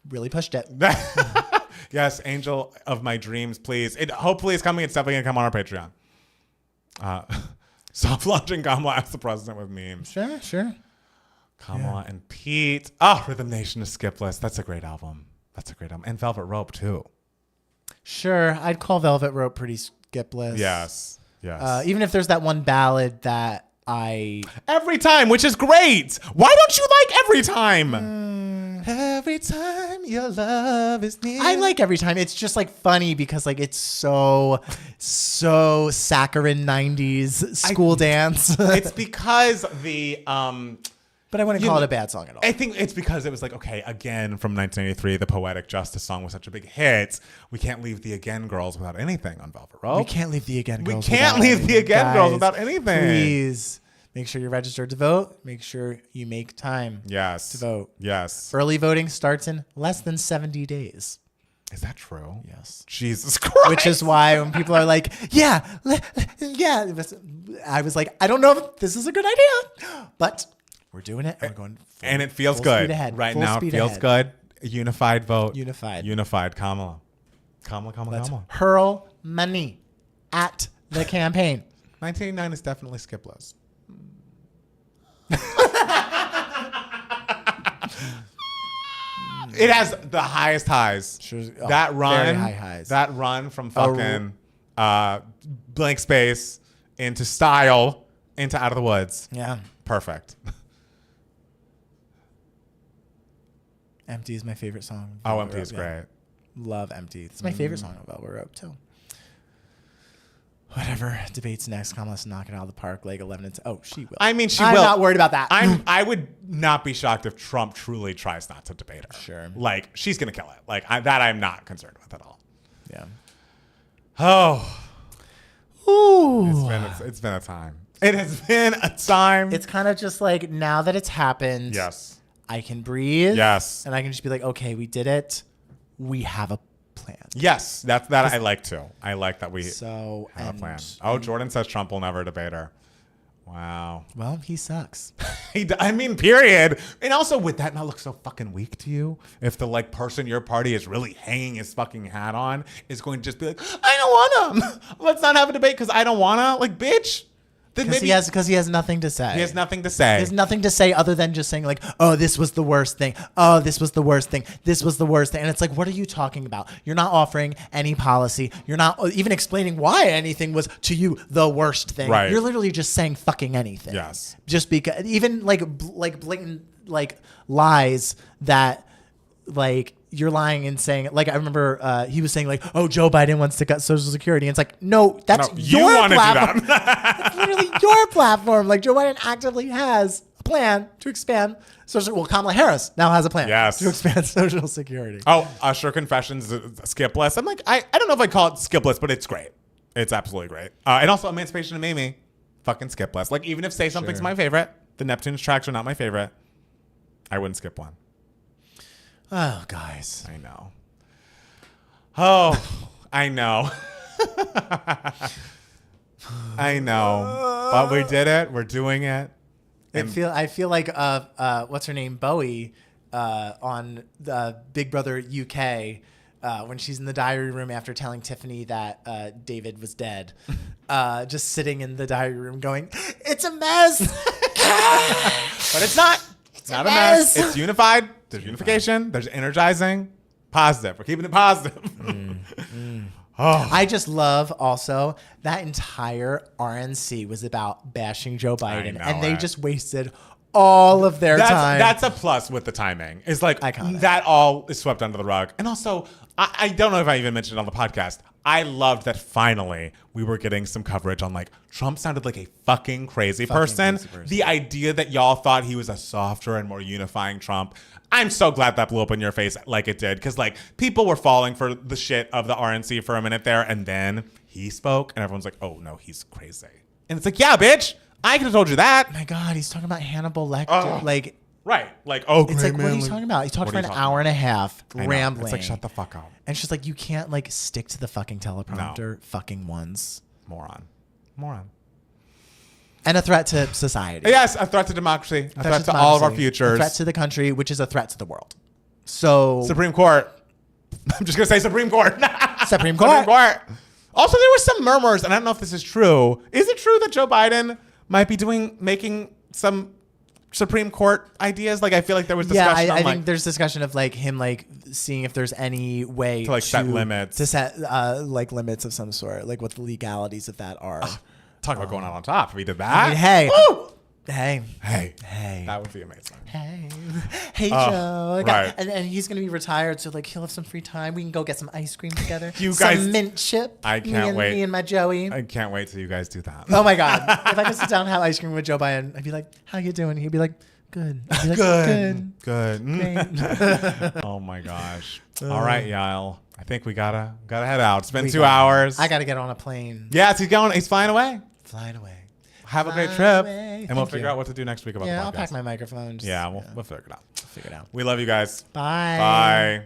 Really pushed it. Yes, Angel of My Dreams, please. It hopefully is coming. It's definitely going to come on our Patreon. Soft launching Kamala as the president with memes. Sure. Kamala and Pete. Oh, Rhythm Nation is Skipless. That's a great album. And Velvet Rope, too. Sure. I'd call Velvet Rope pretty skipless. Yes. Even if there's that one ballad that Every Time, which is great. Why don't you like Every Time? Every time your love is near. I like Every Time. It's just like funny because like it's so saccharine 90s school dance. It's because but I wouldn't call it a bad song at all. I think it's because it was like, okay, Again from 1983, the Poetic Justice song was such a big hit. We can't leave the Again girls without anything on Velvet Rope. We can't leave the Again girls without anything. Please make sure you're registered to vote. Make sure you make time to vote. Yes. Early voting starts in less than 70 days. Is that true? Yes. Jesus Christ. Which is why when people are like, yeah, I was like, I don't know if this is a good idea, but we're doing it. And we're going and it feels good. Right now it feels good. Unified vote. Unified Kamala. Kamala. Hurl money at the campaign. 1989 is definitely skipless. It has the highest highs. That run, very high highs. That run from fucking Blank Space into Style into Out of the Woods. Yeah. Perfect. Empty is my favorite song. Empty is great. Love Empty. It's my favorite song of Velvet Rope too. Whatever debates next, Kamala's knock it out of the park like 11 to. Oh, she will. I mean, she I'm will. I'm not worried about that. I would not be shocked if Trump truly tries not to debate her. Sure. Like she's gonna kill it. Like that, I'm not concerned with at all. Yeah. Oh. Ooh. It's been a time. It has been a time. It's kind of just like now that it's happened. Yes. I can breathe. Yes. And I can just be like, okay, we did it. We have a plan. Yes, that I like too. I like that we have a plan. Oh, Jordan says Trump will never debate her. Wow. Well, he sucks. Period. And also, would that not look so fucking weak to you? If the person your party is really hanging his fucking hat on is going to just be like, I don't want him. Let's not have a debate because I don't want to. Like, bitch. Because he has nothing to say. He has nothing to say. He has nothing to say other than just saying like, oh, this was the worst thing. Oh, this was the worst thing. This was the worst thing. And it's like, what are you talking about? You're not offering any policy. You're not even explaining why anything was to you the worst thing. Right. You're literally just saying fucking anything. Yes. Just because even like blatant like lies that like you're lying and saying, like, I remember he was saying, like, oh, Joe Biden wants to cut Social Security. And it's like, no, that's you your want to do platform. that. It's literally your platform. Like, Joe Biden actively has a plan to expand social. Well, Kamala Harris now has a plan to expand Social Security. Oh, Usher Confessions, skip list. I'm like, I don't know if I call it skip list, but it's great. It's absolutely great. And also Emancipation of Amy, fucking skip list. Like, even if Say Something's my favorite, the Neptunes tracks are not my favorite, I wouldn't skip one. Oh, guys. I know. Oh, I know. I know. But we did it. We're doing it. I feel like what's her name, Bowie, on Big Brother UK, when she's in the diary room after telling Tiffany that David was dead, just sitting in the diary room going, "It's a mess," but it's not. It's not a mess. It's unified. There's unification. There's energizing. Positive. We're keeping it positive. Oh. I just love also that entire RNC was about bashing Joe Biden, and they just wasted all of their time. That's a plus with the timing. It's like iconic. That all is swept under the rug. And also, I don't know if I even mentioned it on the podcast. I loved that finally we were getting some coverage on, like, Trump sounded like a fucking crazy person. The idea that y'all thought he was a softer and more unifying Trump. I'm so glad that blew up in your face like it did. Because, like, people were falling for the shit of the RNC for a minute there. And then he spoke and everyone's like, oh, no, he's crazy. And it's like, yeah, bitch, I could have told you that. Oh my God, he's talking about Hannibal Lecter. Like, right. Like, oh, it's like, what are you talking about? He talked for an hour and a half rambling. It's like, shut the fuck up. And she's like, you can't, like, stick to the fucking teleprompter fucking once. Moron. And a threat to society. Yes, a threat to democracy. A threat to all of our futures. A threat to the country, which is a threat to the world. So Supreme Court. I'm just going to say Supreme Court. Supreme Court. Also, there were some murmurs, and I don't know if this is true. Is it true that Joe Biden might be making some Supreme Court ideas? Like, I feel like there was discussion. Yeah, I think there's discussion of, like, him, like, seeing if there's any way to, like, set limits. To set, like, limits of some sort, like, what the legalities of that are. Talk about going out on top. If we did that. I mean, hey. Woo! Hey. That would be amazing. Hey, Joe. Right. And he's going to be retired, so, like, he'll have some free time. We can go get some ice cream together. You guys. Some mint chip. I can't wait. Me and my Joey. I can't wait till you guys do that. Oh, my God. If I could sit down and have ice cream with Joe Biden, I'd be like, how you doing? He'd be like, good. I'd be like, Good. Great. Oh, my gosh. All right, Yael. I think we gotta head out. It's been 2 hours. I got to get on a plane. Yes, he's flying away. Flying away. Have a great trip. Away. And we'll figure out what to do next week about the podcast. Yeah, I'll pack my microphone. We'll figure it out. Figure it out. We love you guys. Bye. Bye.